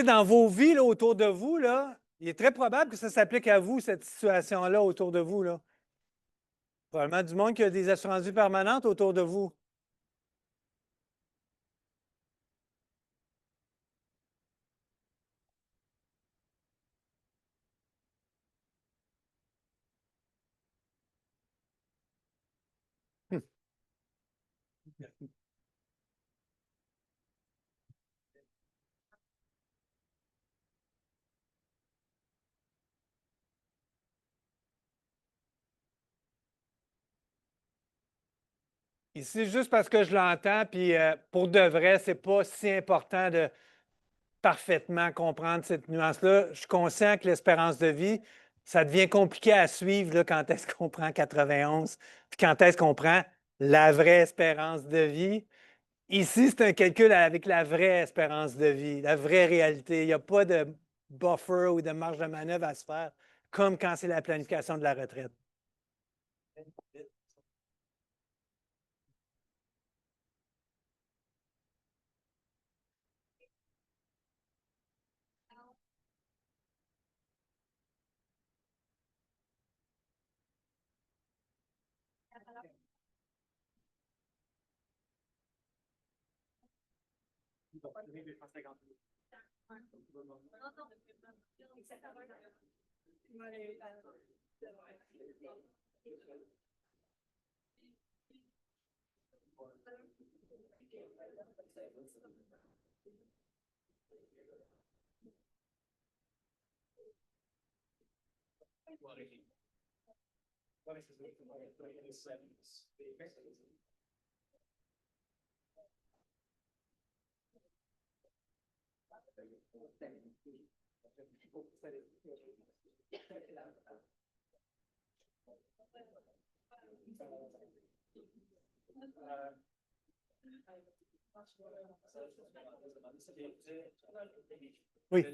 dans vos vies là, autour de vous, là, il est très probable que ça s'applique à vous, cette situation-là autour de vous. Là. Probablement du monde qui a des assurances vie permanentes autour de vous. Ici, juste parce que je l'entends, puis pour de vrai, ce n'est pas si important de parfaitement comprendre cette nuance-là. Je suis conscient que l'espérance de vie, ça devient compliqué à suivre là, quand est-ce qu'on prend 91, puis quand est-ce qu'on prend la vraie espérance de vie. Ici, c'est un calcul avec la vraie espérance de vie, la vraie réalité. Il n'y a pas de buffer ou de marge de manœuvre à se faire, comme quand c'est la planification de la retraite. Oui.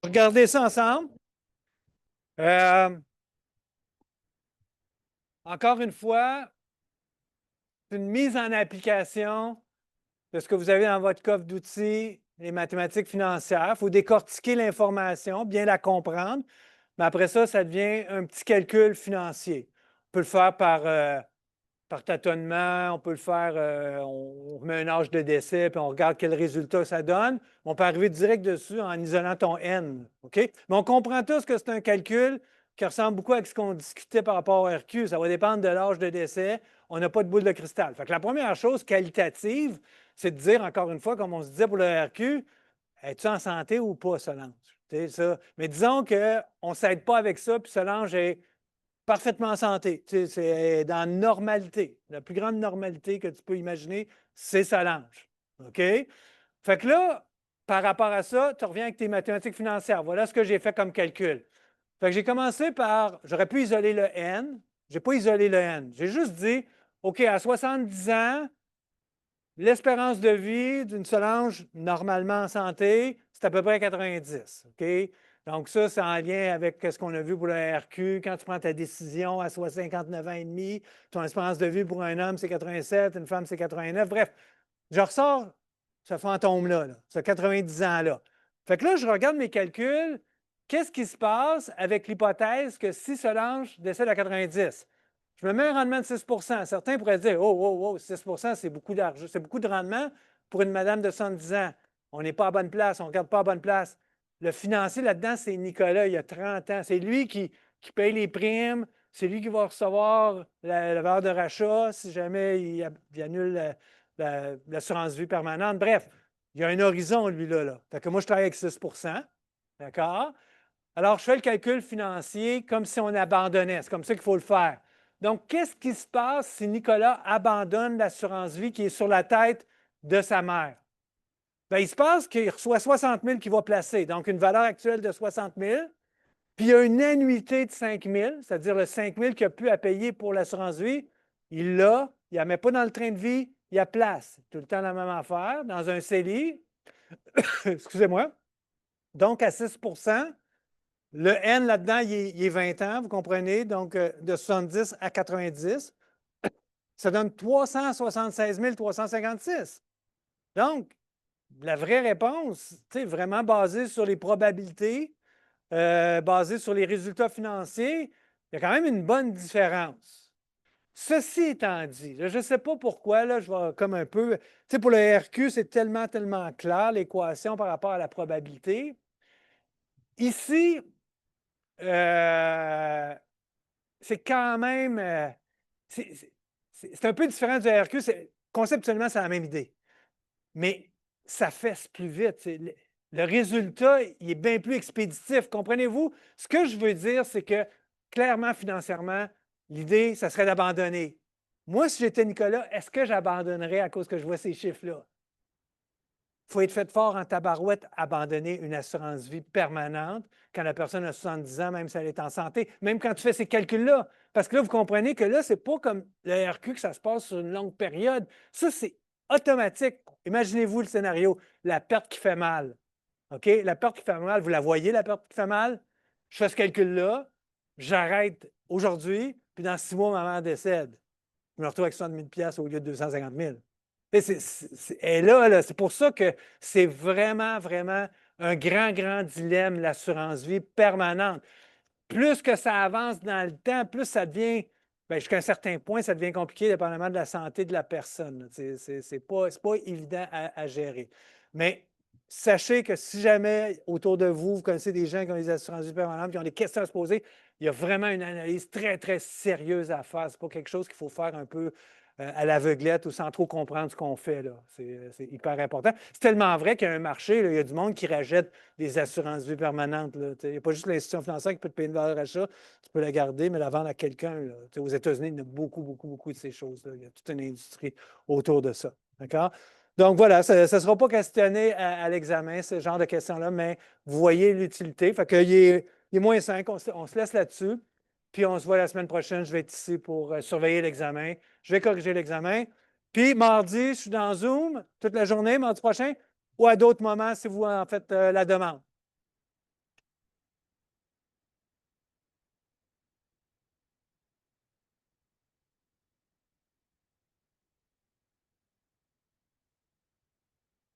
Regardez ça ensemble. Encore une fois, c'est une mise en application de ce que vous avez dans votre coffre d'outils, les mathématiques financières. Il faut décortiquer l'information, bien la comprendre, mais après ça, ça devient un petit calcul financier. On peut le faire par par tâtonnement, on peut le faire, on met un âge de décès, puis on regarde quel résultat ça donne. On peut arriver direct dessus en isolant ton N. OK? Mais on comprend tous que c'est un calcul qui ressemble beaucoup à ce qu'on discutait par rapport au RQ. Ça va dépendre de l'âge de décès. On n'a pas de boule de cristal. Fait que la première chose qualitative, c'est de dire, encore une fois, comme on se disait pour le RQ, es-tu en santé ou pas, Solange? Ça. Mais disons qu'on ne s'aide pas avec ça, puis Solange est parfaitement en santé. C'est dans la normalité. La plus grande normalité que tu peux imaginer, c'est Solange. OK? Fait que là, par rapport à ça, tu reviens avec tes mathématiques financières. Voilà ce que j'ai fait comme calcul. Fait que j'ai commencé par, j'aurais pu isoler le N. Je n'ai pas isolé le N. J'ai juste dit, OK, à 70 ans, l'espérance de vie d'une Solange normalement en santé, c'est à peu près 90. OK? Donc, ça, c'est en lien avec ce qu'on a vu pour le RQ. Quand tu prends ta décision à 59 ans et demi, ton espérance de vie pour un homme, c'est 87, une femme, c'est 89. Bref, je ressors ce fantôme-là, ce 90 ans-là. Fait que là, je regarde mes calculs. Qu'est-ce qui se passe avec l'hypothèse que si Solange décède à 90? Je me mets un rendement de 6 Certains pourraient dire, oh, 6 c'est beaucoup d'argent, c'est beaucoup de rendement pour une madame de 70 ans. On n'est pas à bonne place, on ne regarde pas à bonne place. Le financier là-dedans, c'est Nicolas, il y a 30 ans. C'est lui qui paye les primes, c'est lui qui va recevoir la valeur de rachat si jamais il annule l'assurance vie permanente. Bref, il y a un horizon, lui, là. Fait que moi, je travaille avec 6 d'accord? Alors, je fais le calcul financier comme si on abandonnait. C'est comme ça qu'il faut le faire. Donc, qu'est-ce qui se passe si Nicolas abandonne l'assurance vie qui est sur la tête de sa mère? Bien, il se passe qu'il reçoit 60 000 qu'il va placer, donc une valeur actuelle de 60 000, puis il y a une annuité de 5 000, c'est-à-dire le 5 000 qu'il a pu à payer pour l'assurance vie, il l'a, il ne la met pas dans le train de vie, il la place. Tout le temps la même affaire, dans un CELI. Excusez-moi. Donc, à 6 le N là-dedans, il est 20 ans, vous comprenez, donc de 70 à 90. Ça donne 376 356. Donc, la vraie réponse, vraiment basée sur les probabilités, basée sur les résultats financiers, il y a quand même une bonne différence. Ceci étant dit, là, je ne sais pas pourquoi, là, je vais comme un peu. Pour le RQ, c'est tellement, tellement clair, l'équation par rapport à la probabilité. Ici, c'est quand même. C'est un peu différent du RQ. Conceptuellement, c'est la même idée. Mais ça fesse plus vite. Le résultat, il est bien plus expéditif. Comprenez-vous? Ce que je veux dire, c'est que clairement, financièrement, l'idée, ça serait d'abandonner. Moi, si j'étais Nicolas, est-ce que j'abandonnerais à cause que je vois ces chiffres-là? Il faut être fait fort en tabarouette, abandonner une assurance vie permanente quand la personne a 70 ans, même si elle est en santé, même quand tu fais ces calculs-là. Parce que là, vous comprenez que là, ce n'est pas comme le RQ que ça se passe sur une longue période. Ça, c'est automatique. Imaginez-vous le scénario, la perte qui fait mal. OK? La perte qui fait mal, vous la voyez, la perte qui fait mal? Je fais ce calcul-là, j'arrête aujourd'hui, puis dans 6 mois, ma mère décède. Je me retrouve avec 60 000 au lieu de 250 000. Et là, c'est pour ça que c'est vraiment, vraiment un grand, grand dilemme, l'assurance vie permanente. Plus que ça avance dans le temps, plus ça devient, bien, jusqu'à un certain point, ça devient compliqué dépendamment de la santé de la personne. C'est pas évident à gérer. Mais sachez que si jamais autour de vous, vous connaissez des gens qui ont des assurances vie permanentes, qui ont des questions à se poser, il y a vraiment une analyse très, très sérieuse à faire. Ce n'est pas quelque chose qu'il faut faire un peu à l'aveuglette ou sans trop comprendre ce qu'on fait. C'est hyper important. C'est tellement vrai qu'il y a un marché, là, il y a du monde qui rachète des assurances vie permanentes. Il n'y a pas juste l'institution financière qui peut te payer une valeur d'achat, tu peux la garder, mais la vendre à quelqu'un. Aux États-Unis, il y a beaucoup, beaucoup, beaucoup de ces choses-là. Il y a toute une industrie autour de ça. D'accord? Donc voilà, ça ne sera pas questionné à l'examen, ce genre de questions-là, mais vous voyez l'utilité. Fait qu'il est moins 5, on se laisse là-dessus. Puis on se voit la semaine prochaine. Je vais être ici pour surveiller l'examen. Je vais corriger l'examen. Puis mardi, je suis dans Zoom toute la journée, mardi prochain, ou à d'autres moments si vous en faites la demande.